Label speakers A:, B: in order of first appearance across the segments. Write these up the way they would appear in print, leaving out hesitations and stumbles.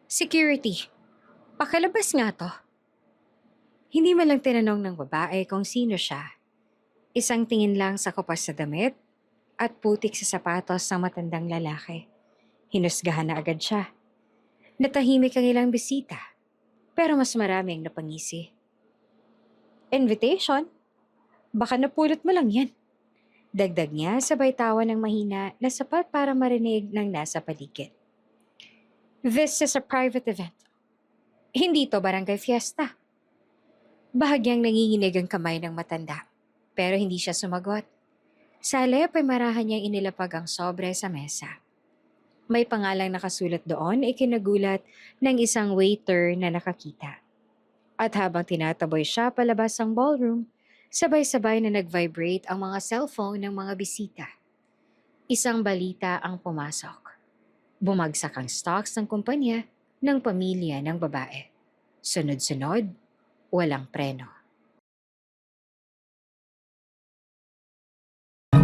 A: Security, pakilabas nga to. Hindi man lang tinanong ng babae kung sino siya. Isang tingin lang sa kupas sa damit at putik sa sapatos ng matandang lalaki. Hinusgahan na agad siya. Natahimik ang ilang bisita, pero mas marami ang napangisi. Invitation? Baka napulot mo lang yan. Dagdag niya sabay tawa ng mahina na sapat para marinig ng nasa paligid. This is a private event. Hindi to barangay fiesta. Bahagyang nanginginig ang kamay ng matanda, pero hindi siya sumagot. Sa halip ay marahan niyang inilapag ang sobre sa mesa. May pangalang nakasulat doon ay kinagulat ng isang waiter na nakakita. At habang tinataboy siya palabas ng ballroom, sabay-sabay na nag-vibrate ang mga cellphone ng mga bisita. Isang balita ang pumasok. Bumagsak ang stocks ng kumpanya ng pamilya ng babae. Sunod-sunod, walang preno.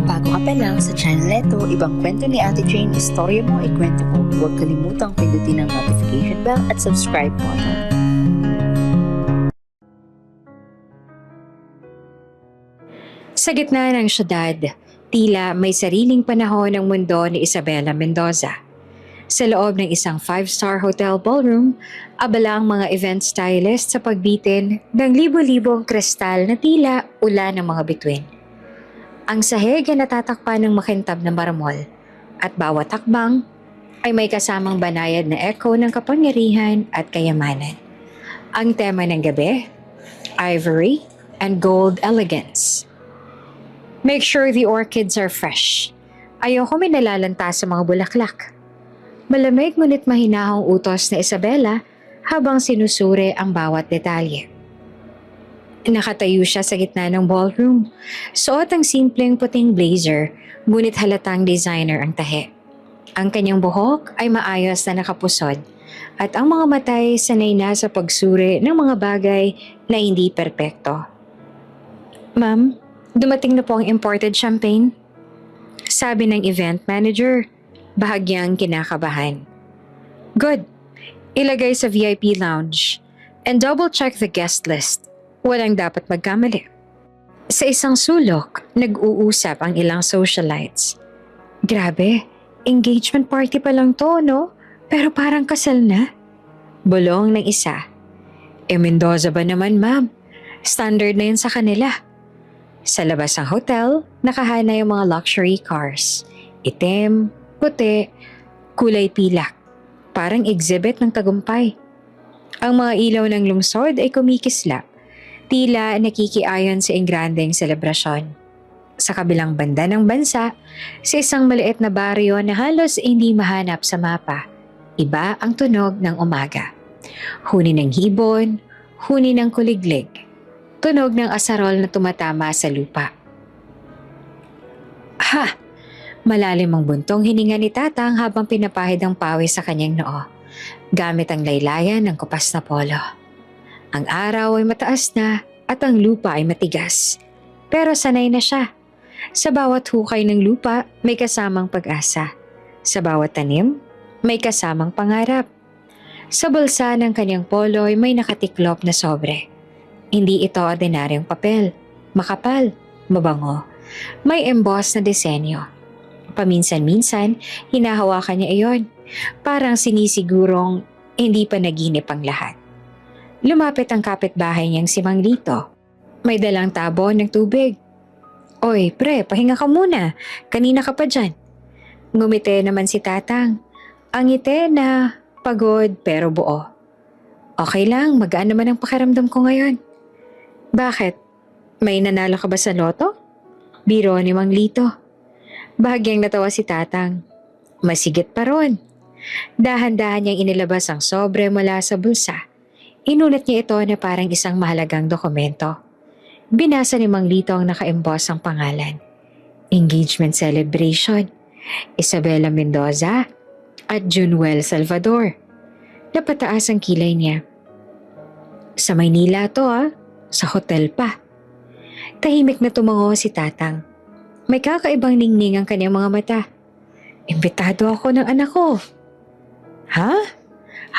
B: Bago ka pa lang sa channel neto, ibang kwento ni Ate Jane, istorya mo, ikwento ko. Huwag kalimutang pindutin ang notification bell at subscribe button.
A: Sa gitna ng syudad, tila may sariling panahon ng mundo ni Isabela Mendoza. Sa loob ng isang 5-star hotel ballroom, abala ang mga event stylist sa pagbitin ng libo-libong kristal na tila ulan ng mga bituin. Ang sahig ay natatakpan ng makintab na marmol at bawat takbang ay may kasamang banayad na echo ng kapangyarihan at kayamanan. Ang tema ng gabi, ivory and gold elegance. Make sure the orchids are fresh. Ayoko may nalalanta sa mga bulaklak. Malamig ngunit mahinahong utos na Isabela habang sinusuri ang bawat detalye. Nakatayo siya sa gitna ng ballroom. Suot ang simpleng puting blazer, ngunit halatang designer ang tahe. Ang kanyang buhok ay maayos na nakapusod at ang mga mata ay sanay na sa pagsuri ng mga bagay na hindi perpekto. Ma'am, dumating na po ang imported champagne. Sabi ng event manager, bahagyang kinakabahan. Good. Ilagay sa VIP lounge and double check the guest list. Walang dapat magkamali. Sa isang sulok, nag-uusap ang ilang socialites. Grabe, engagement party pa lang to, no? Pero parang kasal na. Bulong ng isa. Mendoza ba naman, ma'am? Standard na yun sa kanila. Sa labas ng hotel, nakahana yung mga luxury cars. Itim, puti, kulay pilak. Parang exhibit ng tagumpay. Ang mga ilaw ng lungsod ay kumikislap. Tila nakikiayon sa engrandeng selebrasyon. Sa kabilang banda ng bansa, sa isang maliit na baryo na halos hindi mahanap sa mapa, iba ang tunog ng umaga. Huni ng hibon, huni ng kuliglig, tunog ng asarol na tumatama sa lupa. Ha! Malalim ang buntong hininga ni Tatang habang pinapahid ang pawis sa kanyang noo, gamit ang laylayan ng kupas na polo. Ang araw ay mataas na at ang lupa ay matigas, pero sanay na siya. Sa bawat hukay ng lupa, may kasamang pag-asa. Sa bawat tanim, may kasamang pangarap. Sa bulsa ng kanyang polo ay may nakatiklop na sobre. Hindi ito ordinaryong papel, makapal, mabango. May emboss na disenyo. Paminsan-minsan, hinahawakan niya iyon. Parang sinisigurong hindi pa naginip ang lahat. Lumapit ang kapitbahay niyang si Mang Lito. May dalang tabo ng tubig. Oy, pre, pahinga ka muna. Kanina ka pa dyan. Ngumiti naman si Tatang. Ang ngiti na pagod pero buo. Okay lang, magaan naman ang pakiramdam ko ngayon. Bakit? May nanalo ka ba sa loto? Biro ni Mang Lito. Bahagyang natawa si Tatang. Masigit pa ron. Dahan-dahan niyang inilabas ang sobre mula sa bulsa. Inulat niya ito na parang isang mahalagang dokumento. Binasa ni Mang Lito ang naka-emboss ang pangalan. Engagement Celebration, Isabela Mendoza at Junuel Salvador. Napataas ang kilay niya. Sa Maynila to sa hotel pa. Tahimik na tumango si Tatang. May kakaibang ningning ang kanyang mga mata. Imbitado ako ng anak ko. Ha?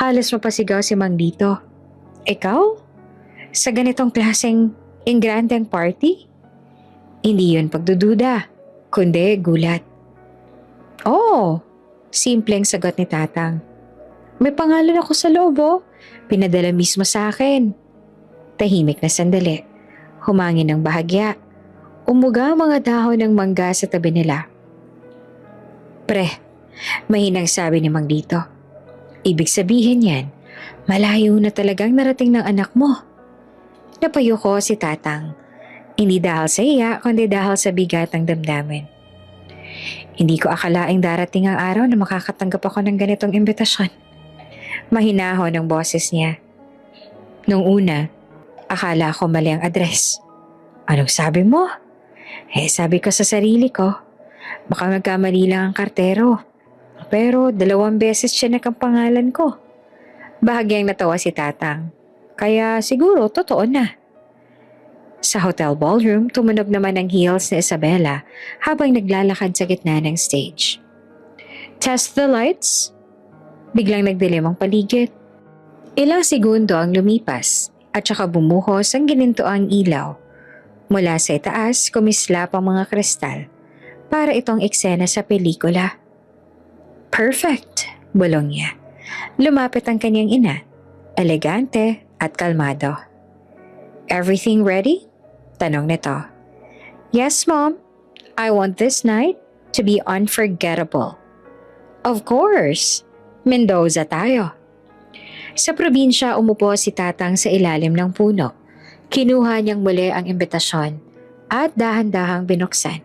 A: Halos mapasigaw si Mang Lito. Ikaw? Sa ganitong klaseng ingrandeng party? Hindi yun pagdududa, kundi gulat. Oo, simpleng sagot ni Tatang. May pangalan ako sa loob oh. Pinadala mismo sa akin. Tahimik na sandali. Humangin ng bahagya. Umuga ang mga dahon ng mangga sa tabi nila. Pre, mahinang sabi ni Mang Lito. Ibig sabihin yan, malayo na talagang narating ng anak mo. Napayo ko si Tatang. Hindi dahil sa iya, kundi dahil sa bigat ng damdamin. Hindi ko akalaing darating ang araw na makakatanggap ako ng ganitong imbitasyon. Mahinahon ang boses niya. Nung una, akala ko mali ang address. Anong sabi mo? Sabi ko sa sarili ko, baka magkamali lang ang kartero. Pero 2 beses siya ang pangalan ko. Bahagyang natawa si Tatang. Kaya siguro totoo na. Sa hotel ballroom, tumunog naman ang heels ni Isabela habang naglalakad sa gitna ng stage. Test the lights? Biglang nagdilim ang paligid. Ilang segundo ang lumipas at saka bumuhos ang ginintoang ilaw. Mula sa itaas, kumislap ang mga kristal para itong eksena sa pelikula. Perfect, bulong niya. Lumapit ang kanyang ina, elegante at kalmado. Everything ready? Tanong nito. Yes, Mom. I want this night to be unforgettable. Of course. Mendoza tayo. Sa probinsya, umupo si Tatang sa ilalim ng puno. Kinuha niyang muli ang imbitasyon at dahan-dahang binuksan.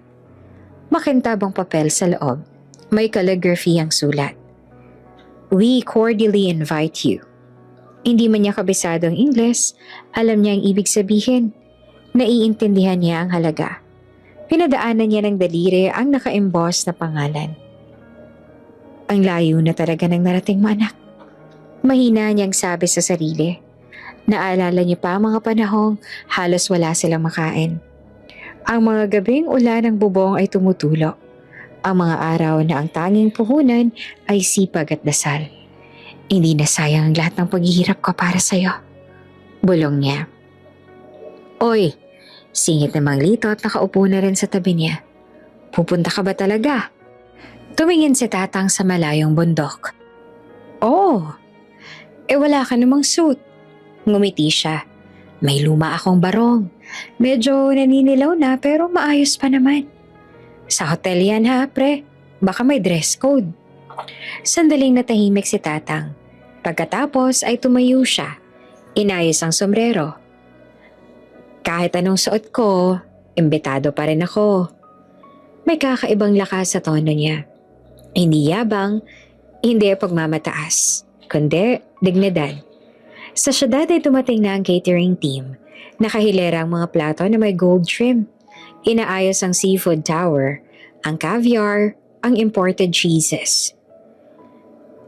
A: Makintabang papel sa loob. May calligraphy ang sulat. We cordially invite you. Hindi man niya kabisado ang Ingles, alam niya ang ibig sabihin. Naiintindihan niya ang halaga. Pinadaanan niya ng daliri ang naka-emboss na pangalan. Ang layo na talaga ng narating mo, anak. Mahina niyang sabi sa sarili. Naalala niya pa ang mga panahong halos wala silang makain. Ang mga gabing ulan ng bubong ay tumutulo. Ang mga araw na ang tanging puhunan ay sipag at dasal. Hindi na sayang ang lahat ng paghihirap ko para sa'yo. Bulong niya. Oy, singit na Mang Lito at nakaupo na rin sa tabi niya. Pupunta ka ba talaga? Tumingin si Tatang sa malayong bundok. Oh, wala ka namang suit. Ngumiti siya. May luma akong barong. Medyo naninilaw na pero maayos pa naman. Sa hotel yan ha, pre. Baka may dress code. Sandaling natahimik si Tatang. Pagkatapos ay tumayo siya. Inayos ang sombrero. Kahit anong suot ko, imbitado pa rin ako. May kakaibang lakas sa tono niya. Hindi yabang, hindi pagmamataas, kundi dignidad. Sa syudad ay dumating na ang catering team. Nakahilera ang mga plato na may gold trim. Inaayos ang seafood tower, ang caviar, ang imported cheeses.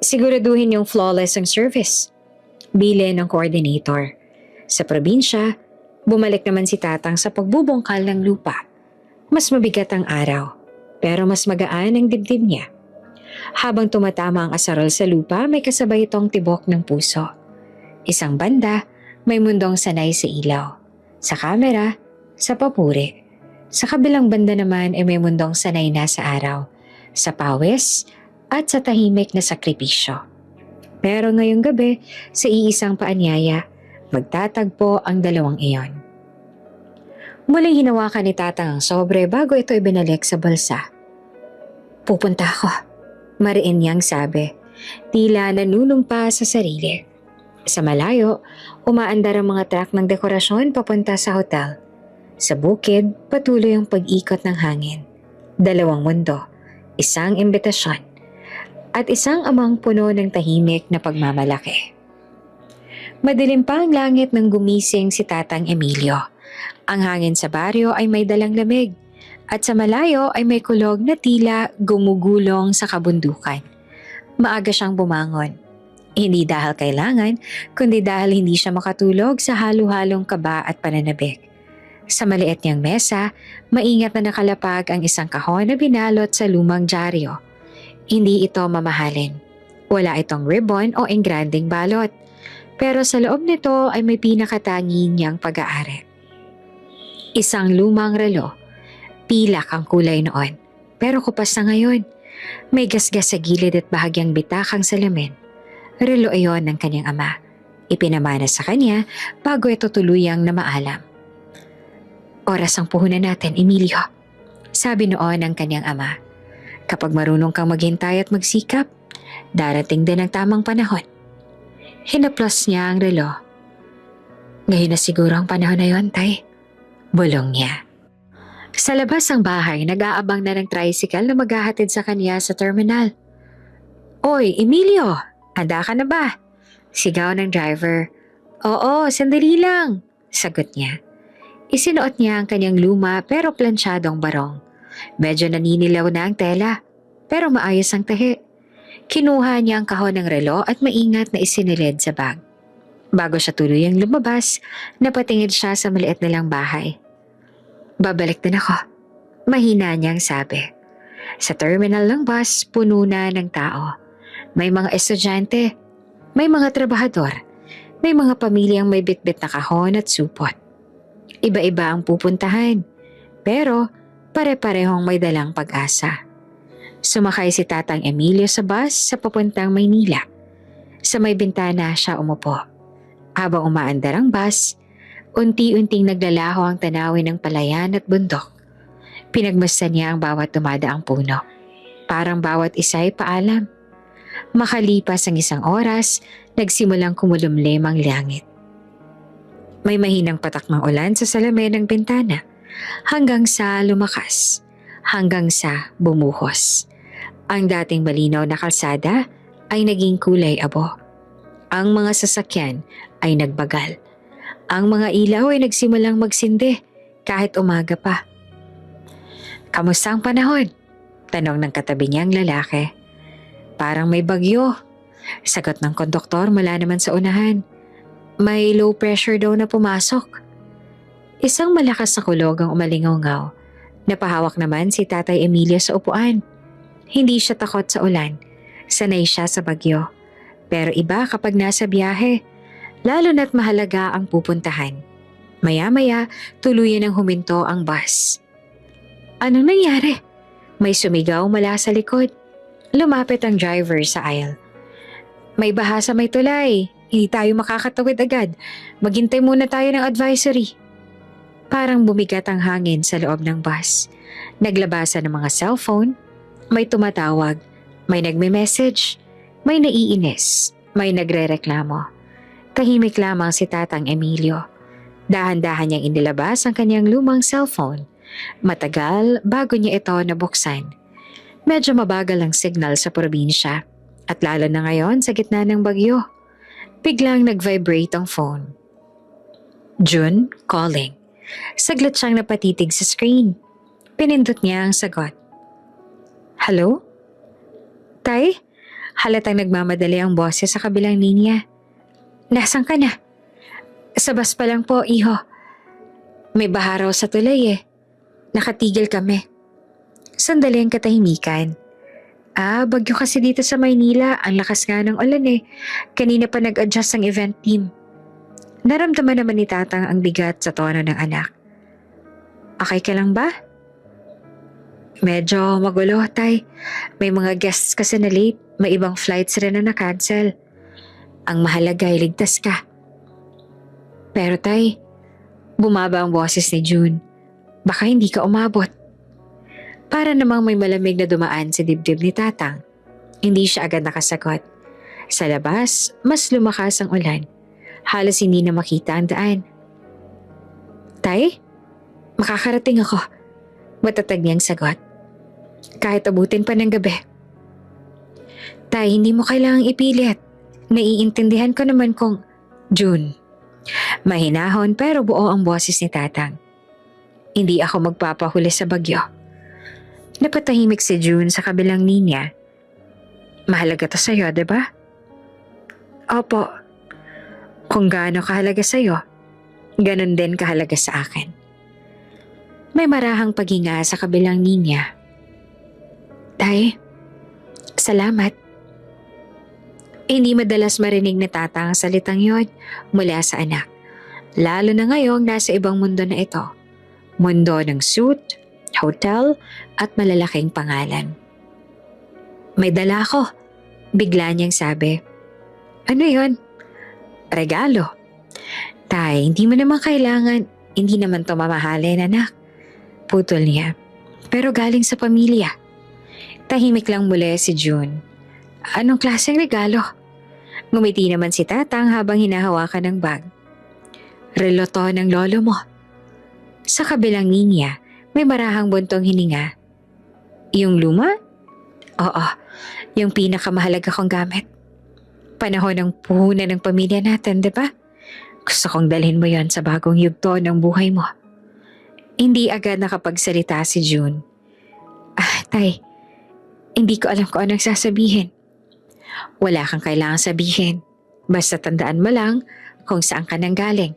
A: Siguraduhin yung flawless ang service. Bilin ng coordinator. Sa probinsya, bumalik naman si Tatang sa pagbubungkal ng lupa. Mas mabigat ang araw, pero mas magaan ang dibdib niya. Habang tumatama ang asarol sa lupa, may kasabay itong tibok ng puso. Isang banda, may mundong sanay sa ilaw. Sa kamera, sa papuri. Sa kabilang banda naman ay may mundong sanay na sa araw, sa pawis at sa tahimik na sakripisyo. Pero ngayong gabi, sa iisang paanyaya, magtatagpo ang dalawang iyon. Muling hinawakan ni Tatang ang sobre bago ito ibinalik sa bulsa. Pupunta ako, mariin niyang sabi, tila nanunumpa sa sarili. Sa malayo, umaandar ang mga truck ng dekorasyon papunta sa hotel. Sa bukid, patuloy ang pag-ikot ng hangin. 2 mundo, isang imbitasyon, at isang amang puno ng tahimik na pagmamalaki. Madilim pa ang langit nang gumising si Tatang Emilio. Ang hangin sa baryo ay may dalang lamig, at sa malayo ay may kulog na tila gumugulong sa kabundukan. Maaga siyang bumangon. Hindi dahil kailangan, kundi dahil hindi siya makatulog sa halo-halong kaba at pananabik. Sa maliit niyang mesa, maingat na nakalapag ang isang kahon na binalot sa lumang dyaryo. Hindi ito mamahalin. Wala itong ribbon o engranding balot, pero sa loob nito ay may pinakatangi niyang pag-aari. Isang lumang relo, pilak ang kulay noon, pero kupas na ngayon. May gasgas sa gilid at bahagyang bitakang salamin. Relo iyon ng kanyang ama. Ipinamana sa kanya bago ito tuluyang na maalam. Oras ang puhunan natin, Emilio, sabi noon ng kanyang ama. Kapag marunong kang maghintay at magsikap, darating din ang tamang panahon. Hinaplos niya ang relo. Ngayon na siguro ang panahon na yon, tay. Bulong niya. Sa labas ng bahay, nag-aabang na ng tricycle na maghahatid sa kanya sa terminal. Oy, Emilio! Handa ka na ba? Sigaw ng driver. Oo, sandali lang, sagot niya. Isinuot niya ang kanyang luma pero plansyadong barong. Medyo naninilaw na ang tela, pero maayos ang tahi. Kinuha niya ang kahon ng relo at maingat na isinilid sa bag. Bago siya tuluyang lumabas, napatingin siya sa maliit na lang bahay. Babalik din ako, mahina niyang sabi. Sa terminal ng bus, puno na ng tao. May mga estudyante, may mga trabahador, may mga pamilyang may bitbit na kahon at supot. Iba-iba ang pupuntahan, pero pare-parehong may dalang pag-asa. Sumakay si Tatang Emilio sa bus sa papuntang Maynila. Sa may bintana siya umupo. Habang umaandar ang bus, unti-unting naglalaho ang tanawin ng palayan at bundok. Pinagmasdan niya ang bawat dumadaang puno. Parang bawat isa'y paalam. Makalipas ang isang oras, nagsimulang kumulumlim ang langit. May mahinang patak ng ulan sa salamin ng bintana hanggang sa lumakas, hanggang sa bumuhos. Ang dating malinaw na kalsada ay naging kulay abo. Ang mga sasakyan ay nagbagal. Ang mga ilaw ay nagsimulang magsindi kahit umaga pa. Kamusta ang panahon? Tanong ng katabi niyang lalaki. Parang may bagyo. Sagot ng konduktor mula naman sa unahan. May low pressure daw na pumasok. Isang malakas na kulog ang umalingaw-ngaw. Napahawak naman si Tatay Emilio sa upuan. Hindi siya takot sa ulan. Sanay siya sa bagyo. Pero iba kapag nasa biyahe, lalo na't mahalaga ang pupuntahan. Maya-maya, tuluyan ang huminto ang bus. Anong nangyari? May sumigaw mula sa likod. Lumapit ang driver sa aisle. May baha sa may tulay. Hindi tayo makakatawid agad. Maghintay muna tayo ng advisory. Parang bumigat ang hangin sa loob ng bus. Naglabasan ng mga cellphone. May tumatawag. May nagme-message. May naiinis. May nagre-reklamo. Tahimik lamang si Tatang Emilio. Dahan-dahan niyang inilabas ang kanyang lumang cellphone. Matagal bago niya ito nabuksan. Medyo mabagal ang signal sa probinsya. At lalo na ngayon sa gitna ng bagyo. Biglang nag-vibrate ang phone. June calling. Saglit siyang napatitig sa screen. Pinindot niya ang sagot. Hello? Tay? Halatang nagmamadali ang boses sa kabilang linya. Nasaan ka na? Sa bus pa lang po, iho. May baha raw sa tulay eh. Nakatigil kami. Sandali ang katahimikan. Bagyo kasi dito sa Maynila. Ang lakas nga ng ulan eh. Kanina pa nag-adjust ang event team. Naramdaman naman ni Tatang ang bigat sa tono ng anak. Okay ka lang ba? Medyo magulo, tay. May mga guests kasi na late. May ibang flights rin na na-cancel. Ang mahalaga ay ligtas ka. Pero tay, bumaba ang boses ni June. Baka hindi ka umabot. Para namang may malamig na dumaan sa dibdib ni Tatang. Hindi siya agad nakasagot. Sa labas, mas lumakas ang ulan. Halos hindi na makita ang daan. Tay, makakarating ako. Matatag niyang sagot. Kahit abutin pa ng gabi. Tay, hindi mo kailangang ipilit. Naiintindihan ko naman kung... June. Mahinahon pero buo ang boses ni Tatang. Hindi ako magpapahuli sa bagyo. Napatahimik si June sa kabilang linya. Mahalaga to sa'yo, diba? Opo. Kung gaano kahalaga sa'yo, ganun din kahalaga sa akin. May marahang paghinga sa kabilang linya. Tay, salamat. Hindi madalas marinig na Tata ang salitang yon mula sa anak. Lalo na ngayong nasa ibang mundo na ito. Mundo ng suit, hotel, at malalaking pangalan. May dala ako, bigla niyang sabi. Ano yon? Regalo. Tay, hindi mo naman kailangan, hindi naman to mamahalin anak. Putol niya. Pero galing sa pamilya. Tahimik lang muli si June. Anong klaseng regalo? Ngumiti naman si Tatang habang hinahawakan ng bag. Relo to ng lolo mo. Sa kabilang linya, may marahang buntong hininga. Yung luma? Oo, yung pinakamahalaga kong gamit. Panahon ng puhunan ng pamilya natin, di ba? Gusto kong dalhin mo yon sa bagong yugto ng buhay mo. Hindi agad nakapagsalita si June. Tay, hindi ko alam kung anong sasabihin. Wala kang kailangang sabihin. Basta tandaan mo lang kung saan ka nanggaling.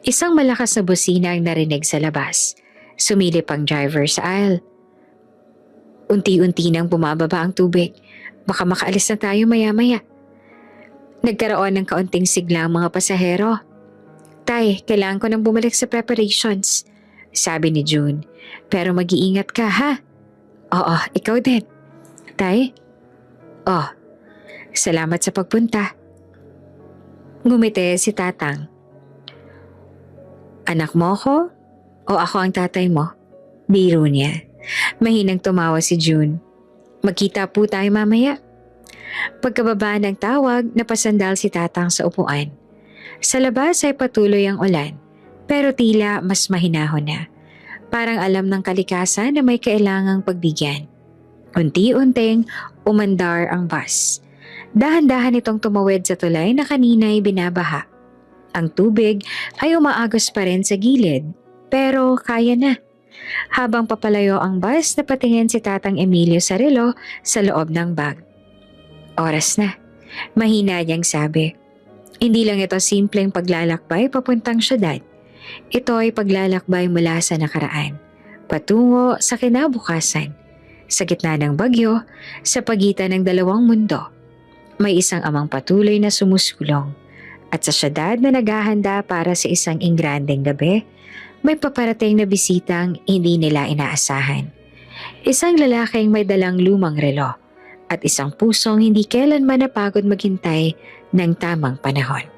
A: Isang malakas na busina ang narinig sa labas. Sumilip ang driver sa aisle. Unti-unti nang bumababa ang tubig. Baka makaalis na tayo maya-maya. Nagkaroon ng kaunting sigla ang mga pasahero. Tay, kailangan ko nang bumalik sa preparations, sabi ni June. Pero mag-iingat ka ha? Oo, ikaw din. Tay? Oh, salamat sa pagpunta. Ngumiti si Tatang. Anak mo ko? O ako ang tatay mo? Biro niya. Mahinang tumawa si June. Magkita po tayo mamaya. Pagkababa ng tawag, napasandal si Tatang sa upuan. Sa labas ay patuloy ang ulan, pero tila mas mahinahon na. Parang alam ng kalikasan na may kailangang pagbigyan. Unti-unting umandar ang bus. Dahan-dahan itong tumawid sa tulay na kanina'y binabaha. Ang tubig ay umaagos pa rin sa gilid, pero kaya na. Habang papalayo ang bus, napatingin si Tatang Emilio sa relo sa loob ng bag. Oras na, mahina niyang sabi. Hindi lang ito simpleng paglalakbay papuntang syudad. Ito ay paglalakbay mula sa nakaraan, patungo sa kinabukasan. Sa gitna ng bagyo, sa pagitan ng dalawang mundo, may isang amang patuloy na sumusulong. At sa syudad na naghahanda para sa isang ingrandeng gabi, may paparating na bisitang hindi nila inaasahan. Isang lalaking may dalang lumang relo at isang pusong hindi kailanman napagod maghintay ng tamang panahon.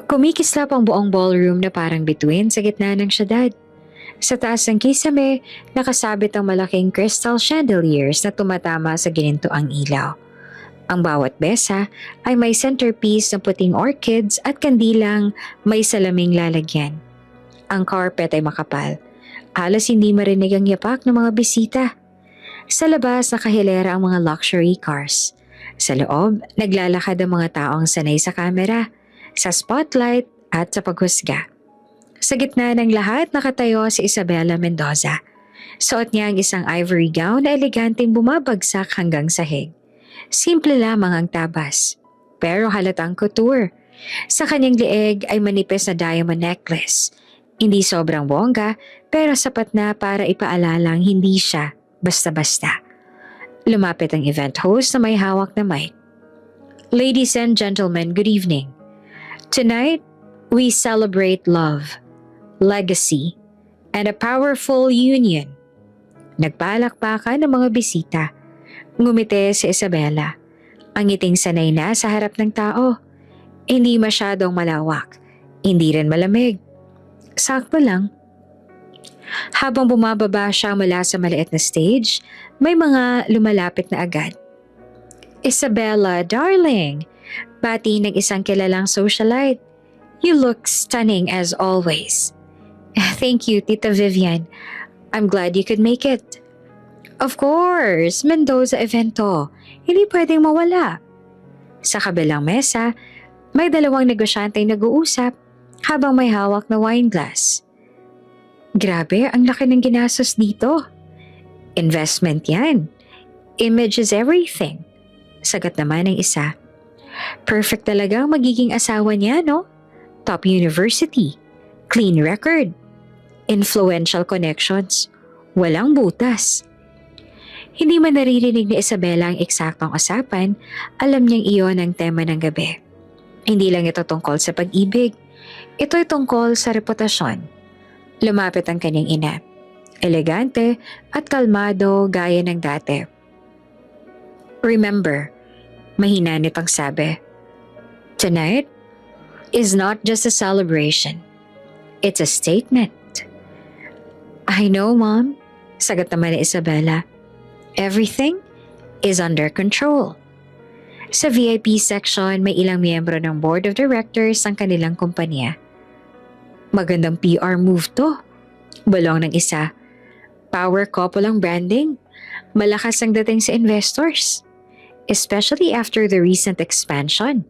A: Kumikislap ang buong ballroom na parang bituin sa gitna ng syudad. Sa taas ng kisame, nakasabit ang malaking crystal chandeliers na tumatama sa ginintoang ilaw. Ang bawat besa ay may centerpiece ng puting orchids at kandilang may salaming lalagyan. Ang carpet ay makapal. Halos hindi marinig ang yapak ng mga bisita. Sa labas nakahilera ang mga luxury cars. Sa loob, naglalakad ang mga taong sanay sa kamera, sa spotlight at sa paghusga. Sa gitna ng lahat nakatayo si Isabela Mendoza. Suot niya ang isang ivory gown na eleganteng bumabagsak hanggang sahig. Simple lamang ang tabas, pero halatang couture. Sa kanyang lieg ay manipis na diamond necklace. Hindi sobrang bongga, pero sapat na para ipaalalang hindi siya basta-basta. Lumapit ang event host na may hawak na mic. Ladies and gentlemen, good evening. Tonight, we celebrate love, legacy, and a powerful union. Nagpalakpakan ng mga bisita. Ngumiti si Isabela. Ang ngiting sanay na sa harap ng tao. Hindi masyadong malawak. Hindi rin malamig. Sakto lang. Habang bumababa siya mula sa maliit na stage, may mga lumalapit na agad. Isabella, darling! Bati ng isang kilalang socialite. You look stunning as always. Thank you, Tita Vivian. I'm glad you could make it. Of course, Mendoza event to. Hindi pwedeng mawala. Sa kabilang mesa, may dalawang negosyanteng nag-uusap habang may hawak na wine glass. Grabe, ang laki ng ginastos dito. Investment yan. Image is everything. Sagot naman ng isa. Perfect talaga ang magiging asawa niya, no? Top university, clean record, influential connections, walang butas. Hindi man naririnig ni Isabela ang eksaktong usapan, alam niyang iyon ang tema ng gabi. Hindi lang ito tungkol sa pag-ibig. Ito'y tungkol sa reputasyon. Lumapit ang kanyang ina. Elegante at kalmado gaya ng dati. Remember, mahina nitong sabi, tonight is not just a celebration. It's a statement. I know, Mom, sagot naman ni Isabela. Everything is under control. Sa VIP section, may ilang miyembro ng board of directors ng kanilang kumpanya. Magandang PR move to. Balong ng isa. Power couple ang branding. Malakas ang dating sa investors. Especially after the recent expansion.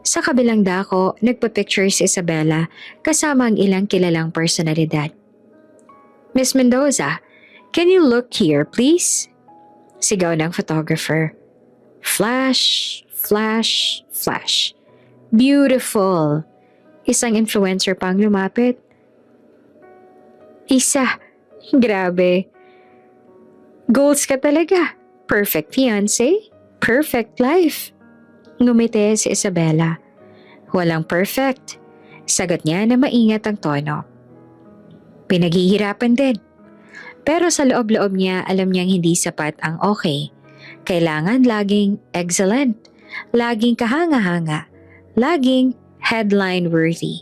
A: Sa kabilang dako, nagpa-picture si Isabela kasama ang ilang kilalang personalidad. Miss Mendoza, can you look here please? Sigaw ng photographer. Flash, flash, flash. Beautiful. Isang influencer pang lumapit. Isa. Grabe. Goals ka talaga. Perfect fiancé. Perfect life. Ngumiti si Isabela. Walang perfect. Sagot niya na maingat ang tono. Pinaghihirapan din. Pero sa loob-loob niya alam niyang hindi sapat ang okay. Kailangan laging excellent. Laging kahanga-hanga. Laging headline-worthy.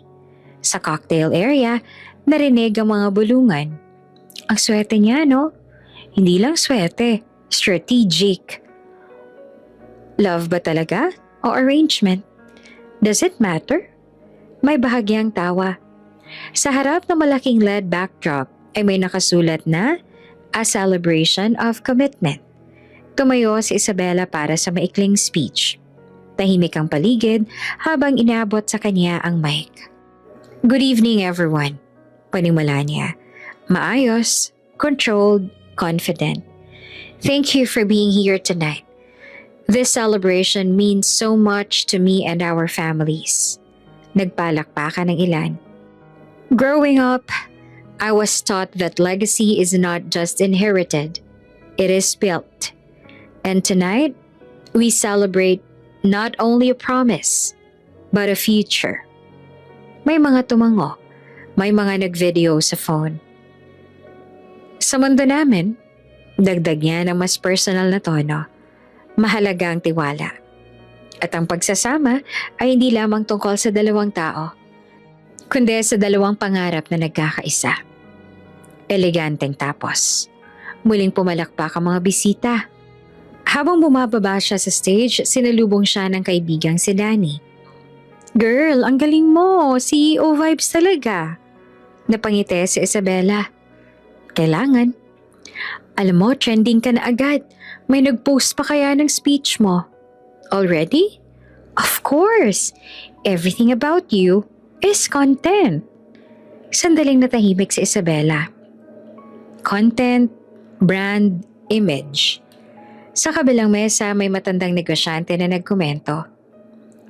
A: Sa cocktail area, narinig ang mga bulungan. Ang swerte niya, no? Hindi lang swerte. Strategic. Love ba talaga? O arrangement? Does it matter? May bahagyang tawa. Sa harap ng malaking LED backdrop ay may nakasulat na A Celebration of Commitment. Tumayo si Isabela para sa maikling speech. Tahimik ang paligid habang inaabot sa kanya ang mic. Good evening everyone. Panimula niya. Maayos, controlled, confident. Thank you for being here tonight. This celebration means so much to me and our families. Nagpalakpakan ng ilan. Growing up, I was taught that legacy is not just inherited, it is built. And tonight, we celebrate not only a promise, but a future. May mga tumango, may mga nag-video sa phone. Sa mundo namin, dagdag niya ng mas personal na tono, mahalaga ang tiwala. At ang pagsasama ay hindi lamang tungkol sa dalawang tao, kundi sa dalawang pangarap na nagkakaisa. Eleganteng tapos. Muling pumalakpak ang mga bisita. Habang bumababa siya sa stage, sinalubong siya ng kaibigang si Danny. Girl, ang galing mo! CEO vibes talaga! Napangiti si Isabela. Kailangan. Alam mo, trending ka na agad. May nag-post pa kaya ng speech mo. Already? Of course! Everything about you is content. Sandaling natahimik si Isabela. Content, brand, image. Sa kabilang mesa may matandang negosyante na nagkomento.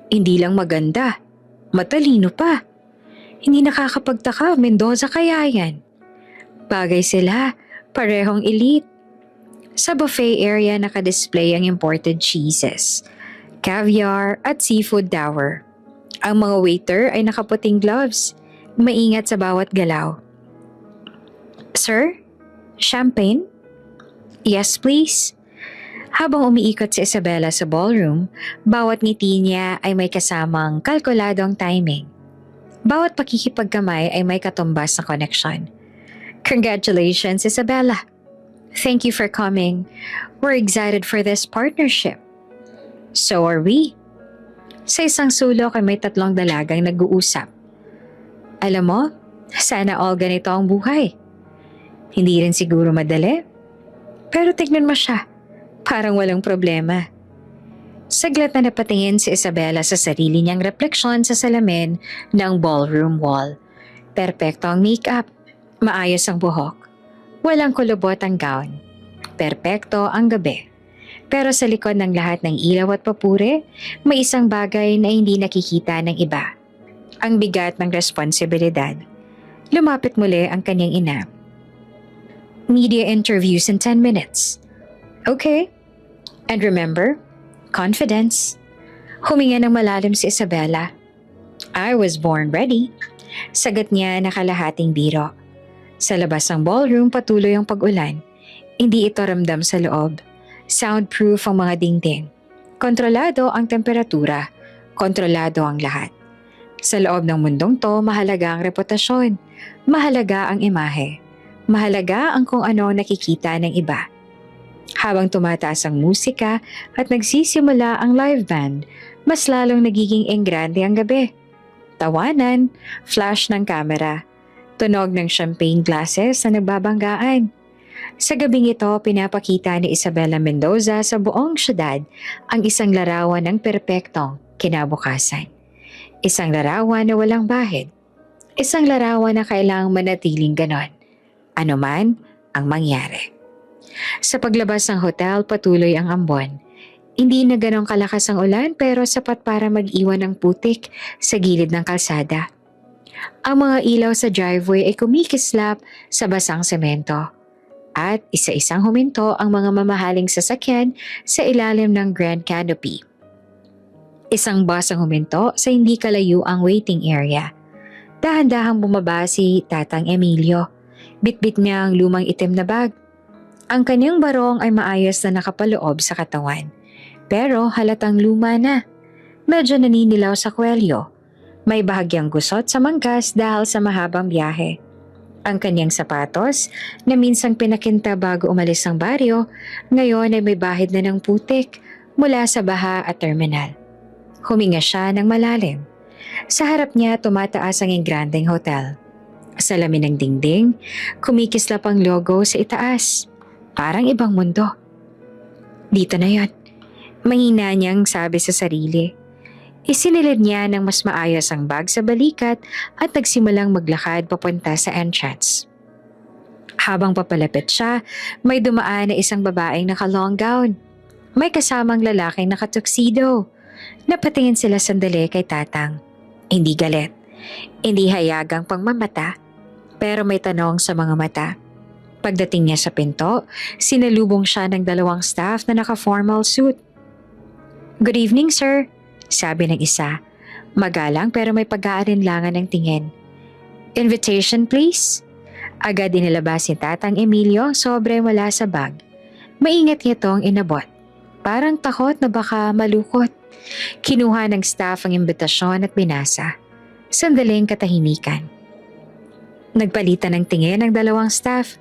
A: Hindi lang maganda, matalino pa. Hindi nakakapagtaka, Mendoza kaya yan. Bagay sila, parehong elite. Sa buffet area nakadisplay ang imported cheeses, caviar at seafood dower. Ang mga waiter ay nakaputing gloves, maingat sa bawat galaw. Sir? Champagne? Yes, please. Habang umiikot si Isabela sa ballroom, bawat ngiti niya ay may kasamang kalkuladong timing. Bawat pakikipagkamay ay may katumbas na koneksyon. Congratulations, Isabela. Thank you for coming. We're excited for this partnership. So are we. Sa isang sulok ay may tatlong dalagang nag-uusap. Alam mo, sana all ganito ang buhay. Hindi rin siguro madali. Pero tignan mo siya, parang walang problema. Saglit na napatingin si Isabela sa sarili niyang refleksyon sa salamin ng ballroom wall. Perpekto ang makeup, maayos ang buhok. Walang kulubot ang gown. Perpekto ang gabi. Pero sa likod ng lahat ng ilaw at papuri, may isang bagay na hindi nakikita ng iba. Ang bigat ng responsibilidad. Lumapit muli ang kanyang ina. Media interviews in 10 minutes. Okay. And remember, confidence. Huminga ng malalim si Isabella. I was born ready. Sagot niya na kalahating biro. Sa labas ng ballroom patuloy ang pag-ulan. Hindi ito ramdam sa loob. Soundproof ang mga dingding. Kontrolado ang temperatura. Kontrolado ang lahat. Sa loob ng mundong to, mahalaga ang reputasyon. Mahalaga ang imahe. Mahalaga ang kung ano nakikita ng iba. Habang tumataas ang musika at nagsisimula ang live band, mas lalong nagiging engrande ang gabi. Tawanan, flash ng kamera, tunog ng champagne glasses na nagbabanggaan. Sa gabing ito, pinapakita ni Isabella Mendoza sa buong syudad ang isang larawan ng perpektong kinabukasan. Isang larawan na walang bahid. Isang larawan na kailangang manatiling ganon. Ano man ang mangyari. Sa paglabas ng hotel, patuloy ang ambon. Hindi na ganong kalakas ang ulan pero sapat para mag-iwan ng putik sa gilid ng kalsada. Ang mga ilaw sa driveway ay kumikislap sa basang semento. At isa-isang huminto ang mga mamahaling sasakyan sa ilalim ng Grand Canopy. Isang bus ang huminto sa hindi kalayo ang waiting area. Dahan-dahang bumaba si Tatang Emilio. Bitbit niya ang lumang itim na bag. Ang kanyang barong ay maayos na nakapaloob sa katawan. Pero halatang luma na. Medyo naninilaw sa kwelyo. May bahagyang gusot sa manggas dahil sa mahabang biyahe. Ang kanyang sapatos na minsang pinakinta bago umalis ng baryo, ngayon ay may bahid na ng putik mula sa baha at terminal. Huminga siya ng malalim. Sa harap niya tumataas ang engrandeng hotel. Sa lamin ng dingding, kumikislap ang logo sa itaas. Parang ibang mundo. Dito na yon. Mahina niyang sabi sa sarili. Isinilid niya ng mas maayos ang bag sa balikat at nagsimulang maglakad papunta sa entrance. Habang papalapit siya, may dumaan na isang babaeng naka-long gown. May kasamang lalaking naka-tuxedo. Napatingin sila sandali kay Tatang. Hindi galit. Hindi hayagang pangmamata. Pero may tanong sa mga mata. Pagdating niya sa pinto, sinalubong siya ng dalawang staff na naka-formal suit. "Good evening, sir," sabi ng isa. Magalang pero may pag-aalinlangan ng tingin. "Invitation, please." Agad inilabas ni Tatang Emilio ang sobre mula sa bag. Maingat niya itong inabot. Parang takot na baka malukot. Kinuha ng staff ang imbitasyon at binasa. Sandaling katahimikan. Nagpalitan ng tingin ang dalawang staff.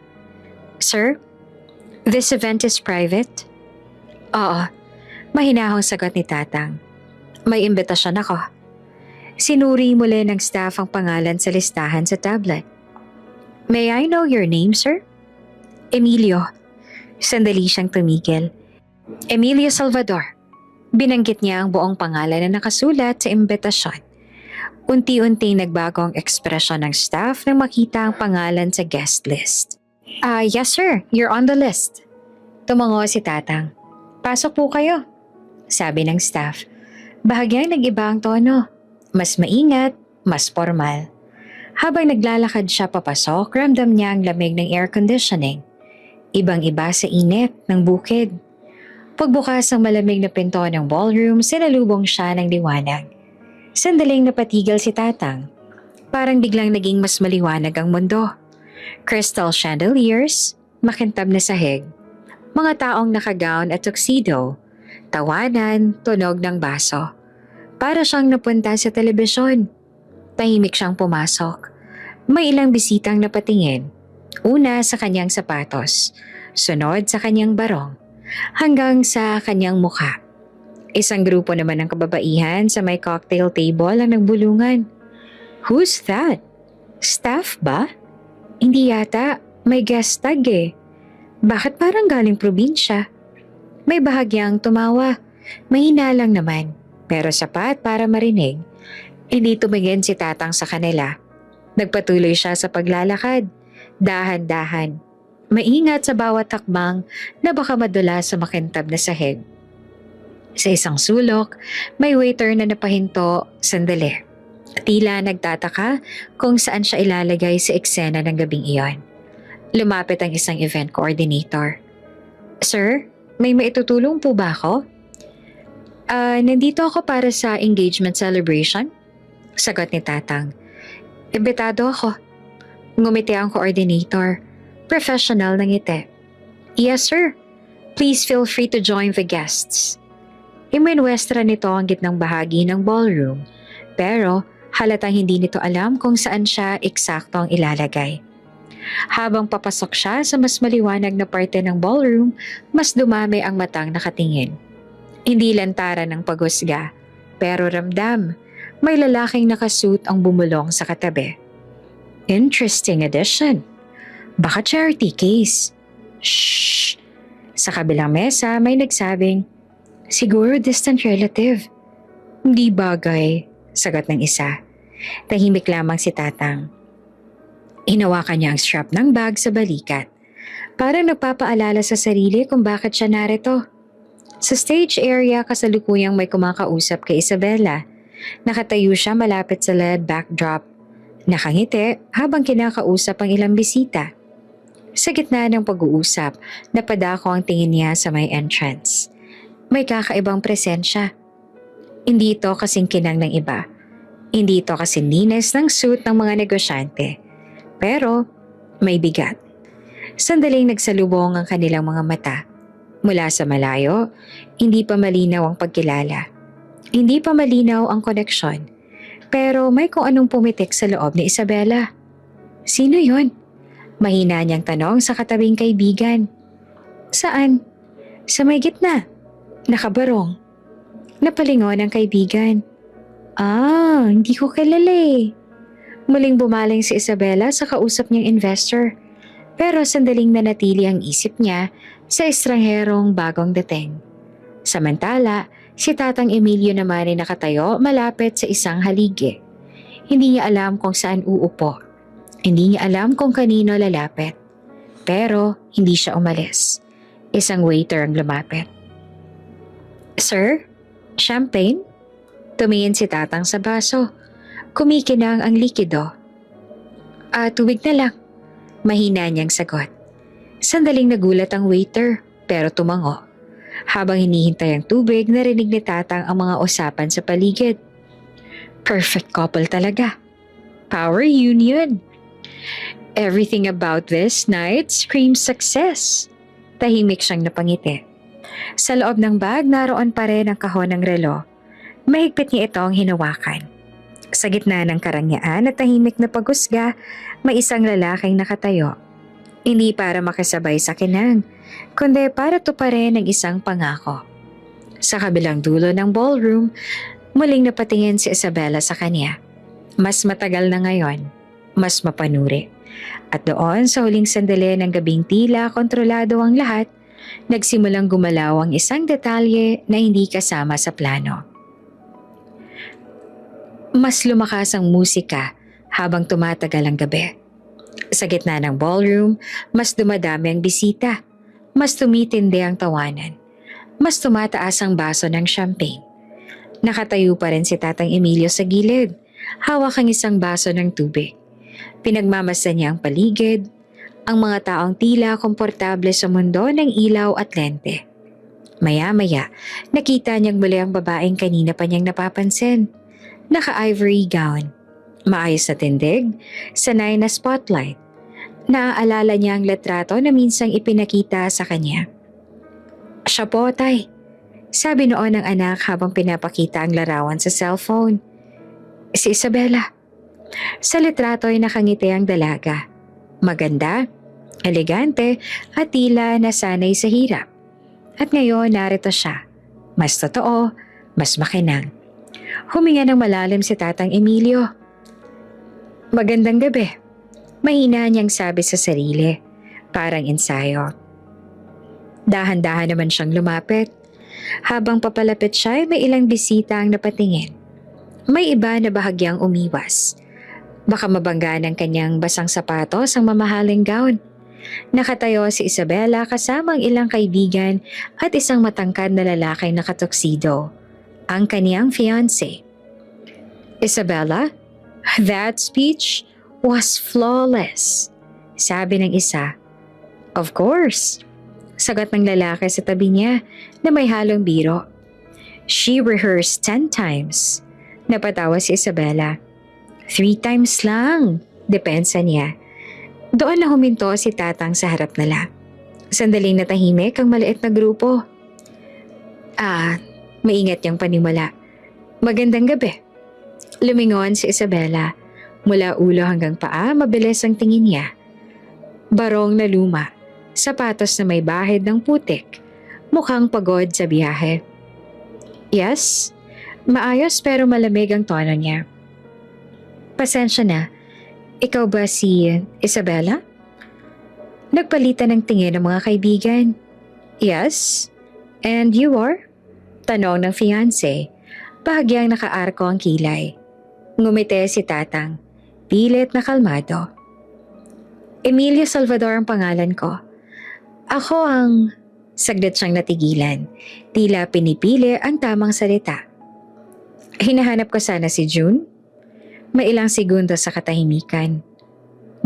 A: "Sir, this event is private?" "Oo." Mahinahong sagot ni Tatang. "May imbitasyon ako." Sinuri muli ng staff ang pangalan sa listahan sa tablet. "May I know your name, sir?" "Emilio." Sandali siyang tumigil. "Emilio Salvador." Binanggit niya ang buong pangalan na nakasulat sa imbitasyon. Unti-unti nagbago ang ekspresyon ng staff nang makita ang pangalan sa guest list. Yes sir, you're on the list." Tumango si Tatang. "Pasok po kayo," sabi ng staff. Bahagyang nag-iba ang tono. Mas maingat, mas formal. Habang naglalakad siya papasok, ramdam niya ang lamig ng air conditioning. Ibang-iba sa init ng bukid. Pagbukas ng malamig na pinto ng ballroom, sinalubong siya ng liwanag. Sandaling napatigil si Tatang. Parang biglang naging mas maliwanag ang mundo. Crystal chandeliers, makintab na sahig. Mga taong nakagown at tuxedo. Tawanan, tunog ng baso. Para siyang napunta sa telebisyon. Tahimik siyang pumasok. May ilang bisitang napatingin. Una sa kanyang sapatos, sunod sa kanyang barong, hanggang sa kanyang mukha. Isang grupo naman ng kababaihan sa may cocktail table ang nagbulungan. "Who's that? Staff ba?" "Hindi yata, may guest tag eh." "Bakit parang galing probinsya?" May bahagyang tumawa. Mahina lang naman, pero sapat para marinig. Hindi tumingin si Tatang sa kanila. Nagpatuloy siya sa paglalakad. Dahan-dahan. Maingat sa bawat hakbang na baka madula sa makintab na sahig. Sa isang sulok, may waiter na napahinto sandali. Tila nagtataka kung saan siya ilalagay sa eksena ng gabing iyon. Lumapit ang isang event coordinator. "Sir, May maitutulong po ba ako? Nandito ako para sa engagement celebration. Sagot ni Tatang. Imbitado ako. Ngumiti ang coordinator. Professional na ngiti. Yes sir. Please feel free to join the guests. Iminwestra nito ang gitnang bahagi ng ballroom. Pero halatang hindi nito alam kung saan siya eksakto ang ilalagay. Habang papasok siya sa mas maliwanag na parte ng ballroom, mas dumami ang matang nakatingin. Hindi lantaran ng paghusga, pero ramdam, may lalaking nakasuit ang bumulong sa katabi. Interesting addition. Baka charity case. Shh! Sa kabilang mesa may nagsabing, siguro distant relative. Hindi bagay, sagot ng isa. Tahimik lamang si Tatang. Hinawakan niya ang strap ng bag sa balikat. Parang nagpapaalala sa sarili kung bakit siya narito. Sa stage area kasalukuyang may kumakausap kay Isabela. Nakatayo siya malapit sa LED backdrop. Nakangiti habang kinakausap ang ilang bisita. Sa gitna ng pag-uusap, napadako ang tingin niya sa may entrance. May kakaibang presensya. Hindi ito kasing kinang ng iba. Hindi ito kasing linis ng suit ng mga negosyante. Pero may bigat. Sandaling nagsalubong ang kanilang mga mata. Mula sa malayo, hindi pa malinaw ang pagkilala. Hindi pa malinaw ang koneksyon. Pero may kung anong pumitik sa loob ni Isabela. Sino yun? Mahina niyang tanong sa katabing kaibigan. Saan? Sa may gitna. Nakabarong. Napalingon ang kaibigan. Hindi ko kilala eh. Muling bumaling si Isabela sa kausap niyang investor. Pero sandaling nanatili ang isip niya sa estrangherong bagong dating. Samantala, si Tatang Emilio naman ay nakatayo malapit sa isang haligi. Hindi niya alam kung saan uupo. Hindi niya alam kung kanino lalapit. Pero hindi siya umalis. Isang waiter ang lumapit. Sir, champagne? Tumingin si Tatang sa baso. Kumikinang ang likido. Tubig na lang. Mahina niyang sagot. Sandaling nagulat ang waiter, pero tumango. Habang hinihintay ang tubig, narinig ni Tatang ang mga usapan sa paligid. Perfect couple talaga. Power union. Everything about this night screams success. Tahimik siyang napangiti. Sa loob ng bag, naroon pa rin ang kahon ng relo. Mahigpit niya ito ang hinawakan. Sa gitna ng karangyaan at tahimik na paghusga, may isang lalaking nakatayo. Hindi para makasabay sa kinang, kundi para tuparin ang isang pangako. Sa kabilang dulo ng ballroom, muling napatingin si Isabela sa kanya. Mas matagal na ngayon, mas mapanuri. At doon sa huling sandali ng gabing tila kontrolado ang lahat, nagsimulang gumalaw ang isang detalye na hindi kasama sa plano. Mas lumakas ang musika habang tumatagal ang gabi. Sa gitna ng ballroom, mas dumadami ang bisita. Mas tumitindi ang tawanan. Mas tumataas ang baso ng champagne. Nakatayo pa rin si Tatang Emilio sa gilid. Hawak ang isang baso ng tubig. Pinagmamasdan niya ang paligid, ang mga taong tila komportable sa mundo ng ilaw at lente. Maya-maya, nakita niyang muli ang babaeng kanina pa niyang napapansin. Naka-ivory gown, maayos na tindig, sanay na spotlight. Naaalala niya ang letrato na minsang ipinakita sa kanya. Siya po, tay. Sabi noon ng anak habang pinapakita ang larawan sa cellphone. Si Isabela. Sa litrato ay nakangiti ang dalaga. Maganda, elegante at tila nasanay sa hirap. At ngayon narito siya. Mas totoo, mas makinang. Huminga ng malalim si Tatang Emilio. Magandang gabi. Mahina niyang sabi sa sarili. Parang ensayo. Dahan-dahan naman siyang lumapit. Habang papalapit siya ay may ilang bisita ang napatingin. May iba na bahagyang umiwas. Baka mabangga ng kanyang basang sapatos ang mamahaling gown. Nakatayo si Isabela kasama ang ilang kaibigan at isang matangkad na lalaking nakatuksido, ang kaniyang fiancé. Isabela, that speech was flawless, sabi ng isa. Of course. Sagot ng lalaki sa tabi niya na may halong biro. She rehearsed 10 times. Napatawa si Isabela. 3 times lang, depensa niya. Doon na huminto si Tatang sa harap nila. Sandaling natahimik ang maliit na grupo. Maingat niyang panimula. Magandang gabi. Lumingon si Isabela. Mula ulo hanggang paa, mabilis ang tingin niya. Barong na luma, sapatos na may bahid ng putik, mukhang pagod sa biyahe. Yes, maayos pero malamig ang tono niya. Pasensya na, ikaw ba si Isabela? Nagpalitan ng tingin ng mga kaibigan. Yes, and you are? Tanong ng fiancé, bahagyang nakaarko ang kilay. Ngumiti si Tatang, pilit na kalmado. Emilio Salvador ang pangalan ko. Ako ang... Saglit siyang natigilan. Tila pinipili ang tamang salita. Hinahanap ko sana si June. May ilang segundo sa katahimikan.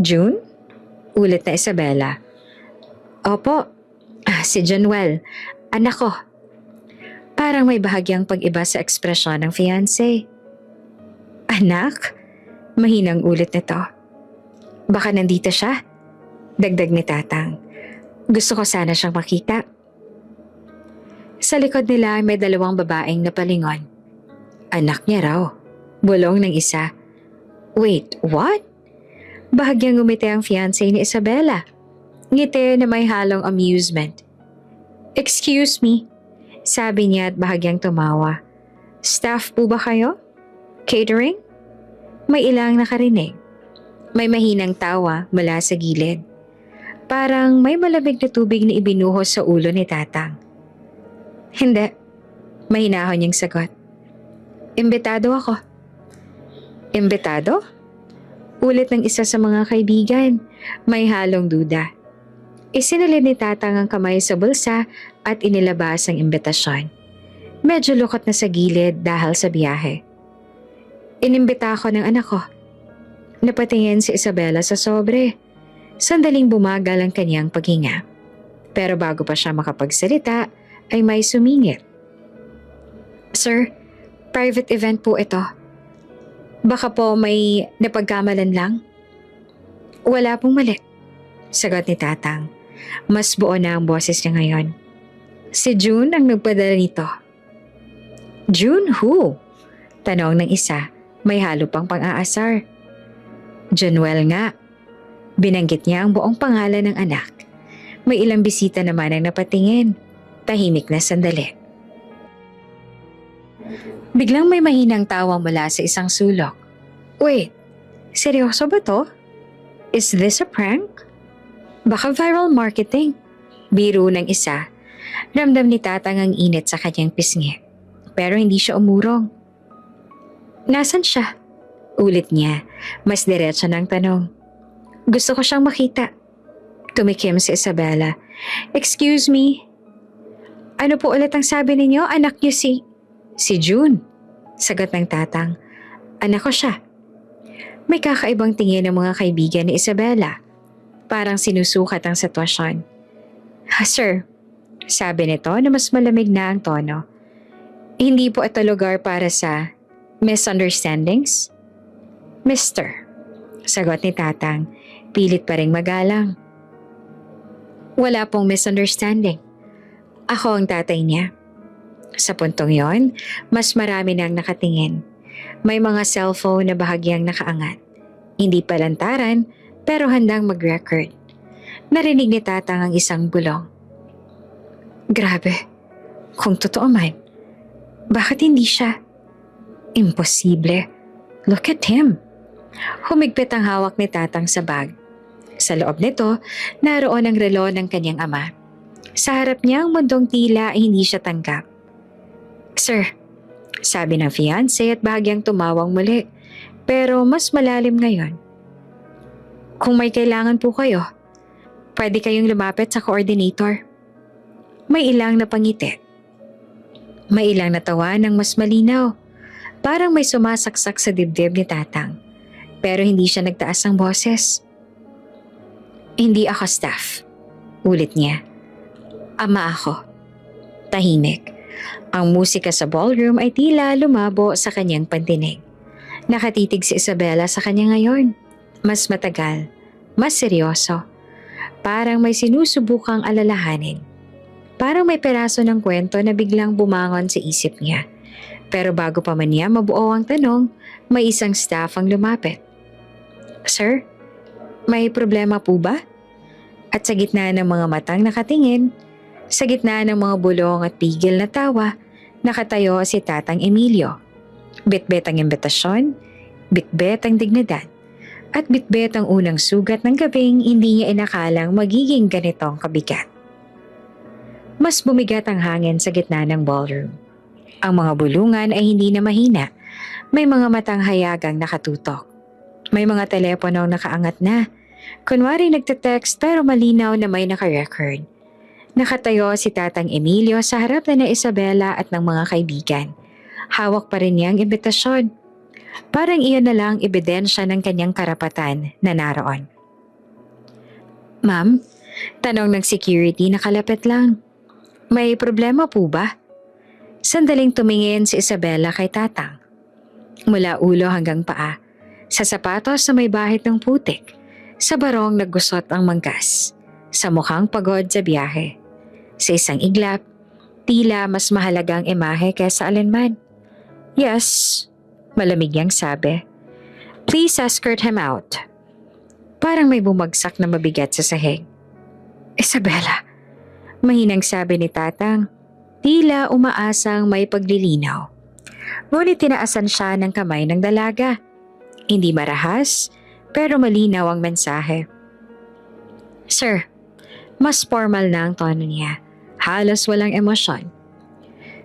A: June? Ulit na Isabela. Opo, si Januel. Anak ko. Parang may bahagyang pag-iba sa ekspresyon ng fiancé. Anak? Mahinang ulit nito. Baka nandito siya? Dagdag ni Tatang. Gusto ko sana siyang makita. Sa likod nila may 2 babaeng napalingon. Anak niya raw. Bulong ng isa. Wait, what? Bahagyang ngumiti ang fiancé ni Isabela. Ngiti na may halong amusement. Excuse me, sabi niya at bahagyang tumawa. Staff po ba kayo? Catering? May ilang nakarinig. May mahinang tawa mula sa gilid. Parang may malamig na tubig na ibinuhos sa ulo ni Tatang. Hindi. Mahinahon niyang sagot. Imbitado ako. Imbitado? Ulit ng isa sa mga kaibigan. May halong duda. Isinalid ni Tatang ang kamay sa bulsa at inilabas ang imbitasyon. Medyo lukot na sa gilid dahil sa biyahe. Inimbita ako ng anak ko. Napatingin si Isabela sa sobre. Sandaling bumagal ang kanyang paghinga. Pero bago pa siya makapagsalita, ay may sumingit. Sir, private event po ito. Baka po may napagkamalan lang? Wala pong mali. Sagot ni Tatang. Mas buo na ang boses niya ngayon. Si June ang nagpadala nito. June who? Tanong ng isa, may halo pang pang-aasar. Januel nga. Binanggit niya ang buong pangalan ng anak. May ilang bisita naman ang napatingin. Tahimik na sandali. Biglang may mahinang tawa mula sa isang sulok. Wait, seryoso ba to? Is this a prank? Baka viral marketing. Biro ng isa. Ramdam ni Tatang ang init sa kanyang pisngi. Pero hindi siya umurong. Nasaan siya? Ulit niya. Mas diretso ng tanong. Gusto ko siyang makita. Tumikim si Isabela. Excuse me. Ano po ulit ang sabi ninyo? Anak niyo si June. Sagot ng Tatang. Anak ko siya. May kakaibang tingin ng mga kaibigan ni Isabela. Parang sinusukat ang sitwasyon. Sir, sabi nito na mas malamig na ang tono. Hindi po ito lugar para sa misunderstandings? Mister, sagot ni Tatang. Pilit pa ring magalang. Wala pong misunderstanding. Ako ang tatay niya. Sa puntong yon, mas marami nang nakatingin. May mga cellphone na bahagyang nakaangat. Hindi palantaran, pero handang mag-record. Narinig ni Tatang ang isang bulong. Grabe, kung totoo man, bakit hindi siya? Imposible. Look at him. Humigpit ang hawak ni Tatang sa bag. Sa loob nito, naroon ang relo ng kanyang ama. Sa harap niya ang mundong tila ay hindi siya tanggap. Sir, sabi ng fiancé at bahagyang tumawang muli, pero mas malalim ngayon. Kung may kailangan po kayo, pwede kayong lumapit sa coordinator. May ilang napangiti. May ilang natawa ng mas malinaw. Parang may sumasaksak sa dibdib ni Tatang. Pero hindi siya nagtaas ng boses. Hindi ako staff. Ulit niya. Ama ako. Tahimik. Ang musika sa ballroom ay tila lumabo sa kanyang pandinig. Nakatitig si Isabela sa kanya ngayon. Mas matagal, mas seryoso. Parang may sinusubukang alalahanin. Parang may peraso ng kwento na biglang bumangon sa isip niya. Pero bago pa man niya mabuo ang tanong, may isang staff ang lumapit. Sir, may problema po ba? At sa gitna ng mga matang nakatingin, sa gitna ng mga bulong at pigil na tawa, nakatayo si Tatang Emilio. Bitbit ang imbitasyon, bitbit ang dignidad, at bitbit ang unang sugat ng gabing hindi niya inakalang magiging ganitong kabigat. Mas bumigat ang hangin sa gitna ng ballroom. Ang mga bulungan ay hindi na mahina. May mga matang hayagang nakatutok. May mga teleponong nakaangat na. Kunwari nagte-text pero malinaw na may naka-record. Nakatayo si Tatang Emilio sa harap na Isabela at ng mga kaibigan. Hawak pa rin niya ang imbitasyon. Parang iyon na lang ebidensya ng kanyang karapatan na naroon. Ma'am, tanong ng security na kalapit lang. May problema po ba? Sandaling tumingin si Isabela kay Tatang. Mula ulo hanggang paa, sa sapatos na may bahid ng putik, sa barong naggusot ang manggas, sa mukhang pagod sa biyahe. Sa isang iglap, tila mas mahalagang imahe kaysa alinman. Yes, malamig niyang sabi. Please escort him out. Parang may bumagsak na mabigat sa sahig. Isabela, mahinang sabi ni Tatang, tila umaasang may paglilinaw. Ngunit tinaasan siya ng kamay ng dalaga. Hindi marahas, pero malinaw ang mensahe. Sir, mas formal na ang tono niya. Halos walang emosyon.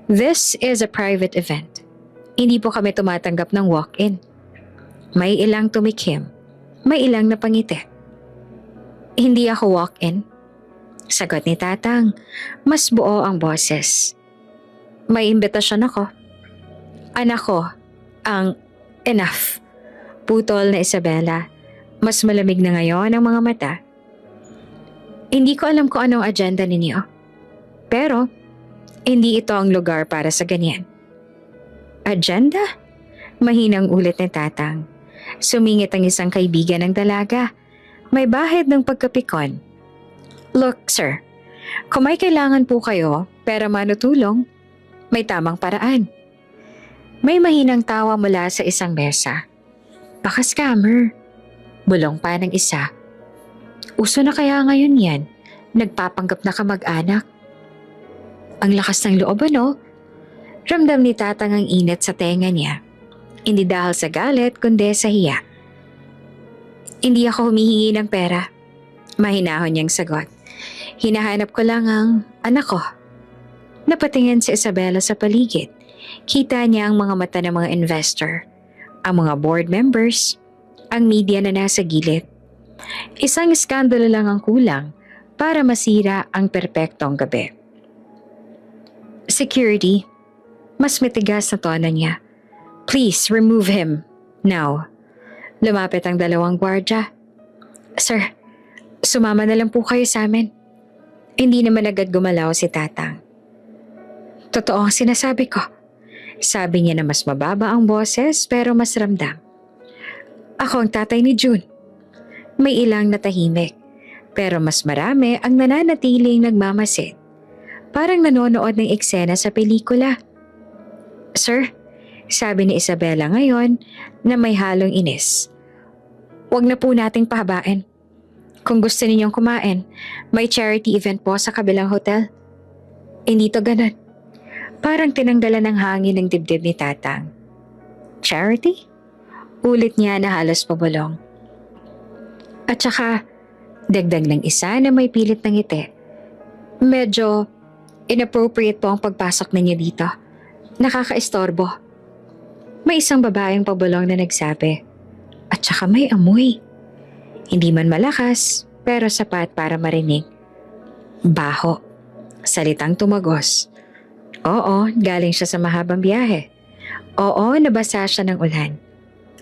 A: This is a private event. Hindi po kami tumatanggap ng walk-in. May ilang tumikim. May ilang napangiti. Hindi ako walk-in. Sagot ni Tatang, mas buo ang boses. May imbitasyon ako. Anak ko, ang enough. Putol na Isabela. Mas malamig na ngayon ang mga mata. Hindi ko alam kung anong agenda ninyo. Pero, hindi ito ang lugar para sa ganyan. Agenda? Mahinang ulit ni Tatang. Sumingit ang isang kaibigan ng dalaga. May bahid ng pagkapikon. Look, sir. Kung may kailangan po kayo, pera manutulong, may tamang paraan. May mahinang tawa mula sa isang mesa. Baka scammer. Bulong pa ng isa. Uso na kaya ngayon yan? Nagpapanggap na kamag-anak. Ang lakas ng loob, ano? Ramdam ni Tatang ang init sa tenga niya. Hindi dahil sa galit, kundi sa hiya. Hindi ako humihingi ng pera. Mahinahon niyang sagot. Hinahanap ko lang ang anak ko. Napatingin si Isabela sa paligid. Kita niya ang mga mata ng mga investor, ang mga board members, ang media na nasa gilid. Isang iskandalo lang ang kulang para masira ang perpektong gabi. Security, mas matigas na tono niya. Please remove him, now. Lumapit ang dalawang gwardya. Sir, sumama na lang po kayo sa amin. Hindi naman agad gumalaw si Tatang. Totoo ang sinasabi ko. Sabi niya na mas mababa ang boses pero mas ramdam. Ako ang tatay ni June. May ilang natahimik, pero mas marami ang nananatiling nagmamasid. Parang nanonood ng eksena sa pelikula. Sir, sabi ni Isabela ngayon na may halong inis. Huwag na po nating pahabain. Kung gusto ninyong kumain, may charity event po sa kabilang hotel. Hindi to ganun. Parang tinanggalan ng hangin ng dibdib ni Tatang. Charity? Ulit niya na halos pabulong. At saka, dagdag ng isa na may pilit ng ngiti. Medyo inappropriate po ang pagpasok ninyo dito. Nakakaistorbo. May isang babaeng pabulong na nagsabi. At saka may amoy. Hindi man malakas, pero sapat para marinig. Baho. Salitang tumagos. Oo, galing siya sa mahabang biyahe. Oo, nabasa siya ng ulan.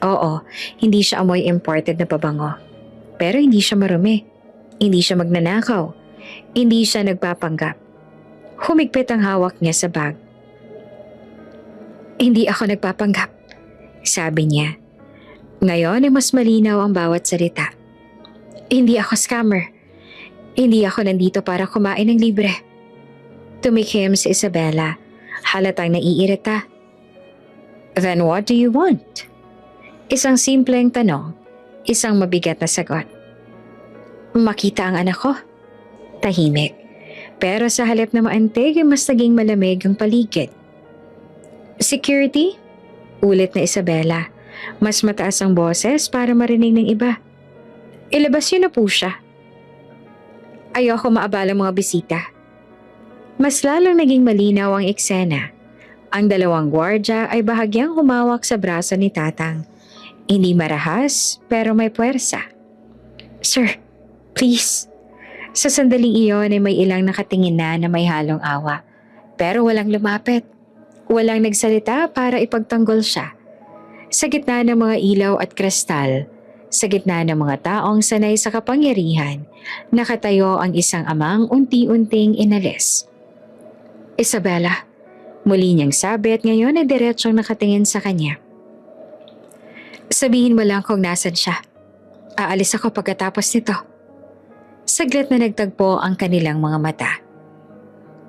A: Oo, hindi siya amoy imported na pabango. Pero hindi siya marumi. Hindi siya magnanakaw. Hindi siya nagpapanggap. Humigpit ang hawak niya sa bag. Hindi ako nagpapanggap, sabi niya. Ngayon ay mas malinaw ang bawat salita. Hindi ako scammer. Hindi ako nandito para kumain ng libre. Tumikim si Isabela, halatang naiirita. Then what do you want? Isang simpleng tanong, isang mabigat na sagot. Makita ang anak ko. Tahimik. Pero sa halip na maantig ay mas naging malamig ang paligid. Security? Ulit na Isabela. Mas mataas ang boses para marinig ng iba. Ilabas niyo na po siya. Ayoko maabala mga bisita. Mas lalong naging malinaw ang eksena. Ang dalawang gwardya ay bahagyang humawak sa braso ni Tatang. Hindi marahas pero may puwersa. Sir, please. Sa sandaling iyon ay may ilang nakatingin na may halong awa. Pero walang lumapit. Walang nagsalita para ipagtanggol siya. Sa gitna ng mga ilaw at kristal, sa gitna ng mga taong sanay sa kapangyarihan, nakatayo ang isang amang unti-unting inalis. Isabela, muli niyang sabi at ngayon ay diretsyong nakatingin sa kanya. Sabihin mo lang kung nasan siya. Aalis ako pagkatapos nito. Saglit na nagtagpo ang kanilang mga mata.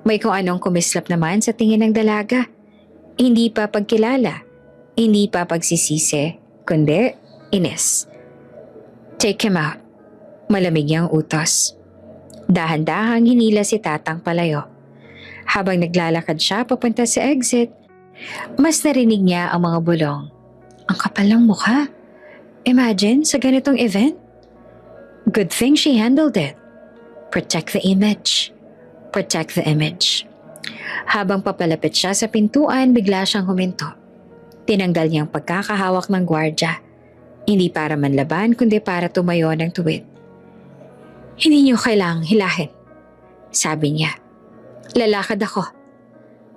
A: May kung anong kumislap naman sa tingin ng dalaga. Hindi pa pagkilala, hindi pa pagsisisi, kundi inis. Take him out. Malamig niyang utos. Dahan-dahang hinila si Tatang palayo. Habang naglalakad siya papunta sa exit, mas narinig niya ang mga bulong. Ang kapal ng mukha. Imagine sa ganitong event. Good thing she handled it. Protect the image. Protect the image. Habang papalapit siya sa pintuan, bigla siyang huminto. Tinanggal niyang pagkakahawak ng gwardya. Hindi para manlaban, kundi para tumayo ng tuwid. Hindi niyo kailangang hilahin, sabi niya. Lalakad ako.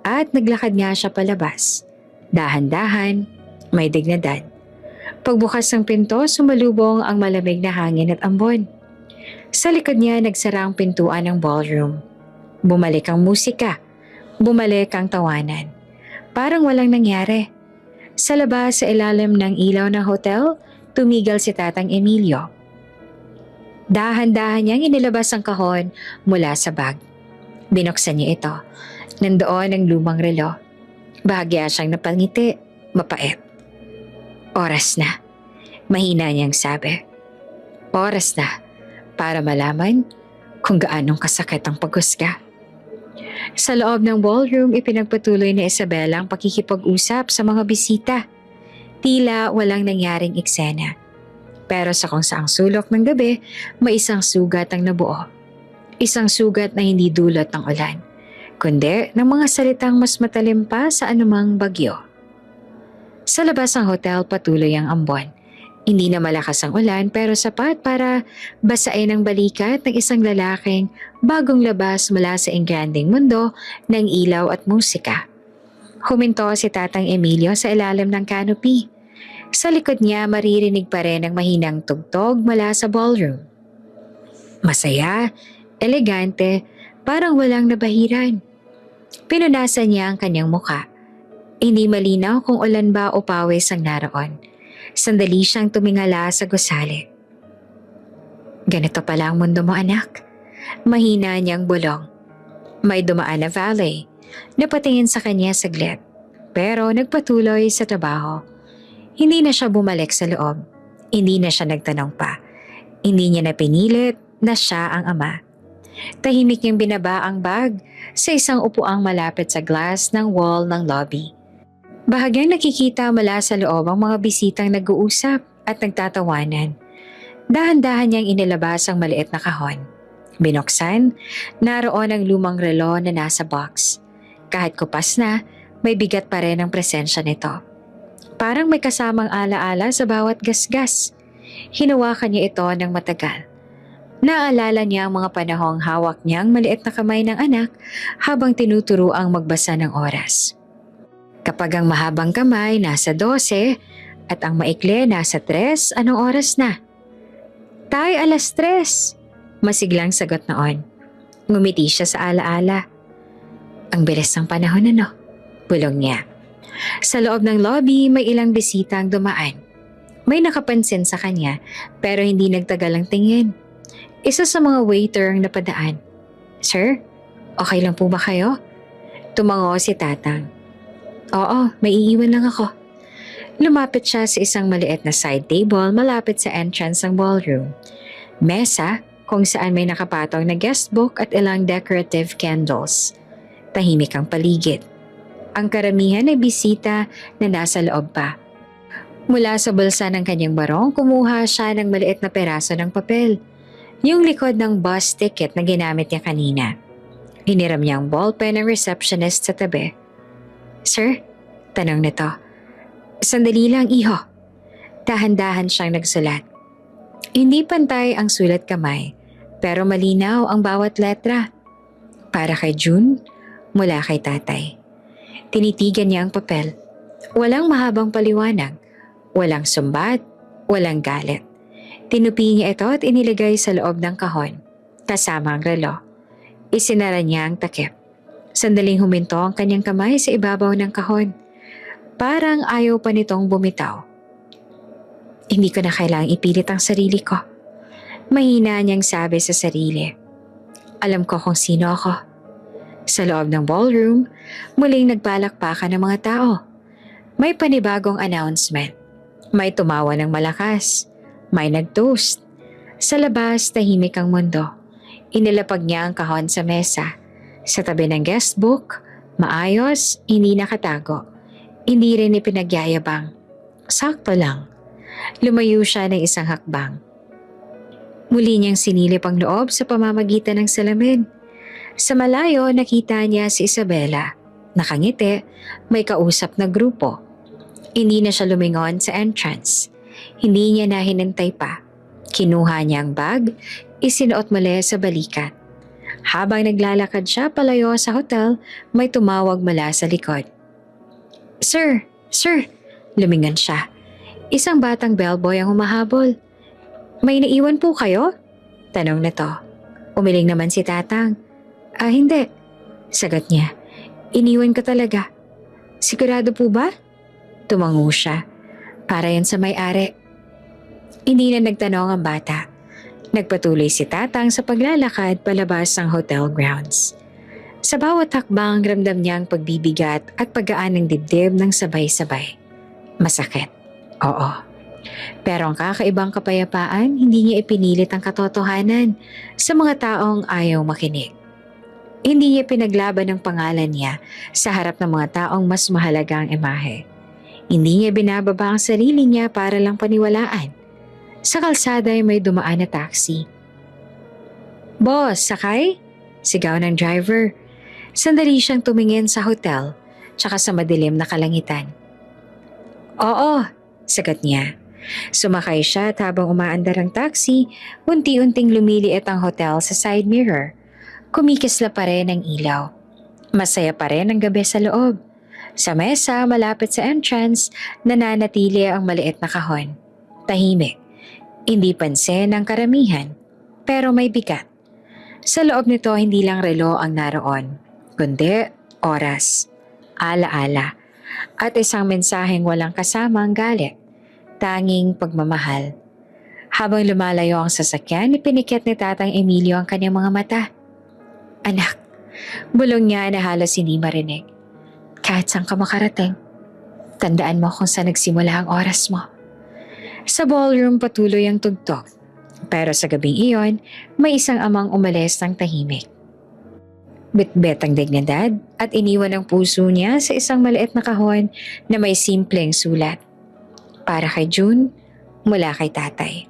A: At naglakad nga siya palabas. Dahan-dahan, may dignidad. Pagbukas ng pinto, sumalubong ang malamig na hangin at ambon. Sa likod niya, nagsara ang pintuan ng ballroom. Bumalik ang musika. Bumalik ang tawanan. Parang walang nangyari. Sa labas sa ilalim ng ilaw ng hotel, tumigal si Tatang Emilio. Dahan-dahan niyang inilabas ang kahon mula sa bag. Binuksan niya ito. Nandoon ang lumang relo. Bahagya siyang napangiti, mapait. Oras na. Mahina niyang sabi. Oras na para malaman kung gaanong kasakit ang paghusga. Sa loob ng ballroom, ipinagpatuloy ni Isabela ang pakikipag-usap sa mga bisita. Tila walang nangyaring eksena. Pero sa kung saang sulok ng gabi, may isang sugat ang nabuo. Isang sugat na hindi dulot ng ulan, kundi ng mga salitang mas matalim pa sa anumang bagyo. Sa labas ng hotel, patuloy ang ambon. Hindi na malakas ang ulan pero sapat para basain ang balikat ng isang lalaking bagong labas mula sa engranding mundo ng ilaw at musika. Huminto si Tatang Emilio sa ilalim ng canopy. Sa likod niya maririnig pa rin ang mahinang tugtog mula sa ballroom. Masaya, elegante, parang walang nabahiran. Pinunasan niya ang kanyang muka. Hindi malinaw kung ulan ba o pawis ang naroon. Sandali siyang tumingala sa gusali. Ganito pala ang mundo mo, anak. Mahina niyang bulong. May dumaan na valet. Napatingin sa kanya saglit. Pero nagpatuloy sa trabaho. Hindi na siya bumalik sa loob. Hindi na siya nagtanong pa. Hindi niya napinilit na siya ang ama. Tahimik niyang binaba ang bag sa isang upuang malapit sa glass ng wall ng lobby. Bahagyang nakikita mula sa loob ang mga bisitang nag-uusap at nagtatawanan. Dahan-dahan niyang inilabas ang maliit na kahon. Binuksan, naroon ang lumang relo na nasa box. Kahit kupas na, may bigat pa rin ang presensya nito. Parang may kasamang alaala sa bawat gasgas. Hinawakan niya ito ng matagal. Naalala niya ang mga panahong hawak niyang maliit na kamay ng anak habang tinuturo ang magbasa ng oras. Kapag ang mahabang kamay nasa 12 at ang maikli nasa 3, anong oras na? Tay, 3:00. Masiglang sagot noon. Ngumiti siya sa alaala. Ang bilis ng panahon ano? Bulong niya. Sa loob ng lobby may ilang bisita ang dumaan. May nakapansin sa kanya pero hindi nagtagal ang tingin. Isa sa mga waiter ang napadaan. Sir, okay lang po ba kayo? Tumango si Tatang. Oo, may iiwan lang ako. Lumapit siya sa isang maliit na side table malapit sa entrance ng ballroom. Mesa kung saan may nakapatong na guest book at ilang decorative candles. Tahimik ang paligid. Ang karamihan ay bisita na nasa loob pa. Mula sa bulsa ng kanyang barong, kumuha siya ng maliit na peraso ng papel. Yung likod ng bus ticket na ginamit niya kanina. Hiniram niya ang ballpen ng receptionist sa tabi. Sir, tanong nito. Sandali lang, iho. Dahan-dahan siyang nagsulat. Hindi pantay ang sulat kamay, pero malinaw ang bawat letra. Para kay June, mula kay tatay. Tinitigan niya ang papel. Walang mahabang paliwanag, walang sumbat, walang galit. Tinupi niya ito at inilagay sa loob ng kahon, kasama ang relo. Isinara niya ang takip. Sandaling huminto ang kanyang kamay sa ibabaw ng kahon. Parang ayaw pa nitong bumitaw. Hindi ko na kailangang ipilit ang sarili ko. Mahina niyang sabi sa sarili. Alam ko kung sino ako. Sa loob ng ballroom, muling nagpalakpakan ng mga tao. May panibagong announcement. May tumawa ng malakas. May nag-toast. Sa labas, tahimik ang mundo. Inilapag niya ang kahon sa mesa. Sa tabi ng guest book, maayos, hindi nakatago. Hindi rin ipinagyayabang. Sakto lang. Lumayo siya ng isang hakbang. Muli niyang sinilip ang loob sa pamamagitan ng salamin. Sa malayo, nakita niya si Isabela. Nakangiti, may kausap na grupo. Hindi na siya lumingon sa entrance. Hindi niya na hinintay pa. Kinuha niya ang bag, isinuot muli sa balikat. Habang naglalakad siya palayo sa hotel, may tumawag mula sa likod. Sir! Sir! Lumingon siya. Isang batang bellboy ang humahabol. May naiwan po kayo? Tanong nito. Umiling naman si Tatang. Hindi. Sagot niya. Iniwan ka talaga. Sigurado po ba? Tumango siya. Para yan sa may-ari. Hindi na nagtanong ang bata. Nagpatuloy si Tatang sa paglalakad palabas ng hotel grounds. Sa bawat hakbang ramdam niya ang pagbibigat at paggaan ng dibdib ng sabay-sabay. Masakit. Oo. Pero ang kakaibang kapayapaan, hindi niya ipinilit ang katotohanan sa mga taong ayaw makinig. Hindi niya pinaglaban ang pangalan niya sa harap ng mga taong mas mahalaga ang imahe. Hindi niya binababa ang sarili niya para lang paniwalaan. Sa kalsada ay may dumaan na taxi. Boss, sakay? Sigaw ng driver. Sandali siyang tumingin sa hotel, tsaka sa madilim na kalangitan. Oo, sagot niya. Sumakay siya at habang umaandar ang taxi, unti-unting lumiliit ang hotel sa side mirror. Kumikisla pa rin ang ilaw. Masaya pa rin ang gabi sa loob. Sa mesa, malapit sa entrance, nananatili ang maliit na kahon. Tahimik. Hindi pansin ang karamihan, pero may bigat. Sa loob nito, hindi lang relo ang naroon, kundi oras, alaala, at isang mensaheng walang kasamang galit, tanging pagmamahal. Habang lumalayo ang sasakyan, ipinikit ni Tatang Emilio ang kanyang mga mata. Anak, bulong niya na halos hindi marinig. Kahit saan ka makarating, tandaan mo kung saan nagsimula ang oras mo. Sa ballroom patuloy ang tugtog. Pero sa gabing iyon, may isang amang umalis ng tahimik. Bitbit ang dignidad at iniwan ang puso niya sa isang maliit na kahon na may simpleng sulat. Para kay June, mula kay tatay.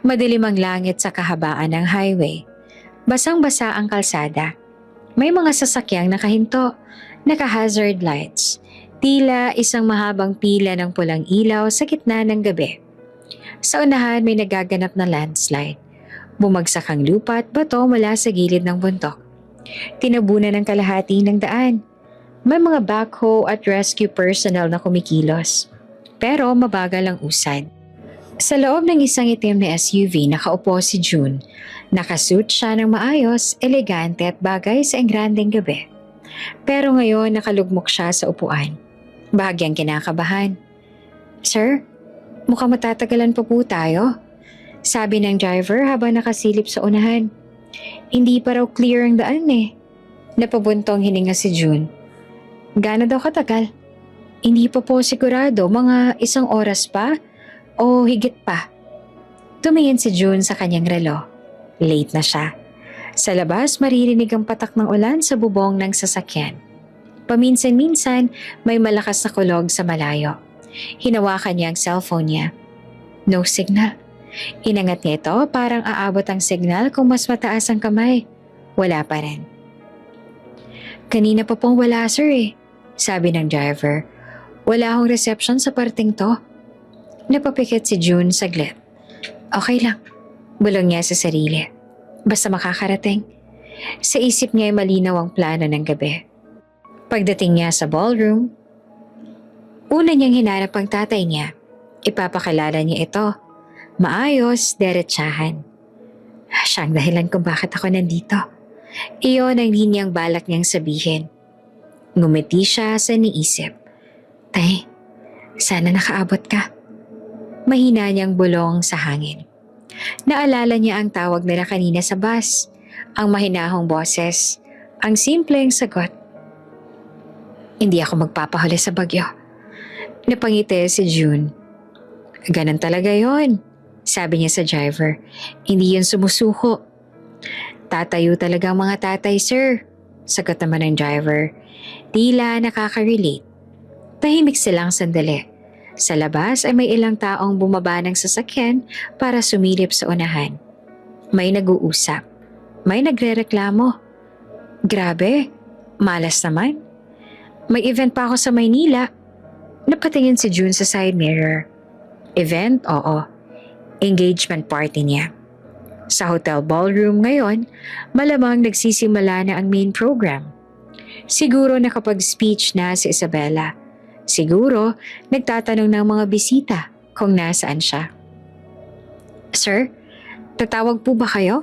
A: Madilim ang langit sa kahabaan ng highway. Basang-basa ang kalsada. May mga sasakyang nakahinto, naka-hazard lights. Tila isang mahabang pila ng pulang ilaw sa gitna ng gabi. Sa unahan may nagaganap na landslide. Bumagsak ang lupa at bato mula sa gilid ng bundok. Tinabunan ng kalahati ng daan. May mga backhoe at rescue personnel na kumikilos. Pero mabagal ang usad. Sa loob ng isang itim na SUV nakaupo si June. Nakasuit siya ng maayos, elegante at bagay sa engrandeng gabi. Pero ngayon nakalugmok siya sa upuan. Bahagyang kinakabahan. "Sir, mukhang matatagalan pa po tayo," sabi ng driver habang nakasilip sa unahan. Hindi pa raw clear ang daan eh. Napabuntong hininga si June. "Gaano daw katagal?" "Hindi pa po sigurado, mga 1 oras pa o higit pa." Tumingin si June sa kanyang relo. Late na siya. Sa labas, maririnig ang patak ng ulan sa bubong ng sasakyan. Paminsan-minsan, may malakas na kulog sa malayo. Hinawakan niya ang cellphone niya. No signal. Inangat niya ito, parang aabot ang signal kung mas mataas ang kamay. Wala pa rin. "Kanina pa pong wala, sir eh," sabi ng driver. "Wala akong reception sa parting to." Napapikit si June saglit. "Okay lang," bulong niya sa sarili. Basta makakarating. Sa isip niya ay malinaw ang plano ng gabi. Pagdating niya sa ballroom, una niyang hinanap ang tatay niya. Ipapakilala niya ito. Maayos, derechahan. Siya ang dahilan kung bakit ako nandito. Iyon ang linyang balak niyang sabihin. Ngumiti siya sa niisip. "Tay, sana nakaabot ka." Mahina niyang bulong sa hangin. Naalala niya ang tawag nila kanina sa bus, ang mahinahong boses, ang simpleng sagot. "Hindi ako magpapahuli sa bagyo." Napangiti si June. "Ganon talaga yon," sabi niya sa driver. "Hindi yun sumusuko." "Tatayo talaga ang mga tatay, sir," sagot naman ng driver. Tila nakaka-relate. Tahimik silang sandali. Sa labas ay may ilang taong bumaba ng sasakyan para sumilip sa unahan. May nag-uusap. May nagrereklamo. "Grabe, malas naman. May event pa ako sa Maynila." Napatingin si June sa side mirror. Event? Oo. Engagement party niya. Sa hotel ballroom ngayon, malamang nagsisimula na ang main program. Siguro nakapag-speech na si Isabela. Siguro nagtatanong ng mga bisita kung nasaan siya. "Sir, tatawag po ba kayo?"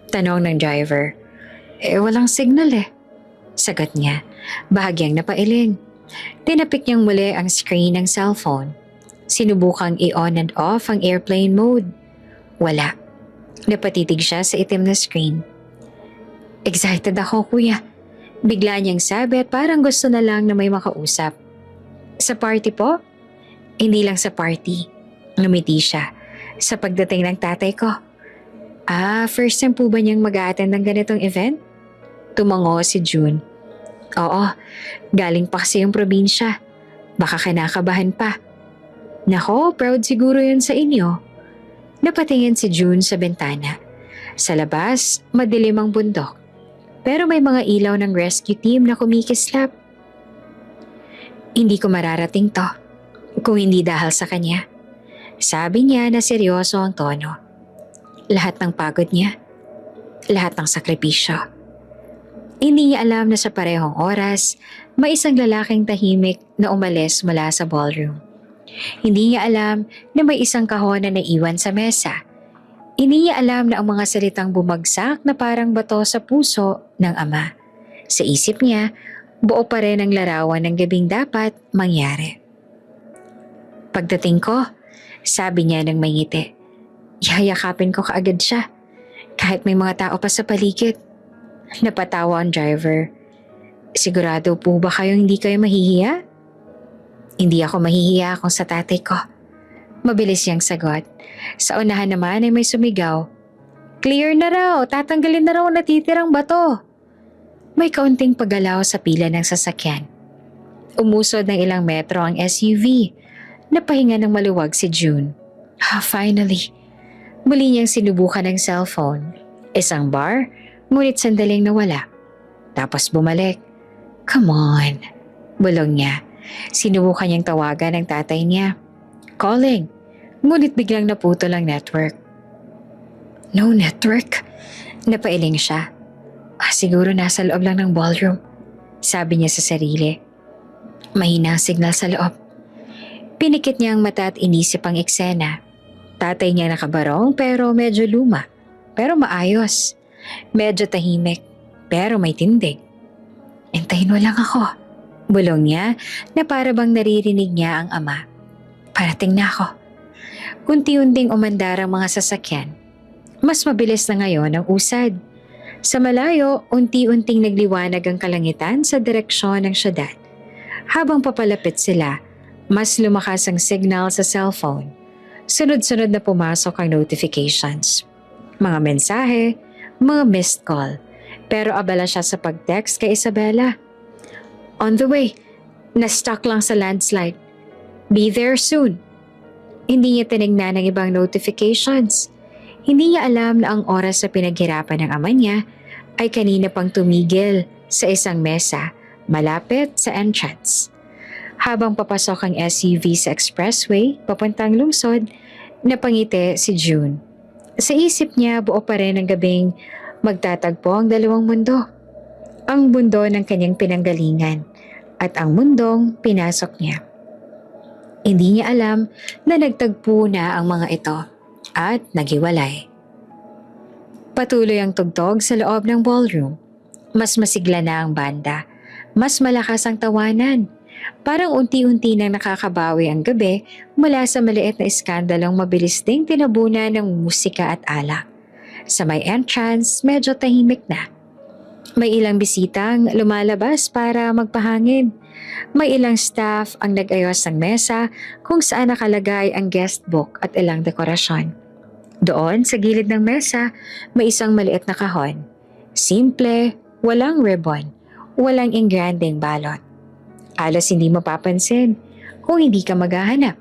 A: tanong ng driver. Walang signal eh," sagot niya. Bahagyang napailing. Tinapik niyang muli ang screen ng cellphone. Sinubukang i-on and off ang airplane mode. Wala. Napatitig siya sa itim na screen. "Excited ako, kuya," bigla niyang sabi at parang gusto na lang na may makausap. "Sa party po?" "Hindi lang sa party." Ngumiti siya. "Sa pagdating ng tatay ko." First time po ba niyang mag-a-attend ng ganitong event?" Tumango si June. "Oo, galing pa kasi yung probinsya. Baka kinakabahan pa." "Nako, proud siguro yun sa inyo." Napatingin si June sa bintana. Sa labas, madilim ang bundok. Pero may mga ilaw ng rescue team na kumikislap. "Hindi ko mararating to kung hindi dahil sa kanya," sabi niya na seryoso ang tono. Lahat ng pagod niya, lahat ng sakripisyo. Hindi niya alam na sa parehong oras, may isang lalaking tahimik na umalis mula sa ballroom. Hindi niya alam na may isang kahon na naiwan sa mesa. Hindi niya alam na ang mga salitang bumagsak na parang bato sa puso ng ama. Sa isip niya, buo pa rin ang larawan ng gabing dapat mangyari. "Pagdating ko," sabi niya ng may ngiti, "yayakapin ko kaagad siya, kahit may mga tao pa sa paligid." Napatawa ang driver. "Sigurado po ba kayong hindi kayo mahihiya?" "Hindi ako mahihiya kung sa tatay ko." Mabilis niyang sagot. Sa unahan naman ay may sumigaw. "Clear na raw, tatanggalin na raw ang natitirang bato." May kaunting paggalaw sa pila ng sasakyan. Umusod ng ilang metro ang SUV. Napahinga ng maluwag si June. Finally. Muli niyang sinubukan ang cellphone. Isang bar, ngunit sandaling nawala. Tapos bumalik. "Come on," bulong niya. Sinubukan niyang tawagan ang tatay niya. Calling, ngunit biglang naputol ang network. No network? Napailing siya. Siguro nasa loob lang ng ballroom, sabi niya sa sarili. Mahina ang signal sa loob. Pinikit niya ang mata at inisip ang eksena. Tatay niya nakabarong pero medyo luma, pero maayos. Medyo tahimik, pero may tindig. Hintayin mo lang ako. Bulong niya na para bang naririnig niya ang ama. Parating na ako. Unti-unting umandar ang mga sasakyan. Mas mabilis na ngayon ang usad. Sa malayo, unti-unting nagliwanag ang kalangitan sa direksyon ng syudad. Habang papalapit sila, mas lumakas ang signal sa cellphone. Sunod-sunod na pumasok ang notifications. Mga mensahe, mga missed call. Pero abala siya sa pag-text kay Isabela. On the way, na-stuck lang sa landslide. Be there soon. Hindi niya tinignan ang ibang notifications. Hindi niya alam na ang oras sa pinaghirapan ng ama niya ay kanina pang tumigil sa isang mesa malapit sa entrance. Habang papasok ang SUV sa expressway papuntang lungsod, napangiti si June. Sa isip niya buo pa rin ang gabing magtatagpo ang dalawang mundo. Ang mundo ng kanyang pinanggalingan at ang mundong pinasok niya. Hindi niya alam na nagtagpo na ang mga ito at naghiwalay. Patuloy ang tugtog sa loob ng ballroom. Mas masigla na ang banda. Mas malakas ang tawanan. Parang unti-unti nang nakakabawi ang gabi mula sa maliit na iskandalong mabilis ding tinabunan ng musika at alak. Sa may entrance, medyo tahimik na. May ilang bisitang lumalabas para magpahangin. May ilang staff ang nag-ayos ng mesa kung saan nakalagay ang guest book at ilang dekorasyon. Doon sa gilid ng mesa, may isang maliit na kahon. Simple, walang ribbon, walang engrandeng balot. Alos hindi mapapansin kung hindi ka maghahanap.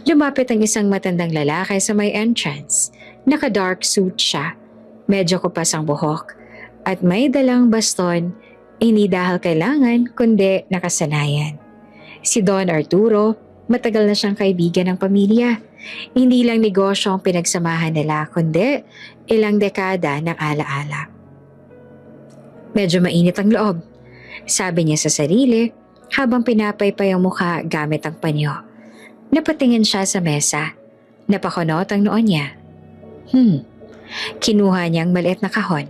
A: Lumapit ang isang matandang lalaki sa may entrance. Naka-dark suit siya, medyo kupas ang buhok, at may dalang baston, hindi dahil kailangan kundi nakasanayan. Si Don Arturo, matagal na siyang kaibigan ng pamilya. Hindi lang negosyo ang pinagsamahan nila kundi ilang dekada ng alaala. Medyo mainit ang loob, sabi niya sa sarili habang pinapaypay ang mukha gamit ang panyo. Napatingin siya sa mesa. Napakunot ang noon niya. Kinuha niya ang maliit na kahon.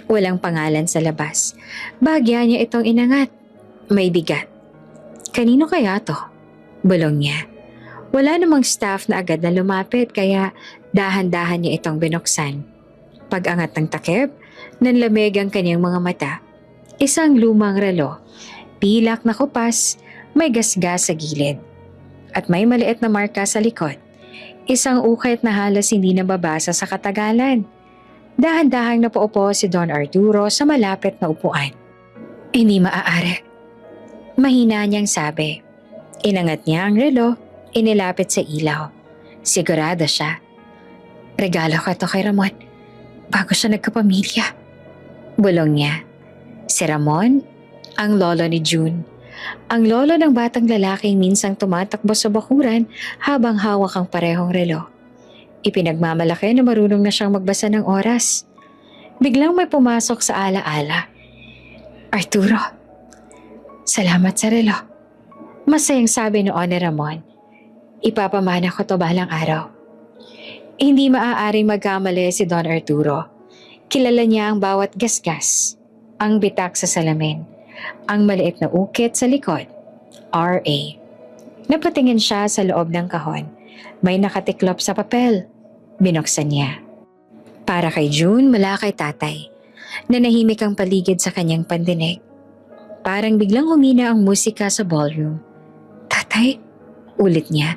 A: Walang pangalan sa labas. Bahagya niya itong inangat. May bigat. Kanino kaya to? Bulong niya. Wala namang staff na agad na lumapit kaya dahan-dahan niya itong binuksan. Pag-angat ng takip, nanlamig ang kanyang mga mata. Isang lumang relo. Pilak na kupas, may gasgas sa gilid. At may maliit na marka sa likod. Isang ukit na halos hindi nababasa sa katagalan. Dahan-dahang napaupo si Don Arturo sa malapit na upuan. Hindi maaari. Mahina niyang sabi. Inangat niya ang relo, inilapit sa ilaw. Sigurado siya. Regalo ko ito kay Ramon. Bago siya nagkapamilya. Bulong niya. Si Ramon, ang lolo ni June. Ang lolo ng batang lalaking minsang tumatakbo sa bakuran habang hawak ang parehong relo. Ipinagmamalaki na marunong na siyang magbasa ng oras. Biglang may pumasok sa alaala. Arturo, salamat sa relo. Masayang sabi noon ni Ramon. Ipapamana ko to balang araw. Hindi maaaring magkamali si Don Arturo. Kilala niya ang bawat gasgas, ang bitak sa salamin, ang maliit na ukit sa likod, RA. Napatingin siya sa loob ng kahon. May nakatiklop sa papel. Binuksan niya. Para kay June, mula kay tatay. Nanahimik ang paligid sa kanyang pandinig. Parang biglang humina ang musika sa ballroom. Tatay? Ulit niya.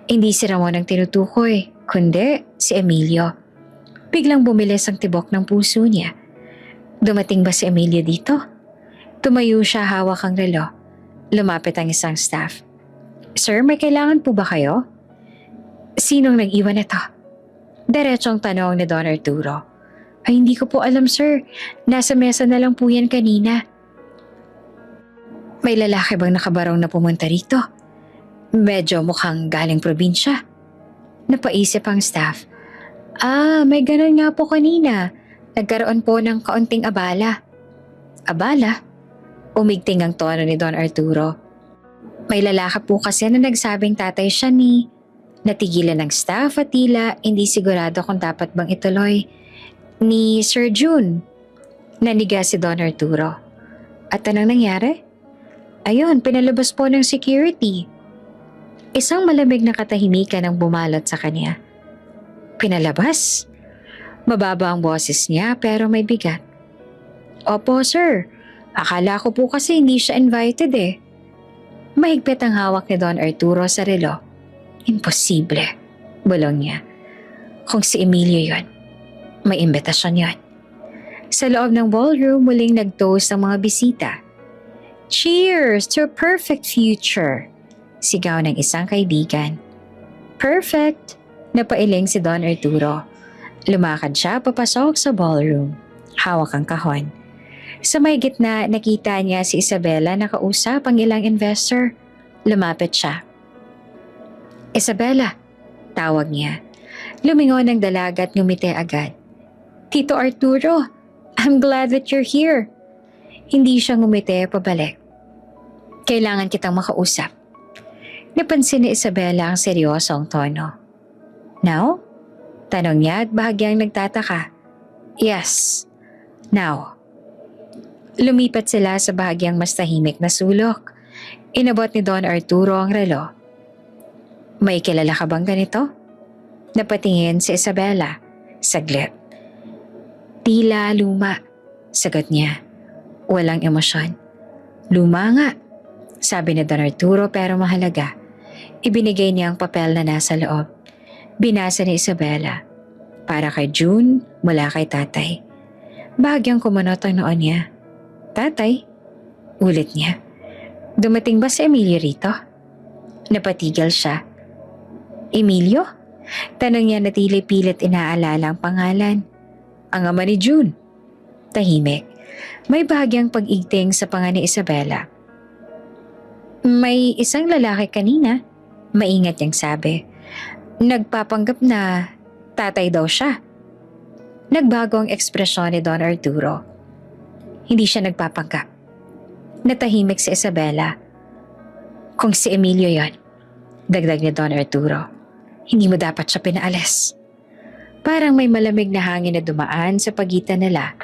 A: Hindi si Ramon ang tinutukoy, kundi si Emilio. Biglang bumilis ang tibok ng puso niya. Dumating ba si Emilio dito? Tumayo siya hawak ang relo. Lumapit ang isang staff. Sir, may kailangan po ba kayo? Sinong nag-iwan ito? Diretsong tanong ni Don Arturo. Ay hindi ko po alam sir. Nasa mesa na lang po yan kanina. May lalaki bang nakabarong na pumunta rito? Medyo mukhang galing probinsya. Napaisip ang staff. May ganun nga po kanina. Nagkaroon po ng kaunting abala. Abala? Umigting ang tono ni Don Arturo. May lalaki po kasi na nagsabing tatay siya ni. Natigilan ng staff at tila hindi sigurado kung dapat bang ituloy. Ni Sir June. Naniga si Don Arturo. At anong nangyari? Ayun, pinalabas po ng security. Isang malamig na katahimikan ang bumalot sa kanya. Pinalabas? Mababa ang boses niya pero may bigat. Opo sir, akala ko po kasi hindi siya invited eh. Mahigpit ang hawak ni Don Arturo sa relo. Imposible, bulong niya. Kung si Emilio yon, may imbitasyon yon. Sa loob ng ballroom, muling nag-toast ang mga bisita. Cheers to a perfect future! Sigaw ng isang kaibigan. Perfect! Napailing si Don Arturo. Lumakad siya papasok sa ballroom. Hawak ang kahon. Sa may gitna, nakita niya si Isabela na kausap ang ilang investor. Lumapit siya. Isabela, tawag niya. Lumingon ang dalaga at ngumiti agad. Tito Arturo, I'm glad that you're here. Hindi siya ngumiti pabalik. Kailangan kitang makausap. Napansin ni Isabela ang seryosong tono. Now? Tanong niya at bahagyang nagtataka. Yes, now. Lumipat sila sa bahagyang mas tahimik na sulok. Inabot ni Don Arturo ang relo. May kilala ka bang ganito? Napatingin si Isabela. Saglit. Tila luma, sagot niya. Walang emosyon. Luma nga, sabi ni Don Arturo pero mahalaga. Ibinigay niya ang papel na nasa loob. Binasa ni Isabela. Para kay June, mula kay tatay. Bahagyang kumunot ang noon niya. Tatay? Ulit niya. Dumating ba si Emilio rito? Napatigil siya. Emilio? Tanong niya na tila pilit inaalala ang pangalan. Ang ama ni June. Tahimik. May bahagyang pag-igting sa panga ni Isabela. May isang lalaki kanina. Maingat niyang sabi. Nagpapanggap na tatay daw siya. Nagbago ang ekspresyon ni Don Arturo. Hindi siya nagpapanggap. Natahimik si Isabela. Kung si Emilio yon, dagdag ni Don Arturo, hindi mo dapat siya pinaalis. Parang may malamig na hangin na dumaan sa pagitan nila.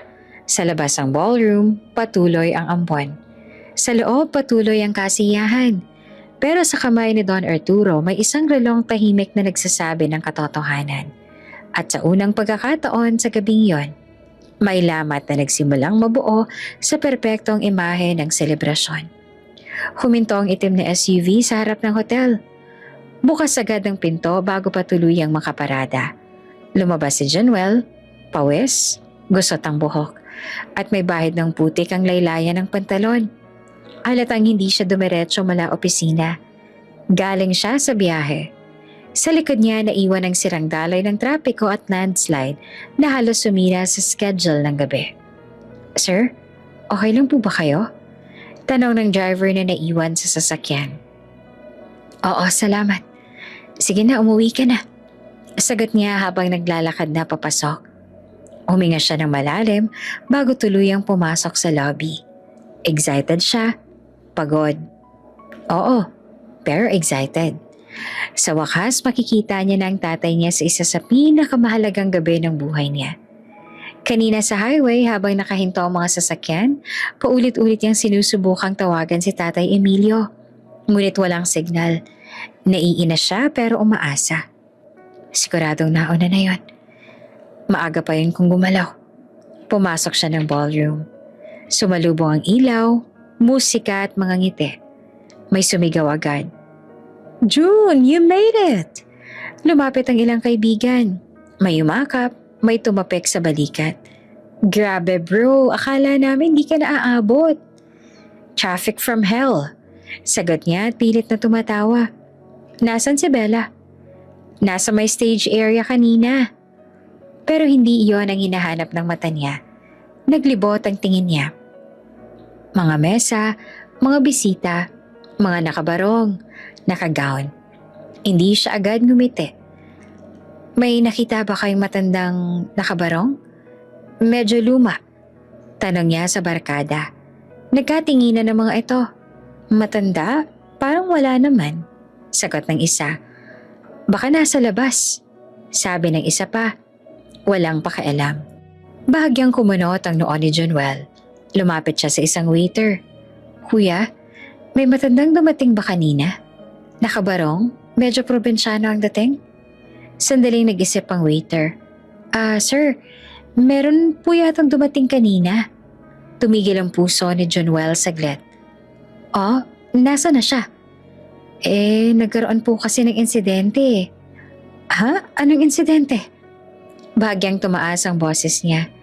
A: Sa labas ng ballroom, patuloy ang ambon. Sa loob, patuloy ang kasiyahan. Pero sa kamay ni Don Arturo, may isang relong tahimik na nagsasabi ng katotohanan. At sa unang pagkakataon sa gabing yon, may lamat na nagsimulang mabuo sa perpektong imahe ng selebrasyon. Huminto ang itim na SUV sa harap ng hotel. Bukas agad ang pinto bago pa tuluyang makaparada. Lumabas si Januel, pawis, gusot ang buhok, at may bahid ng putik ang laylayan ng pantalon. Halatang hindi siya dumiretso mula opisina. Galing siya sa biyahe. Sa likod niya naiwan ang sirang dalay ng trapiko at landslide na halos sumira sa schedule ng gabi. Sir, okay lang po ba kayo? Tanong ng driver na naiwan sa sasakyan. Oo, salamat. Sige na, umuwi ka na. Sagot niya habang naglalakad na papasok. Huminga siya ng malalim bago tuluyang pumasok sa lobby. Excited siya. Pagod. Oo, pero excited. Sa wakas, makikita niya na ang tatay niya sa isa sa pinakamahalagang gabi ng buhay niya. Kanina sa highway habang nakahinto ang mga sasakyan, paulit-ulit niyang sinusubukang tawagan si Tatay Emilio. Ngunit walang signal. Naiina siya pero umaasa. Siguradong nauna na yon. Maaga pa yun kung gumalaw. Pumasok siya ng ballroom. Sumalubong ang ilaw, musika at mga ngiti. May sumigaw agad. June, you made it! Lumapit ang ilang kaibigan. May umakap, may tumapik sa balikat. Grabe bro, akala namin di ka naaabot. Traffic from hell. Sagot niya at pilit na tumatawa. Nasaan si Bella? Nasa may stage area kanina. Pero hindi iyon ang hinahanap ng mata niya. Naglibot ang tingin niya. Mga mesa, mga bisita, mga nakabarong, nakagown. Hindi siya agad ngumiti. May nakita ba kayong matandang nakabarong? Medyo luma. Tanong niya sa barkada. Nagkatinginan ng mga ito. Matanda? Parang wala naman. Sagot ng isa. Baka nasa labas. Sabi ng isa pa. Walang pakialam. Bahagyang kumunot ang noo ni Januel. Lumapit siya sa isang waiter. Kuya, may matandang dumating ba kanina? Nakabarong? Medyo probinsyano ang dating? Sandaling nag-isip ang waiter. Sir, meron po yatang dumating kanina. Tumigil ang puso ni Jonuel saglit. Oh, nasa na siya? Nagkaroon po kasi ng insidente eh. Ha? Anong insidente? Bahagyang tumaas ang boses niya.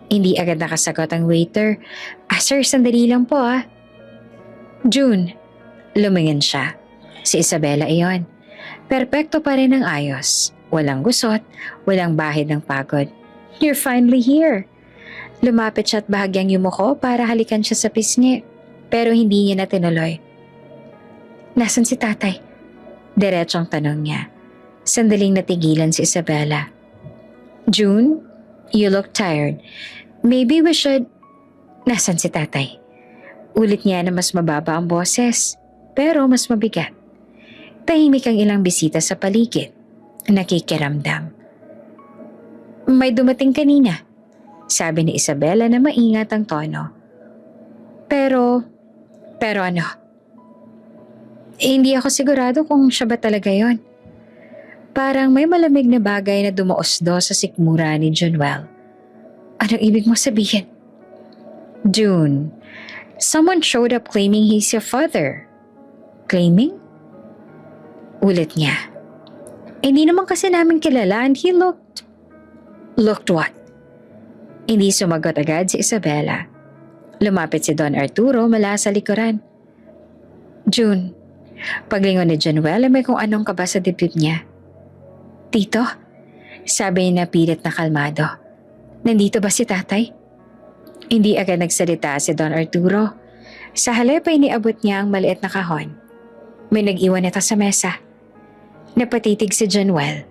A: Hindi agad nakasagot ang waiter. Sir, sandali lang po ah. June, lumingin siya. Si Isabela iyon. Perpekto pa rin ang ayos. Walang gusot, walang bahid ng pagod. You're finally here. Lumapit siya at bahagyang yumuko para halikan siya sa pisngi. Pero hindi niya na tinuloy. Nasaan si tatay? Diretsong tanong niya. Sandaling natigilan si Isabela. June, you look tired. Maybe we should... Nasaan si tatay? Ulit niya na mas mababa ang boses, pero mas mabigat. Tahimik ang ilang bisita sa paligid. Nakikiramdam. May dumating kanina, sabi ni Isabela na maingat ang tono. Pero ano? Hindi ako sigurado kung siya ba talaga yon. Parang may malamig na bagay na dumaosdo sa sikmura ni Jonuel. Anong ibig mo sabihin? June, someone showed up claiming he's your father. Claiming? Ulit niya. Hindi naman kasi namin kilala and he looked... Looked what? Hindi sumagot agad si Isabela. Lumapit si Don Arturo mula sa likuran. June, paglingon ni Jonuel ay may kung anong kaba sa dibdib niya. Tito, sabi niya na pilit na kalmado. Nandito ba si tatay? Hindi agad nagsalita si Don Arturo. Sa halip ay niabot niya ang maliit na kahon. May nag-iwan ito sa mesa. Napatitig si Jonuel.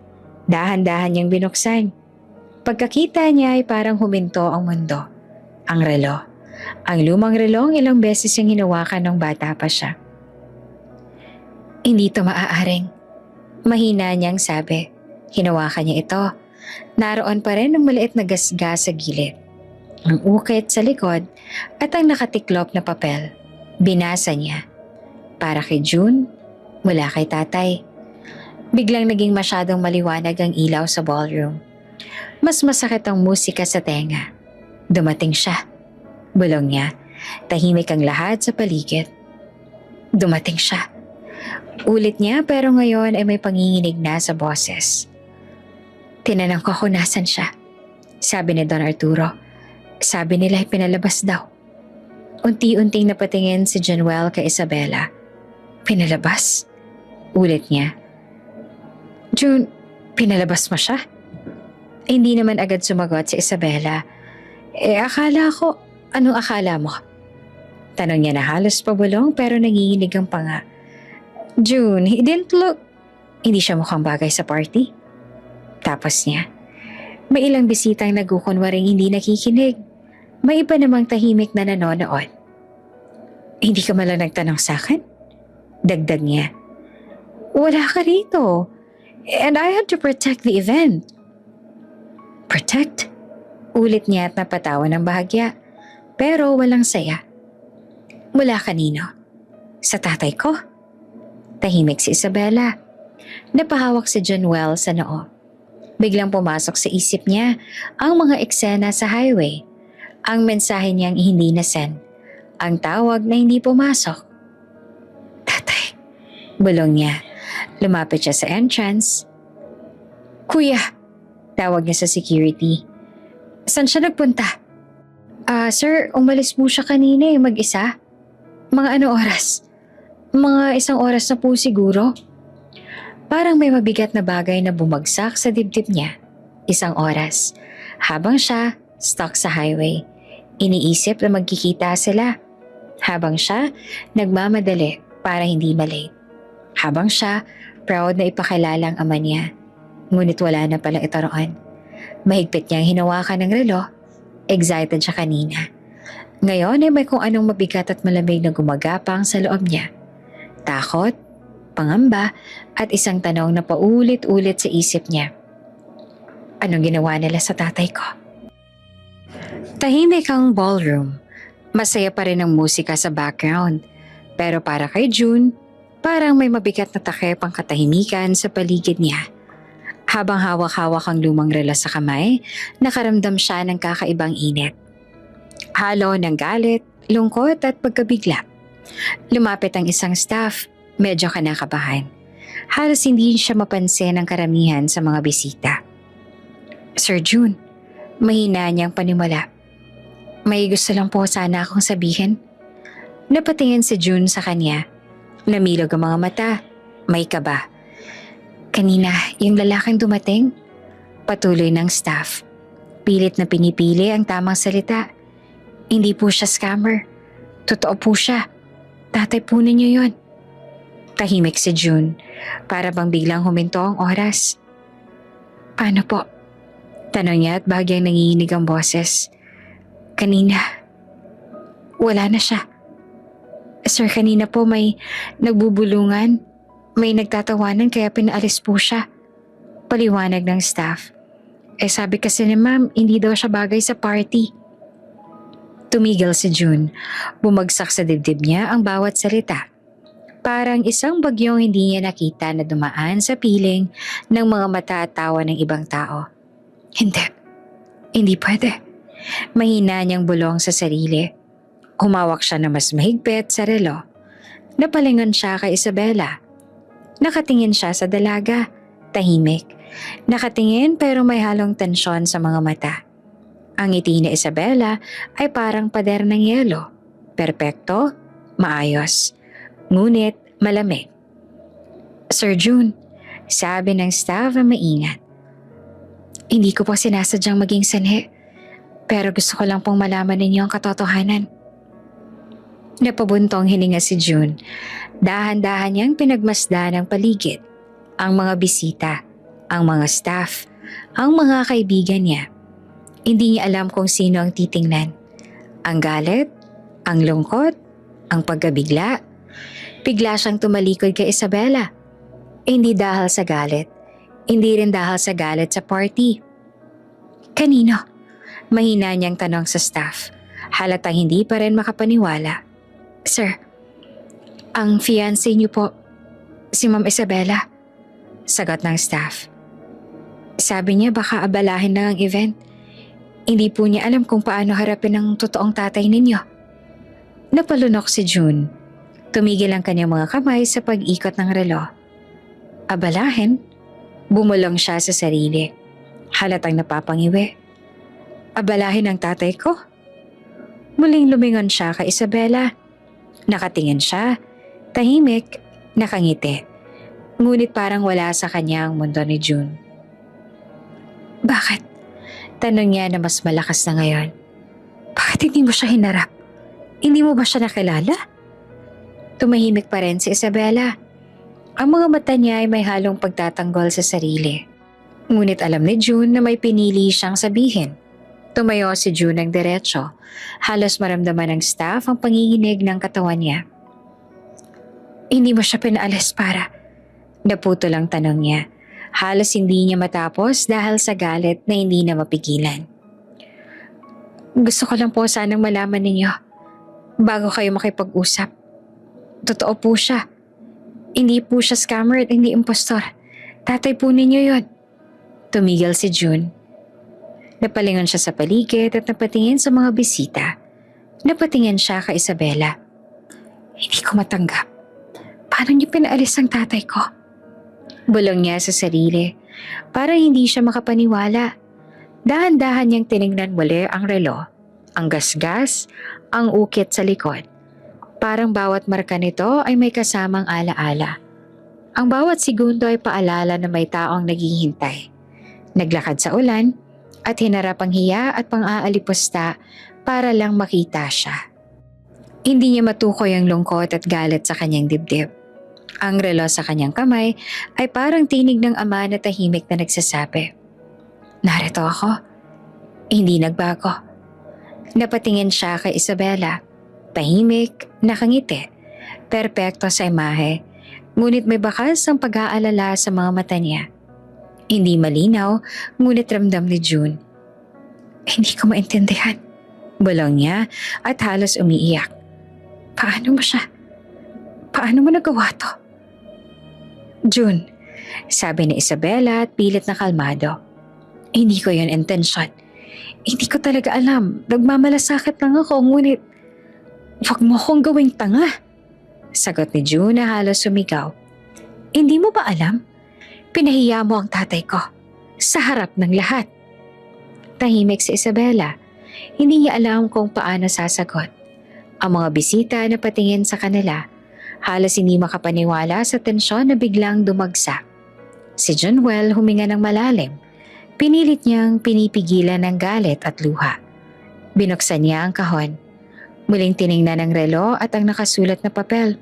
A: Dahan-dahan niyang binuksan. Pagkakita niya ay parang huminto ang mundo. Ang relo. Ang lumang relong ilang beses yung hinawakan ng bata pa siya. Hindi ito maaaring. Mahina niyang sabi. Hinawakan niya ito. Naroon pa rin ang maliit na gasgas sa gilid. Ang ukit sa likod at ang nakatiklop na papel. Binasa niya. Para kay June, mula kay tatay. Biglang naging masyadong maliwanag ang ilaw sa ballroom. Mas masakit ang musika sa tenga. Dumating siya. Bulong niya. Tahimik ang lahat sa paligid. Dumating siya. Ulit niya pero ngayon ay may panginginig na sa boses. Tinanong ko kung nasan siya. Sabi ni Don Arturo. Sabi nila ay pinalabas daw. Unti-unting napatingin si Jonuel kay Isabela. Pinalabas? Ulit niya. June, pinalabas mo siya? Hindi naman agad sumagot si Isabela. Akala ko, anong akala mo? Tanong niya na halos pabulong pero nanginginig ang panga. June, he didn't look... Hindi siya mukhang bagay sa party. Tapos niya. May ilang bisitang nagkukunwaring hindi nakikinig. May iba namang tahimik na nanonood. Hindi ka malang nagtanong sa akin? Dagdag niya. Wala ka rito. And I had to protect the event. Protect? Ulit niya at napatawa ng bahagya. Pero walang saya. Mula kanino? Sa tatay ko? Tahimik si Isabela. Napahawak si Jonuel sa noo. Biglang pumasok sa isip niya ang mga eksena sa highway. Ang mensahe niyang hindi nasend. Ang tawag na hindi pumasok. Tatay. Bulong niya. Lumapit siya sa entrance. Kuya! Tawag niya sa security. Saan siya nagpunta? Sir, umalis po siya kanina mag-isa. Mga ano oras? Mga 1 oras na po siguro. Parang may mabigat na bagay na bumagsak sa dibdib niya. 1 oras. Habang siya, stuck sa highway. Iniisip na magkikita sila. Habang siya, nagmamadali para hindi malate. Habang siya, proud na ipakilala ang ama niya. Ngunit wala na pala ito roon. Mahigpit niyang hinawakan ng relo. Excited siya kanina. Ngayon ay may kung anong mabigat at malamig na gumagapang sa loob niya. Takot, pangamba, at isang tanong na paulit-ulit sa isip niya. Anong ginawa nila sa tatay ko? Tahimik ang ballroom. Masaya pa rin ang musika sa background. Pero para kay June, parang may mabigat na takip ang katahimikan sa paligid niya. Habang hawak-hawak ang lumang relo sa kamay, nakaramdam siya ng kakaibang init. Halo ng galit, lungkot at pagkabigla. Lumapit ang isang staff, medyo kinakabahan. Halos hindi siya mapansin ng karamihan sa mga bisita. Sir June, mahina niyang panimula. May gusto lang po sana akong sabihin. Napatingin si June sa kanya. Namilog ang mga mata. May kaba. Kanina, yung lalaking dumating? Patuloy ng staff. Pilit na pinipili ang tamang salita. Hindi po siya scammer. Totoo po siya. Tatay po ninyo yun. Tahimik si June. Para bang biglang huminto ang oras. Paano po? Tanong niya at bahagyang nanginginig ang boses. Kanina. Wala na siya. Sir, kanina po may nagbubulungan. May nagtatawanan kaya pinaalis po siya. Paliwanag ng staff. Sabi kasi ni ma'am, hindi daw siya bagay sa party. Tumigil si June. Bumagsak sa dibdib niya ang bawat salita. Parang isang bagyong hindi niya nakita na dumaan sa piling ng mga mata at tawa ng ibang tao. Hindi. Hindi pwede. Mahina niyang bulong sa sarili. Humawak siya na mas mahigpit sa relo. Napalingon siya kay Isabela. Nakatingin siya sa dalaga, tahimik. Nakatingin pero may halong tensyon sa mga mata. Ang ngiti ni Isabela ay parang pader ng yelo. Perpekto, maayos. Ngunit malamig. Sir June, sabi ng staff na maingat. Hindi ko po sinasadyang maging sanhi, pero gusto ko lang pong malaman ninyo ang katotohanan. Napabuntong hininga si June. Dahan-dahan niyang pinagmasdan ang paligid, ang mga bisita, ang mga staff, ang mga kaibigan niya. Hindi niya alam kung sino ang titingnan. Ang galit, ang lungkot, ang pagkabigla. Bigla siyang tumalikod kay Isabela. Hindi dahil sa galit, hindi rin dahil sa galit sa party. Kanino? Mahina niyang tanong sa staff. Halatang hindi pa rin makapaniwala. Sir, ang fiancé niyo po, si Ma'am Isabela. Sagot ng staff. Sabi niya baka abalahin na ang event. Hindi po niya alam kung paano harapin ang totoong tatay ninyo. Napalunok si June. Tumigil ang kanyang mga kamay sa pag-ikot ng relo. Abalahin? Bumulong siya sa sarili. Halatang napapangiwi. Abalahin ang tatay ko? Muling lumingon siya kay Isabela. Nakatingin siya, tahimik, nakangiti. Ngunit parang wala sa kanya ang mundo ni June. Bakit? Tanong niya na mas malakas na ngayon. Bakit hindi mo siya hinarap? Hindi mo ba siya nakilala? Tumahimik pa rin si Isabela. Ang mga mata niya ay may halong pagtatanggol sa sarili. Ngunit alam ni June na may pinili siyang sabihin. Tumayo si June ng diretso. Halos maramdaman ng staff ang panginginig ng katawan niya. Hindi mo siya pinaalis para? Naputo lang tanong niya. Halos hindi niya matapos dahil sa galit na hindi na mapigilan. Gusto ko lang po sanang malaman ninyo bago kayo makipag-usap. Totoo po siya. Hindi po siya scammer at hindi impostor. Tatay po ninyo yun. Tumigil si June. Napalingon siya sa paligid at napatingin sa mga bisita. Napatingin siya kay Isabela. Hindi ko matanggap. Paano niyo pinaalis ang tatay ko? Bulong niya sa sarili. Para hindi siya makapaniwala. Dahan-dahan niyang tinignan muli ang relo, ang gasgas, ang ukit sa likod. Parang bawat marka nito ay may kasamang alaala. Ang bawat segundo ay paalala na may taong naghihintay. Naglakad sa ulan at hinarap ang hiya at pang-aalipusta para lang makita siya. Hindi niya matukoy ang lungkot at galit sa kanyang dibdib. Ang relo sa kanyang kamay ay parang tinig ng ama na tahimik na nagsasabi, narito ako. Hindi nagbago. Napatingin siya kay Isabela. Tahimik, nakangiti, perpekto sa imahe, ngunit may bakas ang pag-aalala sa mga mata niya. Hindi malinaw, ngunit ramdam ni June. Hindi ko maintindihan. Bulong niya at halos umiiyak. Paano mo siya? Paano mo nagawa to? June, sabi ni Isabela at pilit na kalmado. Hindi ko yun intensyon. Hindi ko talaga alam. Nagmamalasakit lang ako, ngunit wag mo akong gawing tanga. Sagot ni June na halos sumigaw. Hindi mo ba alam? Pinahiya mo ang tatay ko. Sa harap ng lahat. Tahimik si Isabela. Hindi niya alam kung paano sasagot. Ang mga bisita na patingin sa kanila, halos hindi makapaniwala sa tensyon na biglang dumagsa. Si Junwell huminga ng malalim. Pinilit niyang pinipigilan ng galit at luha. Binuksan niya ang kahon. Muling tiningnan ang relo at ang nakasulat na papel.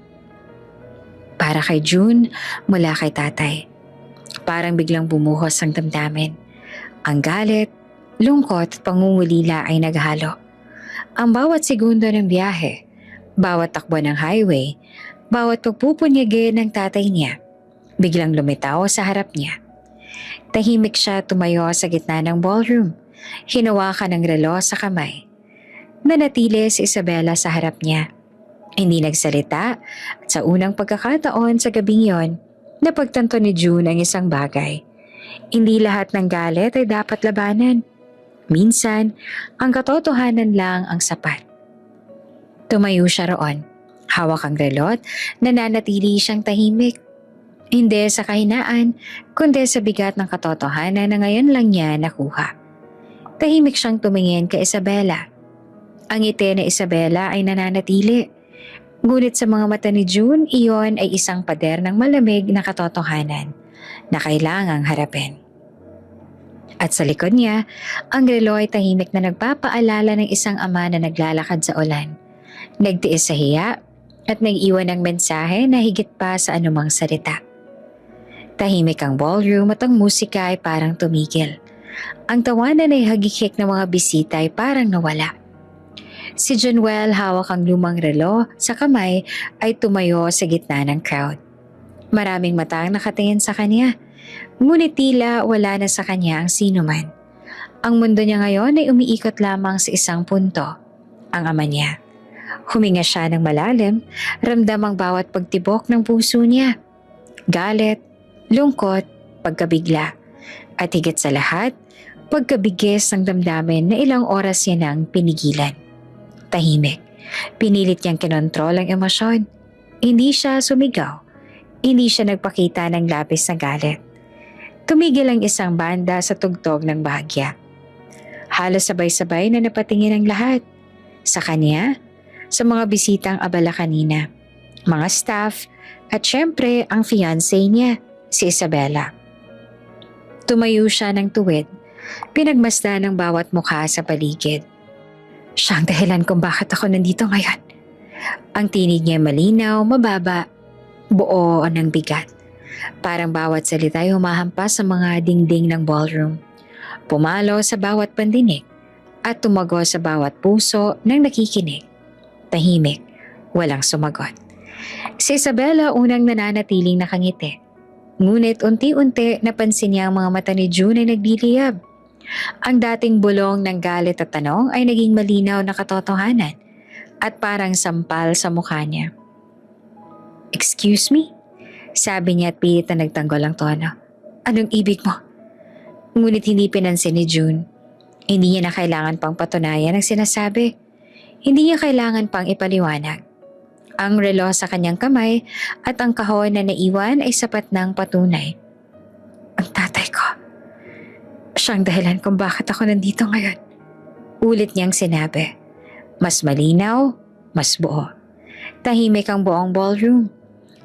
A: Para kay June, mula kay tatay. Parang biglang bumuhos ang damdamin. Ang galit, lungkot at pangungulila ay naghalo. Ang bawat segundo ng biyahe, bawat takbo ng highway, bawat pagpupunyagi ng tatay niya, biglang lumitaw sa harap niya. Tahimik siya tumayo sa gitna ng ballroom, hinawakan ng relo sa kamay. Nanatili si Isabela sa harap niya. Hindi nagsalita at sa unang pagkakataon sa gabing yon, napagtanto ni June ang isang bagay. Hindi lahat ng galit ay dapat labanan. Minsan, ang katotohanan lang ang sapat. Tumayo siya roon. Hawak ang relot, nananatili siyang tahimik. Hindi sa kahinaan, kundi sa bigat ng katotohanan na ngayon lang niya nakuha. Tahimik siyang tumingin kay Isabela. Ang ngiti ni Isabela ay nananatili. Ngunit sa mga mata ni June, iyon ay isang pader ng malamig na katotohanan na kailangang harapin. At sa likod niya, ang relo ay tahimik na nagpapaalala ng isang ama na naglalakad sa ulan. Nagtiis sa hiya at nag-iwan ng mensahe na higit pa sa anumang salita. Tahimik ang ballroom at ang musika ay parang tumigil. Ang tawanan ay hagikik ng mga bisita ay parang nawala. Si Junwell, hawak ang lumang relo sa kamay, ay tumayo sa gitna ng crowd. Maraming mata ang nakatingin sa kanya, ngunit tila wala na sa kanya ang sinuman. Ang mundo niya ngayon ay umiikot lamang sa isang punto, ang ama niya. Huminga siya ng malalim, ramdam ang bawat pagtibok ng puso niya. Galit, lungkot, pagkabigla, at higit sa lahat, pagkabigis ng damdamin na ilang oras niya nang pinigilan. Tahimik, pinilit niyang kinontrol ang emosyon. Hindi siya sumigaw, hindi siya nagpakita ng labis na galit. Tumigil ang isang banda sa tugtog ng bahagya. Halos sabay-sabay na napatingin ang lahat. Sa kanya, sa mga bisitang abala kanina, mga staff, at syempre ang fiancé niya, si Isabela. Tumayo siya ng tuwid, pinagmasdan ng bawat mukha sa paligid. Siya ang dahilan kung bakit ako nandito ngayon. Ang tinig niya malinaw, mababa, buo ng bigat. Parang bawat salita ay humahampas sa mga dingding ng ballroom. Pumalo sa bawat pandinig at tumago sa bawat puso ng nakikinig. Tahimik, walang sumagot. Si Isabela unang nananatiling nakangiti. Ngunit unti-unti napansin niya ang mga mata ni June ay nagliliyab. Ang dating bulong ng galit at tanong ay naging malinaw na katotohanan at parang sampal sa mukha niya. Excuse me? Sabi niya at pilit na nagtanggol ang tono. Anong ibig mo? Ngunit hindi pinansin ni June. Hindi niya na kailangan pang patunayan ang sinasabi. Hindi niya kailangan pang ipaliwanag. Ang relo sa kanyang kamay at ang kahon na naiwan ay sapat ng patunay. Ang tatay ko. Siyang dahilan kung bakit ako nandito ngayon. Ulit niyang sinabi. Mas malinaw, mas buo. Tahimik ang buong ballroom.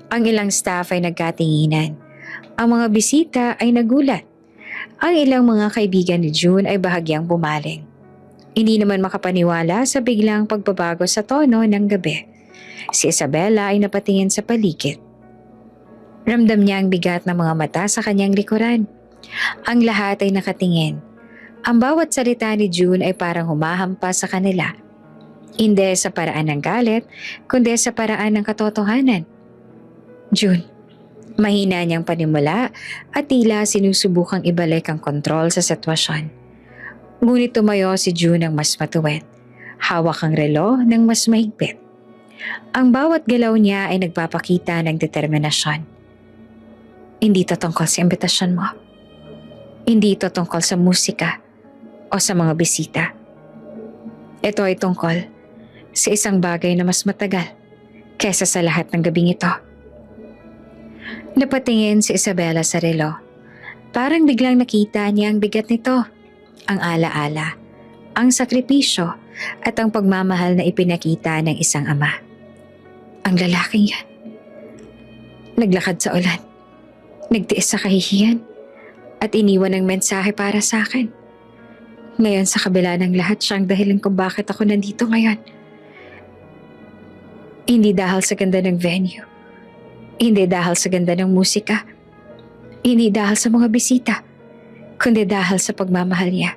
A: Ang ilang staff ay nagkatinginan. Ang mga bisita ay nagulat. Ang ilang mga kaibigan ni June ay bahagyang bumaling. Hindi naman makapaniwala sa biglang pagbabago sa tono ng gabi. Si Isabela ay napatingin sa paligid. Ramdam niya ang bigat ng mga mata sa kanyang likuran. Ang lahat ay nakatingin. Ang bawat salita ni June ay parang humahampas sa kanila. Hindi sa paraan ng galit, kundi sa paraan ng katotohanan. June, mahina niyang panimula at tila sinusubukang ibalik ang kontrol sa sitwasyon. Ngunit tumayo si June ng mas matuwid. Hawak ang relo ng mas mahigpit. Ang bawat galaw niya ay nagpapakita ng determinasyon. Hindi to tungkol sa imbitasyon mo. Hindi ito tungkol sa musika o sa mga bisita. Ito ay tungkol sa isang bagay na mas matagal kesa sa lahat ng gabing ito. Napatingin si Isabela sa relo. Parang biglang nakita niya ang bigat nito. Ang alaala, ang sakripisyo at ang pagmamahal na ipinakita ng isang ama. Ang lalaking yan. Naglakad sa ulan. Nagtiis sa kahihiyan at iniwan ng mensahe para sa akin. Ngayon sa kabila ng lahat siyang dahilan kung bakit ako nandito ngayon. Hindi dahil sa ganda ng venue. Hindi dahil sa ganda ng musika. Hindi dahil sa mga bisita. Kundi dahil sa pagmamahal niya.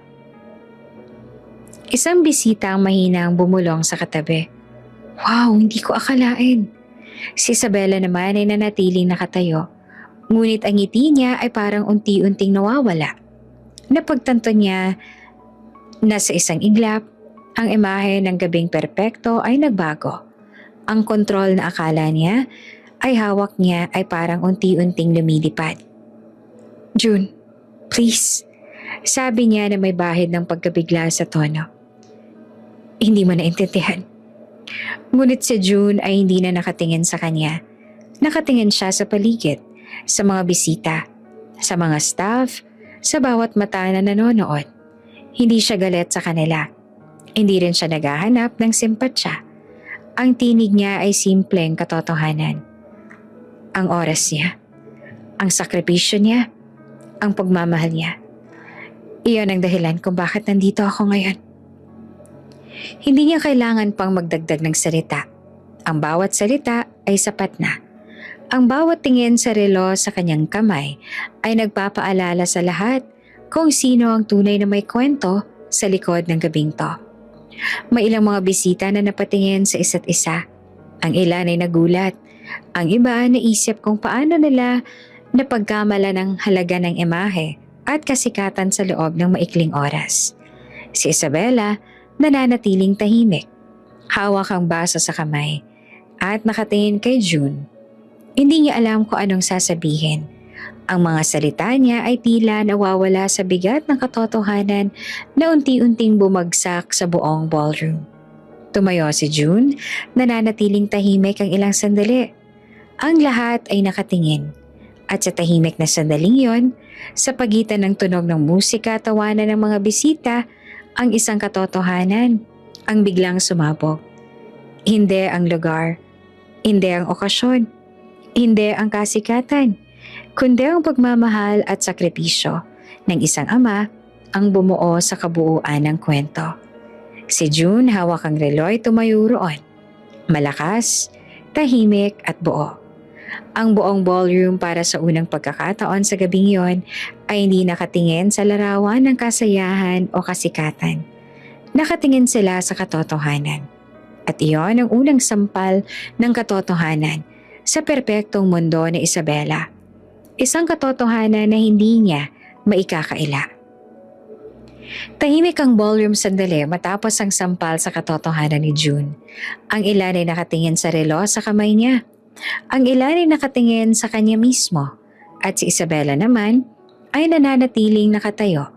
A: Isang bisita ang mahinang bumulong sa katabi. Wow, hindi ko akalain. Si Isabela naman ay nanatiling nakatayo. Ngunit ang ngiti niya ay parang unti-unting nawawala. Napagtanto niya na sa isang iglap, ang imahe ng gabing perpekto ay nagbago. Ang kontrol na akala niya ay hawak niya ay parang unti-unting lumilipad. June, please. Sabi niya na may bahid ng pagkabigla sa tono. Hindi mo naintindihan. Ngunit si June ay hindi na nakatingin sa kanya. Nakatingin siya sa paligid, sa mga bisita, sa mga staff, sa bawat mata na nanonood. Hindi siya galit sa kanila. Hindi rin siya naghahanap ng simpatsya. Ang tinig niya ay simpleng katotohanan. Ang oras niya, ang sakripisyo niya, ang pagmamahal niya. Iyon ang dahilan kung bakit nandito ako ngayon. Hindi niya kailangan pang magdagdag ng salita. Ang bawat salita ay sapat na. Ang bawat tingin sa relo sa kanyang kamay ay nagpapaalala sa lahat kung sino ang tunay na may kwento sa likod ng gabing to. May ilang mga bisita na napatingin sa isa't isa. Ang ilan ay nagulat. Ang iba naisip kung paano nila napagkamala ng halaga ng imahe at kasikatan sa loob ng maikling oras. Si Isabela nananatiling tahimik. Hawak ang baso sa kamay at nakatingin kay June. Hindi niya alam kung anong sasabihin. Ang mga salita niya ay tila nawawala sa bigat ng katotohanan na unti-unting bumagsak sa buong ballroom. Tumayo si June, nananatiling tahimik ang ilang sandali. Ang lahat ay nakatingin. At sa tahimik na sandaling yon, sa pagitan ng tunog ng musika at tawanan ng mga bisita, ang isang katotohanan ang biglang sumabog. Hindi ang lugar, hindi ang okasyon, hindi ang kasikatan, kundi ang pagmamahal at sakripisyo ng isang ama ang bumuo sa kabuuan ng kwento. Si June hawak ang reloy tumayo roon. Malakas, tahimik at buo. Ang buong ballroom para sa unang pagkakataon sa gabing yon ay hindi nakatingin sa larawan ng kasayahan o kasikatan. Nakatingin sila sa katotohanan. At iyon ang unang sampal ng katotohanan sa perpektong mundo ni Isabela. Isang katotohanan na hindi niya maikakaila. Tahimik ang ballroom sandali matapos ang sampal sa katotohanan ni June. Ang ilan ay nakatingin sa relo sa kamay niya. Ang ilan ay nakatingin sa kanya mismo at si Isabela naman ay nananatiling nakatayo,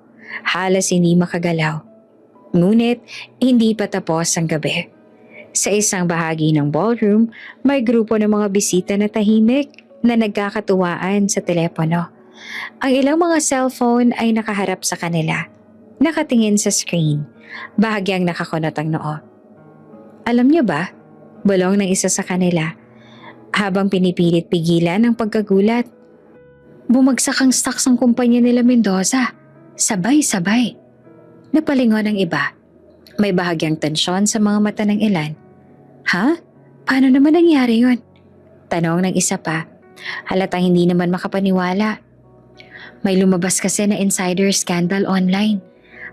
A: halos hindi makagalaw. Ngunit hindi pa tapos ang gabi. Sa isang bahagi ng ballroom, may grupo ng mga bisita na tahimik na nagkakatuwaan sa telepono. Ang ilang mga cellphone ay nakaharap sa kanila, nakatingin sa screen, bahagyang nakakunot ang noo. Alam niyo ba, bulong ng isa sa kanila, habang pinipilit pigilan ang pagkagulat. Bumagsak ang stocks ng kumpanya nila Mendoza. Sabay-sabay. Napalingon ang iba. May bahagyang tensyon sa mga mata ng ilan. Ha? Paano naman nangyari yun? Tanong ng isa pa. Halatang hindi naman makapaniwala. May lumabas kasi na insider scandal online.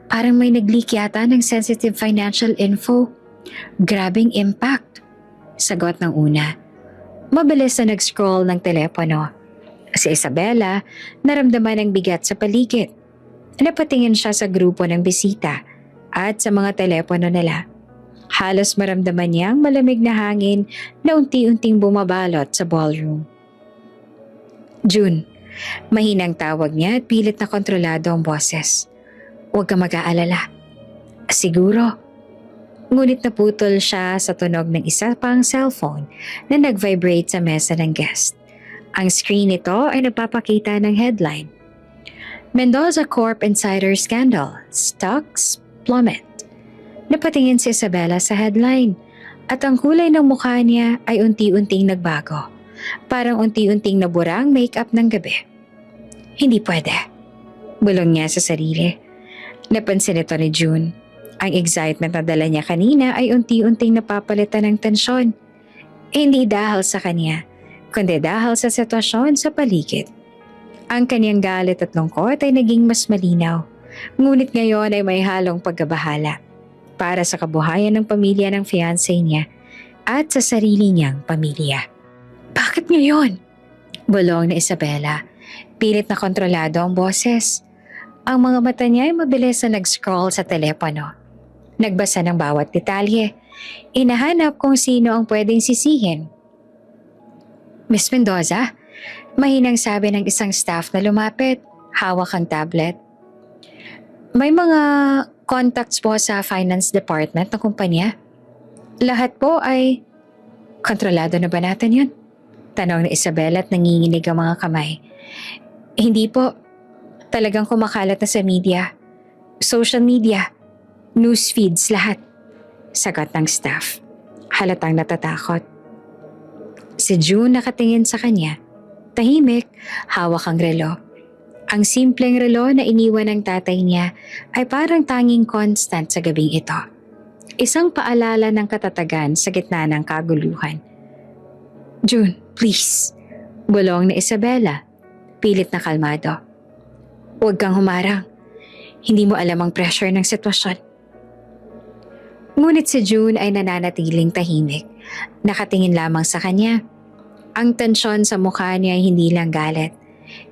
A: Parang may nag-leak yata ng sensitive financial info. Grabing impact. Sagot ng una. Mabilis na nag-scroll ng telepono. Si Isabela naramdaman ang bigat sa paligid. Napatingin siya sa grupo ng bisita at sa mga telepono nila. Halos maramdaman niya ang malamig na hangin na unti-unting bumabalot sa ballroom. June, mahinang tawag niya at pilit na kontrolado ang boses. Huwag ka mag-aalala. Siguro. Ngunit naputol siya sa tunog ng isa pang cellphone na nag-vibrate sa mesa ng guest. Ang screen nito ay nagpapakita ng headline. Mendoza Corp Insider Scandal, Stocks Plummet. Napatingin si Isabela sa headline at ang kulay ng mukha niya ay unti-unting nagbago. Parang unti-unting nabura ang makeup ng gabi. Hindi pwede. Bulong niya sa sarili. Napansin ito ni June. Ang excitement na dala niya kanina ay unti-unting napapalitan ng tensyon. Hindi dahil sa kanya, kundi dahil sa sitwasyon sa paligid. Ang kanyang galit at lungkot ay naging mas malinaw. Ngunit ngayon ay may halong pagkabahala para sa kabuhayan ng pamilya ng fiancé niya at sa sarili niyang pamilya. Bakit ngayon? Bulong ni Isabela. Pilit na kontrolado ang boses. Ang mga mata niya ay mabilis na nag-scroll sa telepono. Nagbasa ng bawat detalye. Inahanap kung sino ang pwedeng sisihin. Miss Mendoza, mahinang sabi ng isang staff na lumapit. Hawak ang tablet. May mga contacts po sa finance department ng kumpanya. Lahat po ay kontrolado na ba natin yun? Tanong ni Isabel at nanginginig ang mga kamay. Hindi po. Talagang kumakalat na sa media. Social media. News feeds, lahat. Sagot ng staff. Halatang natatakot. Si June nakatingin sa kanya. Tahimik, hawak ang relo. Ang simpleng relo na iniwan ng tatay niya ay parang tanging constant sa gabing ito. Isang paalala ng katatagan sa gitna ng kaguluhan. June, please. Bulong ni Isabela. Pilit na kalmado. Huwag kang humarang. Hindi mo alam ang pressure ng sitwasyon. Ngunit si June ay nananatiling tahimik. Nakatingin lamang sa kanya. Ang tensyon sa mukha niya ay hindi lang galit.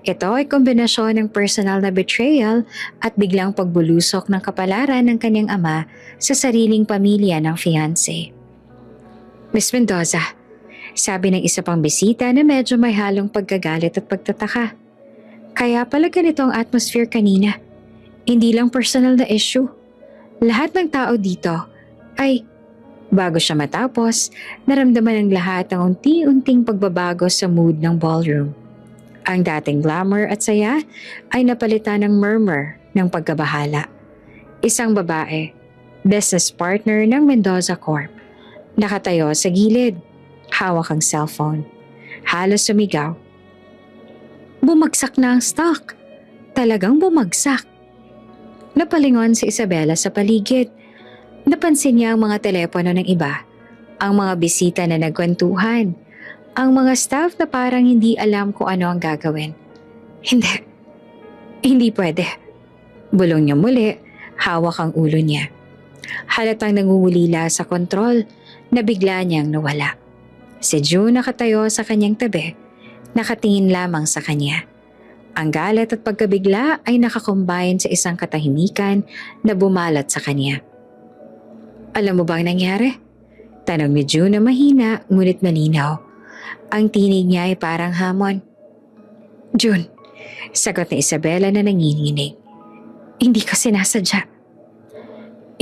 A: Ito ay kombinasyon ng personal na betrayal at biglang pagbulusok ng kapalaran ng kanyang ama sa sariling pamilya ng fiancé. Miss Mendoza, sabi ng isa pang bisita na medyo may halong pagkagalit at pagtataka. Kaya pala ganito ang atmosphere kanina. Hindi lang personal na issue. Lahat ng tao dito ay, bago siya matapos, naramdaman ng lahat ang unti-unting pagbabago sa mood ng ballroom. Ang dating glamour at saya ay napalitan ng murmur ng pagkabahala. Isang babae, business partner ng Mendoza Corp, nakatayo sa gilid, hawak ang cellphone. Halos sumigaw. Bumagsak na ang stock. Talagang bumagsak. Napalingon si Isabela sa paligid. Napansin niya ang mga telepono ng iba, ang mga bisita na nagkwentuhan, ang mga staff na parang hindi alam kung ano ang gagawin. Hindi pwede. Bulong niya muli, hawak ang ulo niya. Halatang nangungulila sa kontrol na bigla niyang nawala. Si June nakatayo sa kanyang tabi, nakatingin lamang sa kanya. Ang galit at pagkabigla ay nakakombine sa isang katahimikan na bumalat sa kanya. Alam mo ba ang nangyari? Tanong ni June na mahina ngunit malinaw. Ang tinig niya ay parang hamon. June, sagot ni Isabela na nanginginig. Hindi ko sinasadya.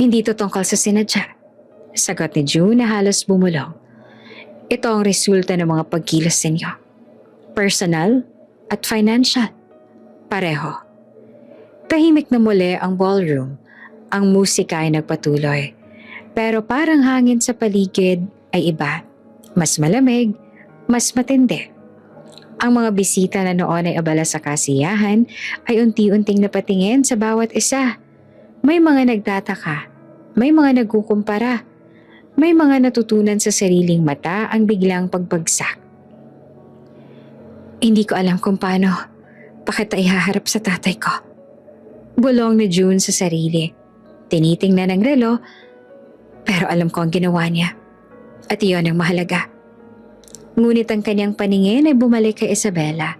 A: Hindi to tungkol sa sinadya. Sagot ni June na halos bumulong. Ito ang resulta ng mga pagkilos ninyo. Personal at financial. Pareho. Tahimik na muli ang ballroom. Ang musika ay nagpatuloy. Pero parang hangin sa paligid ay iba. Mas malamig, mas matindi. Ang mga bisita na noon ay abala sa kasiyahan ay unti-unting napatingin sa bawat isa. May mga nagtataka, may mga nagkukumpara, may mga natutunan sa sariling mata ang biglang pagbagsak. Hindi ko alam kung paano pakita ihaharap sa tatay ko. Bulong ni June sa sarili. Tinitingnan ang relo, pero alam ko ang ginawa niya. At iyon ang mahalaga. Ngunit ang kanyang paningin ay bumalik kay Isabela.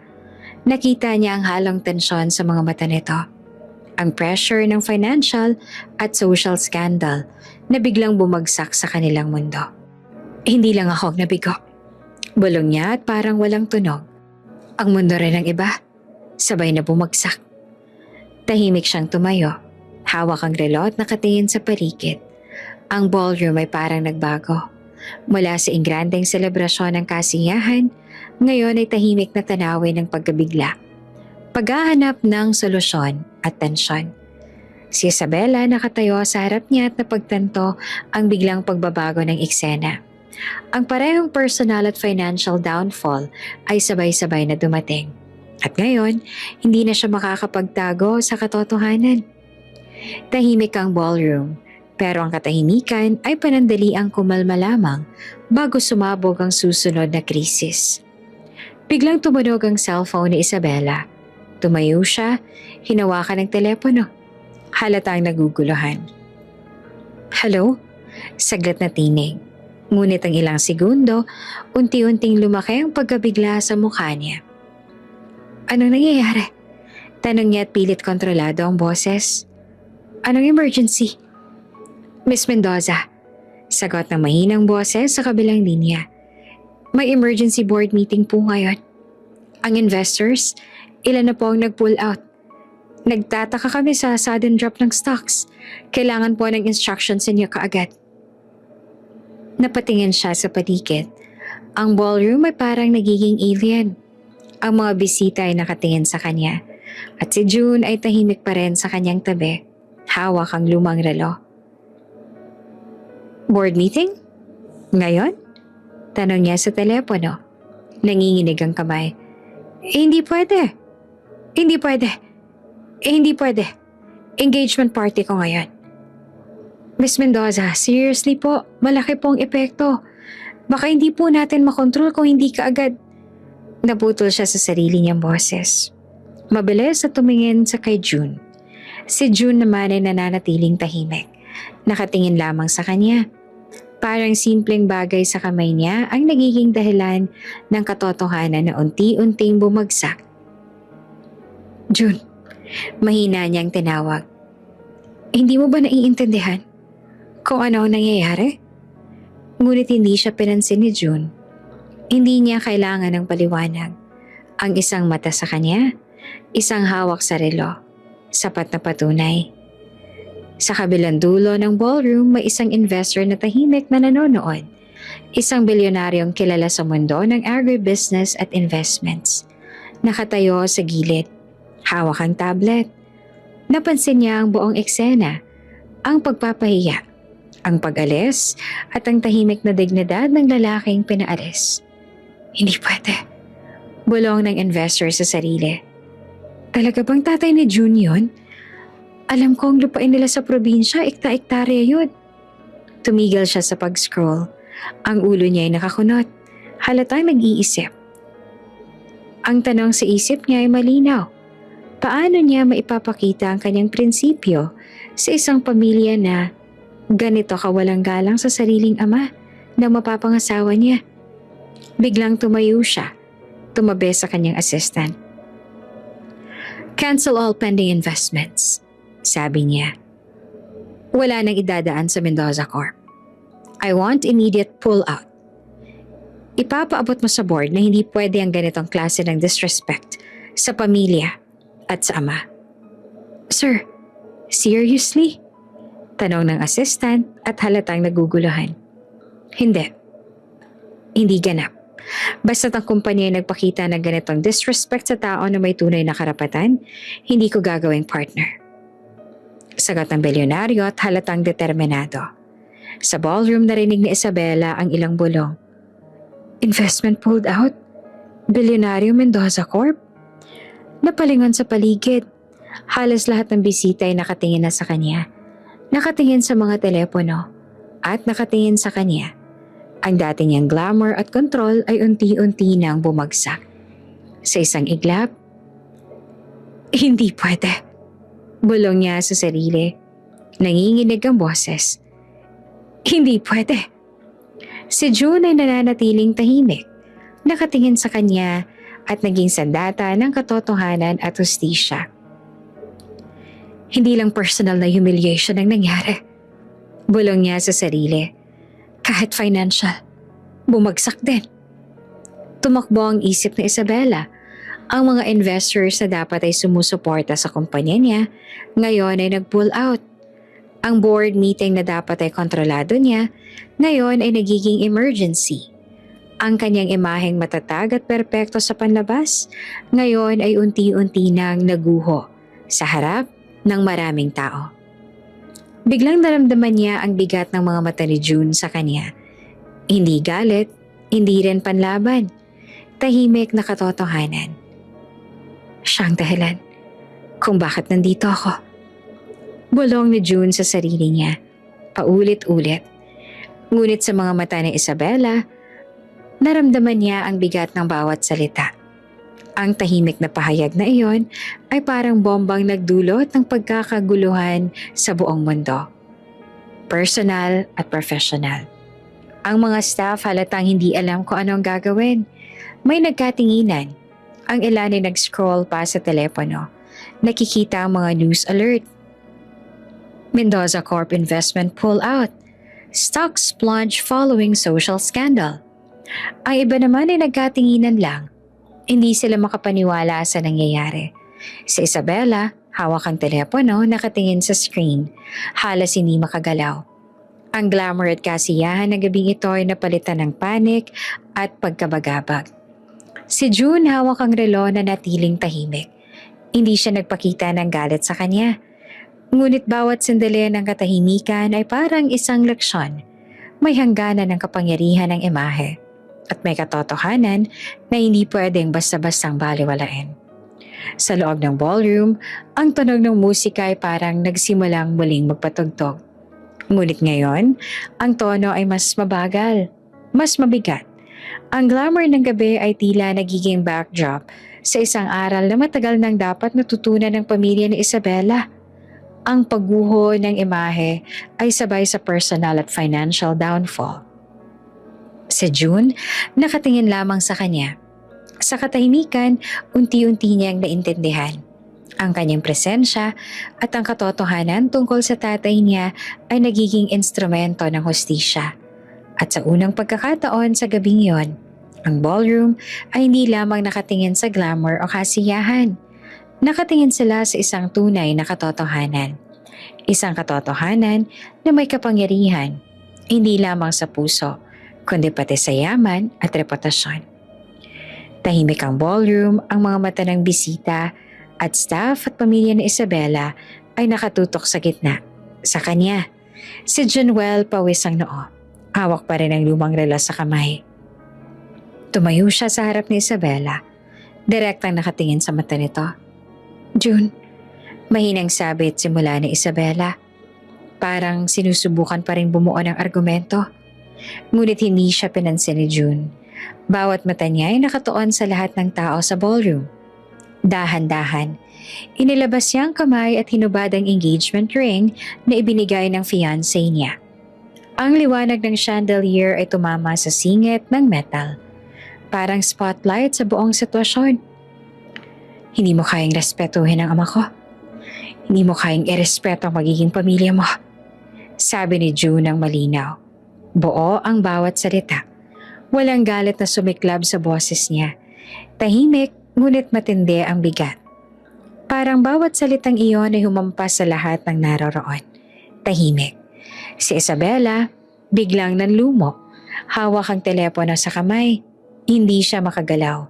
A: Nakita niya ang halong tensyon sa mga mata nito. Ang pressure ng financial at social scandal na biglang bumagsak sa kanilang mundo. Hindi lang ako ang nabigo. Bulong niya at parang walang tunog. Ang mundo rin ng iba, sabay na bumagsak. Tahimik siyang tumayo. Hawak ang relo at nakatingin sa paligid. Ang ballroom ay parang nagbago. Mula sa ingrandeng selebrasyon ng kasiyahan, ngayon ay tahimik na tanawin ng pagkabigla. Paghahanap ng solusyon at tensyon. Si Isabela nakatayo sa harap niya at napagtanto ang biglang pagbabago ng eksena. Ang parehong personal at financial downfall ay sabay-sabay na dumating. At ngayon, hindi na siya makakapagtago sa katotohanan. Tahimik ang ballroom, pero ang katahimikan ay panandaliang kumalma lamang bago sumabog ang susunod na krisis. Biglang tumunog ang cellphone ni Isabela. Tumayo siya, hinawakan ng telepono. Halatang naguguluhan. Hello? Saglit na tinig. Ngunit ang ilang segundo, unti-unting lumaki ang pagkabigla sa mukha niya. Anong nangyayari? Tanong niya at pilit kontrolado ang boses. Anong emergency? Miss Mendoza, sagot ng mahinang boses sa kabilang linya. May emergency board meeting po ngayon. Ang investors, ilan na po ang nag-pull out. Nagtataka kami sa sudden drop ng stocks. Kailangan po ng instructions sa inyo kaagad. Napatingin siya sa paligid. Ang ballroom ay parang nagiging alien. Ang mga bisita ay nakatingin sa kanya. At si June ay tahimik pa rin sa kanyang tabi. Hawak ang lumang relo. Board meeting? Ngayon? Tanong niya sa telepono. Nanginginig ang kamay. Hindi pwede. Hindi pwede. Hindi pwede. Engagement party ko ngayon. Miss Mendoza, seriously po, malaki pong epekto. Baka hindi po natin makontrol kung hindi ka agad. Naputol siya sa sarili niyang boses. Mabilis at tumingin sa kay June. Si June naman ay nananatiling tahimik. Nakatingin lamang sa kanya. Parang simpleng bagay sa kamay niya ang nagiging dahilan ng katotohanan na unti-unting bumagsak. June, mahina niyang tinawag. Hindi mo ba naiintindihan kung ano ang nangyayari? Ngunit hindi siya pinansin ni June. Hindi niya kailangan ng paliwanag. Ang isang mata sa kanya, isang hawak sa relo. Sapat na patunay. Sa kabilang dulo ng ballroom, may isang investor na tahimik na nanonood. Isang bilyonaryong kilala sa mundo ng agribusiness at investments. Nakatayo sa gilid. Hawak ang tablet. Napansin niya ang buong eksena. Ang pagpapahiya, ang pag-alis, at ang tahimik na dignidad ng lalaking pinaalis. Hindi pwede. Bulong ng investor sa sarili. Talaga bang tatay ni June yun? Alam ko ang lupain nila sa probinsya, ekta-ektarya yun. Tumigil siya sa pag-scroll. Ang ulo niya ay nakakunot. Halatang nag-iisip. Ang tanong sa isip niya ay malinaw. Paano niya maipapakita ang kanyang prinsipyo sa isang pamilya na ganito kawalang galang sa sariling ama na mapapangasawa niya? Biglang tumayo siya. Tumabi sa kanyang assistant. Cancel all pending investments, sabi niya. Wala nang idadaan sa Mendoza Corp. I want immediate pull-out. Ipapaabot mo sa board na hindi pwede ang ganitong klase ng disrespect sa pamilya at sa ama. Sir, seriously? Tanong ng assistant at halatang naguguluhan. Hindi. Hindi ganap. Basta't ang kumpanya ay nagpakita ng ganitong disrespect sa tao na may tunay na karapatan, hindi ko gagawing partner. Sagot ng bilyonaryo at halatang determinado. Sa ballroom narinig ni Isabela ang ilang bulong. Investment pulled out? Bilyonaryo Mendoza Corp? Napalingon sa paligid. Halos lahat ng bisita ay nakatingin na sa kanya. Nakatingin sa mga telepono at nakatingin sa kanya. Ang dati niyang glamour at control ay unti-unti nang bumagsak. Sa isang iglap, hindi pwede. Bulong niya sa sarili. Nanginginig ang boses. Hindi pwede. Si June ay nananatiling tahimik. Nakatingin sa kanya at naging sandata ng katotohanan at hustisya. Hindi lang personal na humiliation ang nangyari. Bulong niya sa sarili. Kahit financial, bumagsak din. Tumakbo ang isip ni Isabela. Ang mga investors na dapat ay sumusuporta sa kumpanya niya, ngayon ay nag-pull out. Ang board meeting na dapat ay kontrolado niya, ngayon ay nagiging emergency. Ang kanyang imaheng matatag at perpekto sa panlabas, ngayon ay unti-unti nang naguho sa harap ng maraming tao. Biglang naramdaman niya ang bigat ng mga mata ni June sa kanya. Hindi galit, hindi rin panlaban. Tahimik na katotohanan. Siyang dahilan kung bakit nandito ako. Bulong ni June sa sarili niya, paulit-ulit. Ngunit sa mga mata ni Isabela, naramdaman niya ang bigat ng bawat salita. Ang tahimik na pahayag na iyon ay parang bombang nagdulot ng pagkakaguluhan sa buong mundo. Personal at professional. Ang mga staff halatang hindi alam kung anong gagawin. May nagkatinginan. Ang ilan ay nag-scroll pa sa telepono. Nakikita ang mga news alert. Mendoza Corp investment pull out. Stocks plunge following social scandal. Ang iba naman ay nagkatinginan lang. Hindi sila makapaniwala sa nangyayari. Si Isabela, hawak ang telepono, nakatingin sa screen. Halos hindi makagalaw. Ang glamour at kasiyahan ng gabing ito ay napalitan ng panic at pagkabagabag. Si June hawak ang relo na natiling tahimik. Hindi siya nagpakita ng galit sa kanya. Ngunit bawat sandali ng katahimikan ay parang isang leksyon. May hangganan ng kapangyarihan ng imahe. At may katotohanan na hindi pwedeng basta-bastang baliwalain. Sa loob ng ballroom, ang tunog ng musika ay parang nagsimulang muling magpatugtog. Ngunit ngayon, ang tono ay mas mabagal, mas mabigat. Ang glamour ng gabi ay tila nagiging backdrop sa isang aral na matagal nang dapat natutunan ng pamilya ni Isabela. Ang pagguho ng imahe ay sabay sa personal at financial downfall. Si June, nakatingin lamang sa kanya. Sa katahimikan, unti-unti niyang naintindihan. Ang kanyang presensya at ang katotohanan tungkol sa tatay niya ay nagiging instrumento ng hustisya. At sa unang pagkakataon sa gabing yon, ang ballroom ay hindi lamang nakatingin sa glamour o kasiyahan. Nakatingin sila sa isang tunay na katotohanan. Isang katotohanan na may kapangyarihan, hindi lamang sa puso, kundi pati sa yaman at reputasyon. Tahimik ang ballroom, ang mga mata ng bisita at staff at pamilya ni Isabela ay nakatutok sa gitna. Sa kanya, si Januel pawis ang noo. Hawak pa rin ang lumang relo sa kamay. Tumayo siya sa harap ni Isabela. Direktang nakatingin sa mata nito. June, mahinang sabi at simula ni Isabela. Parang sinusubukan pa rin bumuo ng argumento. Ngunit hindi siya pinansin ni June. Bawat mata niya ay nakatuon sa lahat ng tao sa ballroom. Dahan-dahan, inilabas niya ang kamay at hinubad ang engagement ring na ibinigay ng fiancé niya. Ang liwanag ng chandelier ay tumama sa singit ng metal. Parang spotlight sa buong sitwasyon. Hindi mo kayang respetuhin ang ama ko. Hindi mo kayang irespeto ang magiging pamilya mo. Sabi ni June ng malinaw. Buo ang bawat salita. Walang galit na sumiklab sa boses niya. Tahimik, ngunit matindi ang bigat. Parang bawat salitang iyon ay humampas sa lahat ng naroroon. Tahimik. Si Isabela, biglang nanlumo. Hawak ang telepono sa kamay. Hindi siya makagalaw.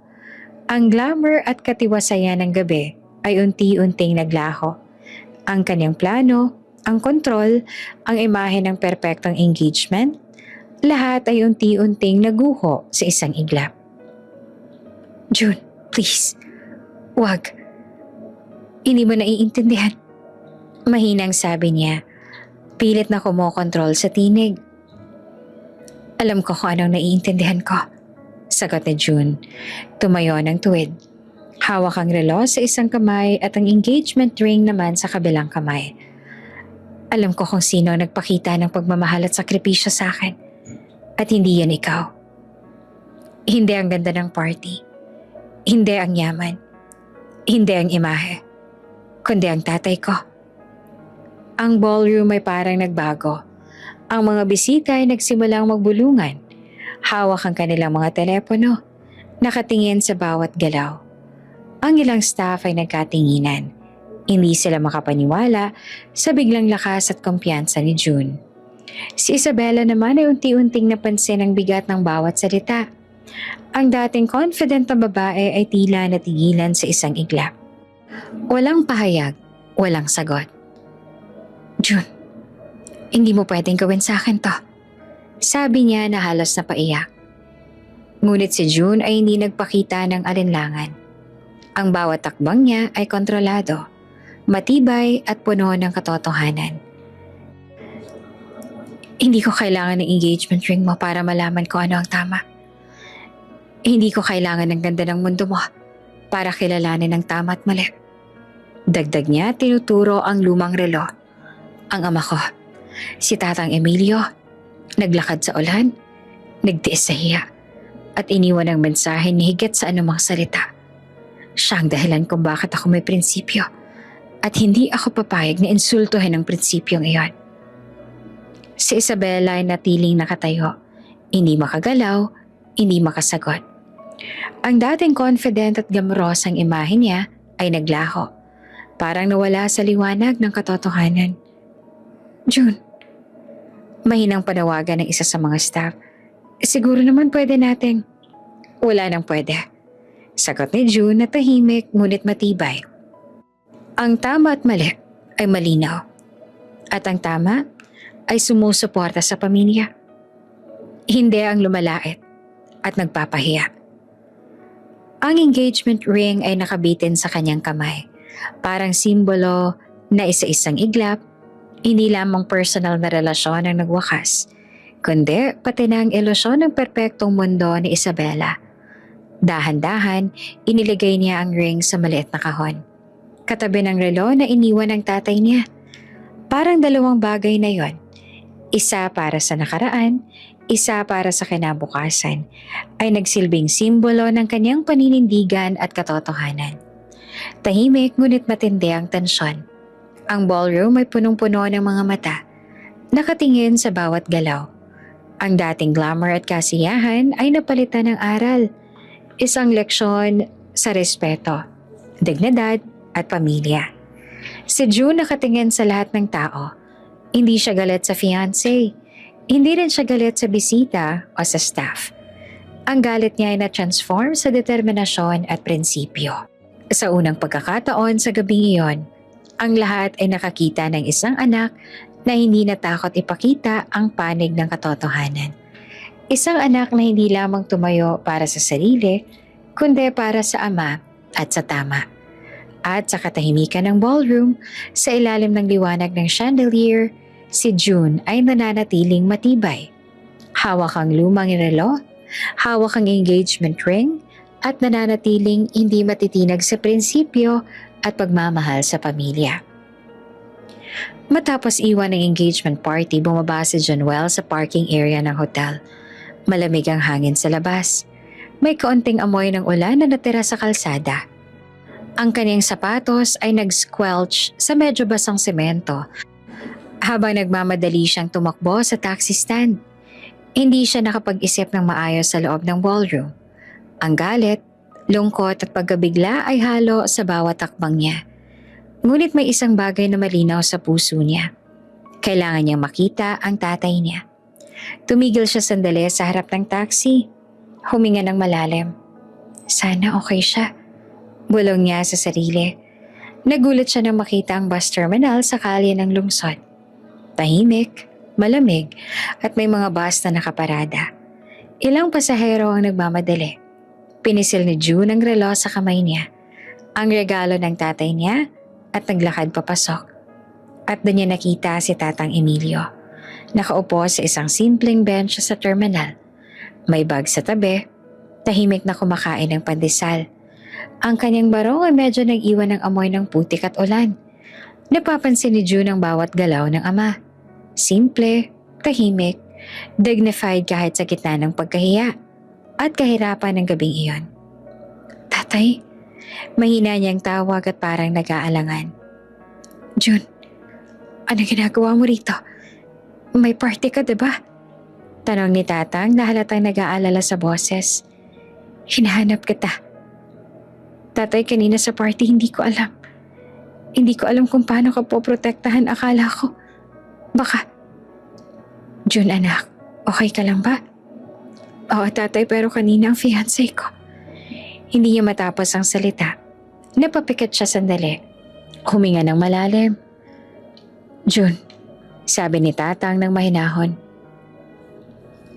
A: Ang glamour at katiwasayan ng gabi ay unti-unting naglaho. Ang kanyang plano, ang kontrol, ang imahe ng perpektong engagement, lahat ay unti-unting naguho sa isang iglap. June, please, wag. Hindi mo naiintindihan. Mahinang sabi niya, pilit na kumokontrol sa tinig. Alam ko kung anong naiintindihan ko. Sagot ni June. Tumayo ng tuwid. Hawak ang relo sa isang kamay at ang engagement ring naman sa kabilang kamay. Alam ko kung sino nagpakita ng pagmamahal at sakripisyo sa akin. At hindi yan ikaw. Hindi ang ganda ng party. Hindi ang yaman. Hindi ang imahe. Kundi ang tatay ko. Ang ballroom ay parang nagbago. Ang mga bisita ay nagsimulang magbulungan. Hawak ang kanilang mga telepono, nakatingin sa bawat galaw. Ang ilang staff ay nagkatinginan. Hindi sila makapaniwala sa biglang lakas at kumpiyansa ni June. Si Isabella naman ay unti-unting napansin ang bigat ng bawat salita. Ang dating confident na babae ay tila natigilan sa isang iglap. Walang pahayag, walang sagot. June, hindi mo pwedeng gawin sa akin to. Sabi niya na halos napaiyak. Ngunit si June ay hindi nagpakita ng alinlangan. Ang bawat takbang niya ay kontrolado, matibay at puno ng katotohanan. Hindi ko kailangan ng engagement ring mo para malaman ko ano ang tama. Hindi ko kailangan ng ganda ng mundo mo para kilalanin ang tama at mali. Dagdag niya, tinuturo ang lumang relo. Ang ama ko, si Tatang Emilio, naglakad sa ulan, nagtiis sa hiya, at iniwan ang mensahe ni higit sa anumang salita. Siya ang dahilan kung bakit ako may prinsipyo at hindi ako papayag na insultuhin ang prinsipyong iyon. Si Isabella ay natiling nakatayo, hindi makagalaw, hindi makasagot. Ang dating confident at gamrosang imahe niya ay naglaho, parang nawala sa liwanag ng katotohanan. June, mahinang panawagan ng isa sa mga staff. Siguro naman pwede nating. Wala nang pwede. Sagot ni June na tahimik ngunit matibay. Ang tama at mali ay malinaw. At ang tama ay sumusuporta sa pamilya. Hindi ang lumalait at nagpapahiya. Ang engagement ring ay nakabitin sa kanyang kamay. Parang simbolo na isa-isang iglap, hindi lamang personal na relasyon ang nagwakas, kundi pati na ang ilusyon ng perpektong mundo ni Isabella. Dahan-dahan, iniligay niya ang ring sa maliit na kahon. Katabi ng relo na iniwan ng tatay niya. Parang dalawang bagay na yon. Isa para sa nakaraan, isa para sa kinabukasan, ay nagsilbing simbolo ng kanyang paninindigan at katotohanan. Tahimik ngunit matindi ang tensyon. Ang ballroom ay punong-puno ng mga mata, nakatingin sa bawat galaw. Ang dating glamour at kasiyahan ay napalitan ng aral. Isang leksyon sa respeto, dignidad at pamilya. Si June nakatingin sa lahat ng tao. Hindi siya galit sa fiancé. Hindi rin siya galit sa bisita o sa staff. Ang galit niya ay na-transform sa determinasyon at prinsipyo. Sa unang pagkakataon sa gabing iyon, ang lahat ay nakakita ng isang anak na hindi natakot ipakita ang panig ng katotohanan. Isang anak na hindi lamang tumayo para sa sarili, kundi para sa ama at sa tama. At sa katahimikan ng ballroom, sa ilalim ng liwanag ng chandelier, si June ay nananatiling matibay. Hawak ang lumang relo, hawak ang engagement ring, at nananatiling hindi matitinag sa prinsipyo at pagmamahal sa pamilya. Matapos iwan ng engagement party, bumaba si Januel sa parking area ng hotel. Malamig ang hangin sa labas. May kaunting amoy ng ulan na natira sa kalsada. Ang kanyang sapatos ay nag-squelch sa medyo basang semento habang nagmamadali siyang tumakbo sa taxi stand. Hindi siya nakapag-isip ng maayos sa loob ng ballroom. Ang galit, lungkot at pagkabigla ay halo sa bawat takbang niya. Ngunit may isang bagay na malinaw sa puso niya. Kailangan niyang makita ang tatay niya. Tumigil siya sandali sa harap ng taxi. Huminga ng malalim. Sana okay siya. Bulong niya sa sarili. Nagulat siya nang makita ang bus terminal sa kalye ng lungsod. Tahimik, malamig, at may mga bus na nakaparada. Ilang pasahero ang nagmamadali. Pinisil ni June ang relo sa kamay niya. Ang regalo ng tatay niya at naglakad papasok. At doon niya nakita si Tatang Emilio. Nakaupo sa isang simpleng bench sa terminal. May bag sa tabi, tahimik na kumakain ng pandesal. Ang kanyang barong ay medyo nag-iwan ng amoy ng putik at ulan. Napapansin ni June ang bawat galaw ng ama. Simple, tahimik, dignified kahit sa gitna ng pagkahiya at kahirapan ng gabing iyon. Tatay, mahina niyang tawag at parang nag-aalangan. June, Ano ginagawa mo rito? May party ka, diba? Tanong ni Tatang na halatang nag-aalala sa boses. Hinahanap kita. Tatay, kanina sa party hindi ko alam. Hindi ko alam kung paano ka poprotektahan, akala ko. Baka. June anak, okay ka lang ba? Oo tatay, pero kanina ang fiancé ko. Hindi niya matapos ang salita. Napapikit siya sandali. Huminga ng malalim. June, sabi ni Tatang ng mahinahon.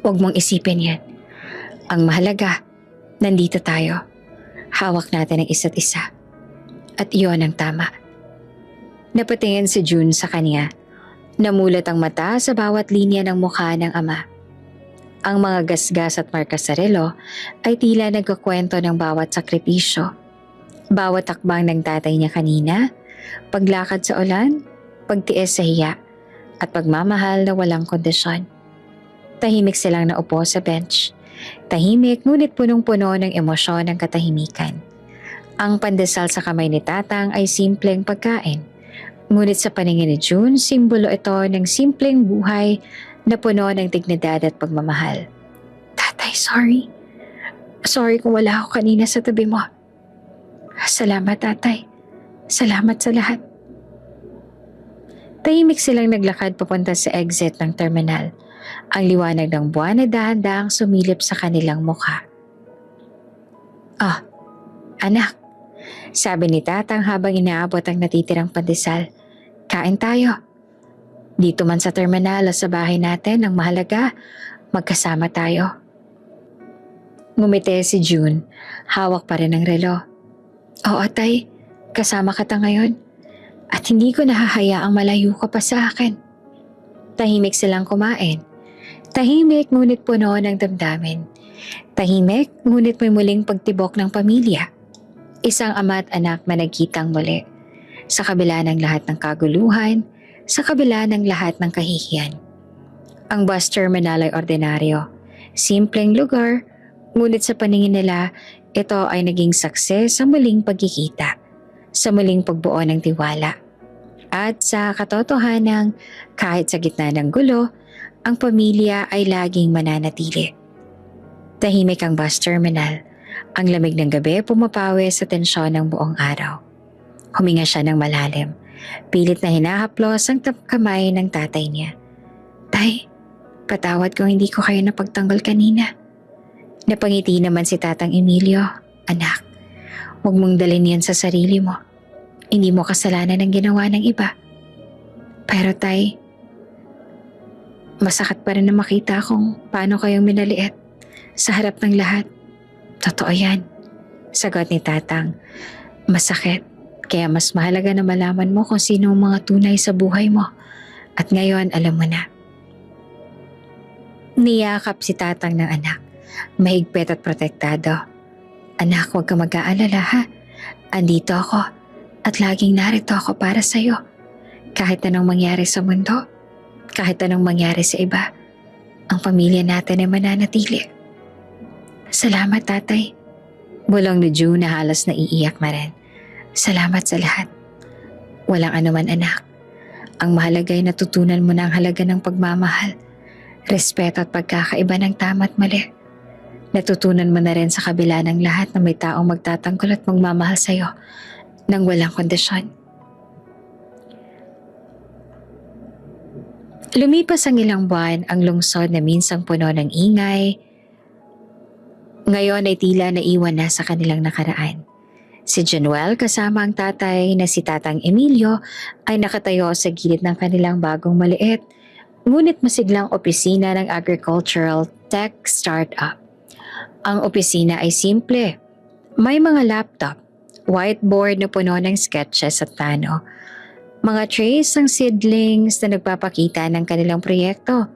A: Huwag mong isipin yan. Ang mahalaga, nandito tayo. Hawak natin ang isa't isa. At iyon ang tama. Napatingin si June sa kanya. Namulat ang mata sa bawat linya ng mukha ng ama. Ang mga gasgas at markas sa relo ay tila nagkakwento ng bawat sakripisyo. Bawat takbang ng tatay niya kanina, paglakad sa ulan, pagtiis sa hiya, at pagmamahal na walang kondisyon. Tahimik silang naupo sa bench. Tahimik ngunit punong-puno ng emosyon ng katahimikan. Ang pandesal sa kamay ni Tatang ay simpleng pagkain. Ngunit sa paningin ni June, simbolo ito ng simpleng buhay na puno ng dignidad at pagmamahal. Tatay, sorry. Sorry kung wala ako kanina sa tabi mo. Salamat, Tatay. Salamat sa lahat. Tahimik silang naglakad papunta sa exit ng terminal. Ang liwanag ng buwan na dahan-dahang sumilip sa kanilang mukha. Oh, anak, sabi ni Tatang habang inaabot ang natitirang pandesal. Kain tayo. Dito man sa terminal o sa bahay natin, ang mahalaga, magkasama tayo. Ngumiti si June, hawak pa rin ang relo. Oo tay, kasama ka ta ngayon. At hindi ko nahahayaang malayo ka pa sa akin. Tahimik silang kumain. Tahimik ngunit puno ng damdamin. Tahimik ngunit may muling pagtibok ng pamilya. Isang ama at anak na nagkitang muli. Sa kabila ng lahat ng kaguluhan, sa kabila ng lahat ng kahihiyan. Ang bus terminal ay ordinaryo. Simpleng lugar, ngunit sa paningin nila, ito ay naging success sa muling pagkikita, sa muling pagbuo ng tiwala. At sa katotohanang, kahit sa gitna ng gulo, ang pamilya ay laging mananatili. Tahimik ang bus terminal. Ang lamig ng gabi pumapawi sa tensyon ng buong araw. Huminga siya ng malalim. Pilit na hinahaplos ang kamay ng tatay niya. Tay, patawad kung hindi ko kayo napagtanggol kanina. Napangiti naman si Tatang Emilio. Anak, huwag mong dalhin yan sa sarili mo. Hindi mo kasalanan ang ginawa ng iba. Pero tay, masakit pa rin na makita kung paano kayong minaliit sa harap ng lahat. Totoo yan, sagot ni Tatang. Masakit, kaya mas mahalaga na malaman mo kung sino ang mga tunay sa buhay mo. At ngayon alam mo na. Niyakap si Tatang ng anak, mahigpit at protektado. Anak, huwag ka mag-aalala ha. Andito ako at laging narito ako para sa'yo. Kahit anong mangyari sa mundo, kahit anong mangyari sa iba, ang pamilya natin ay mananatili. Salamat tatay. Bulong ni June na halos naiiyak na rin. Salamat sa lahat. Walang anuman anak. Ang mahalaga ay natutunan mo na ang halaga ng pagmamahal, respeto at pagkakaiba ng tama at mali. Natutunan mo na rin sa kabila ng lahat na may taong magtatanggol at magmamahal sa'yo nang walang kondisyon. Lumipas ang ilang buwan, ang lungsod na minsang puno ng ingay, ngayon ay tila naiwan na sa kanilang nakaraan. Si Januel kasama ang tatay na si Tatang Emilio ay nakatayo sa gilid ng kanilang bagong maliit, ngunit masiglang opisina ng agricultural tech startup. Ang opisina ay simple. May mga laptop, whiteboard na puno ng sketches at plano, mga trays ng seedlings na nagpapakita ng kanilang proyekto.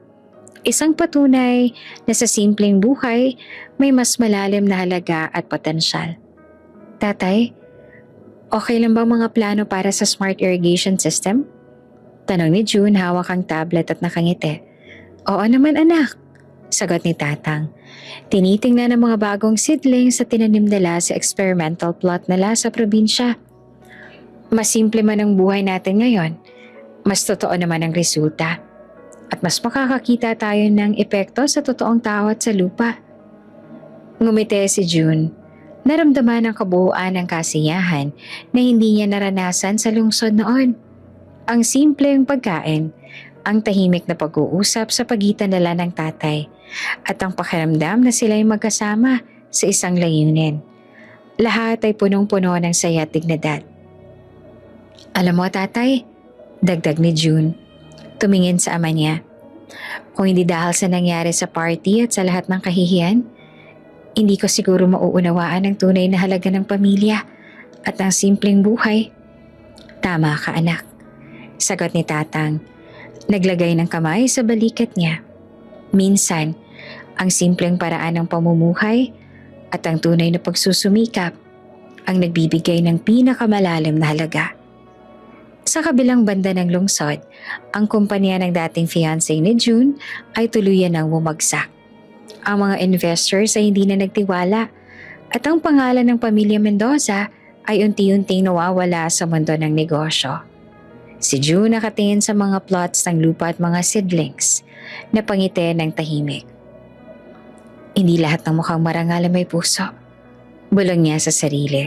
A: Isang patunay na sa simpleng buhay may mas malalim na halaga at potensyal. Tatay, okay lang bang mga plano para sa smart irrigation system? Tanong ni June hawak ang tablet at nakangiti. Oo naman anak, sagot ni Tatang. Tinitingnan ang mga bagong seedlings sa tinanim nila sa experimental plot nila sa probinsya. Mas simple man ang buhay natin ngayon, mas totoo naman ang resulta at mas makakakita tayo ng epekto sa totoong tao at sa lupa. Ngumiti si June. Naramdaman ang kabuuan ng kasiyahan na hindi niya naranasan sa lungsod noon. Ang simpleng pagkain, ang tahimik na pag-uusap sa pagitan nila ng tatay, at ang pakiramdam na sila ay magkasama sa isang layunin. Lahat ay punong-puno ng saya at dignidad. Alam mo tatay, dagdag ni June, tumingin sa ama niya. Kung hindi dahil sa nangyari sa party at sa lahat ng kahihiyan, hindi ko siguro mauunawaan ang tunay na halaga ng pamilya at ng simpleng buhay. Tama ka anak, sagot ni tatang. Naglagay ng kamay sa balikat niya. Minsan, ang simpleng paraan ng pamumuhay at ang tunay na pagsusumikap ang nagbibigay ng pinakamalalim na halaga. Sa kabilang banda ng lungsod, ang kumpanya ng dating fiancé ni June ay tuluyan ng bumagsak. Ang mga investors ay hindi na nagtiwala at ang pangalan ng pamilya Mendoza ay unti-unting nawawala sa mundo ng negosyo. Si June nakatingin sa mga plots ng lupa at mga seedlings na pangiti ng tahimik. Hindi lahat ng mukhang marangal ay may puso. Bulong niya sa sarili.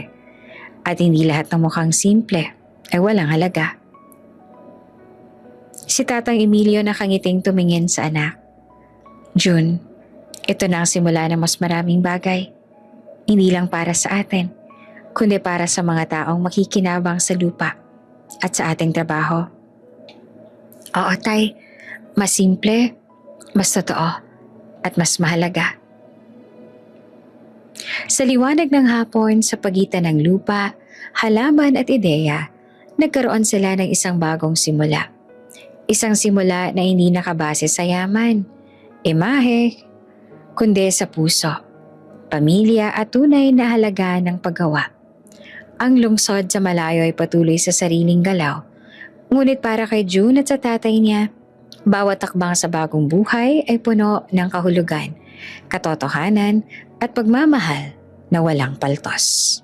A: At hindi lahat ng mukhang simple ay walang halaga. Si Tatang Emilio nakangiting tumingin sa anak. June, ito na ang simula ng mas maraming bagay. Hindi lang para sa atin, kundi para sa mga taong makikinabang sa lupa at sa ating trabaho. Oo tay, mas simple, mas totoo, at mas mahalaga. Sa liwanag ng hapon sa pagitan ng lupa, halaman at ideya, nagkaroon sila ng isang bagong simula. Isang simula na hindi nakabase sa yaman, imahe, kundi sa puso, pamilya at tunay na halaga ng paggawa. Ang lungsod sa malayo ay patuloy sa sariling galaw, ngunit para kay June at sa tatay niya, bawat takbang sa bagong buhay ay puno ng kahulugan, katotohanan at pagmamahal na walang paltos.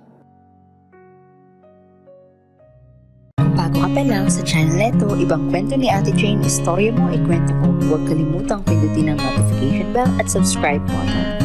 B: Bago ka pa lang sa channel neto, ibang kwento ni Ate Jane, istorya mo, ikwento ko. Huwag kalimutang pindutin ang notification bell at subscribe button.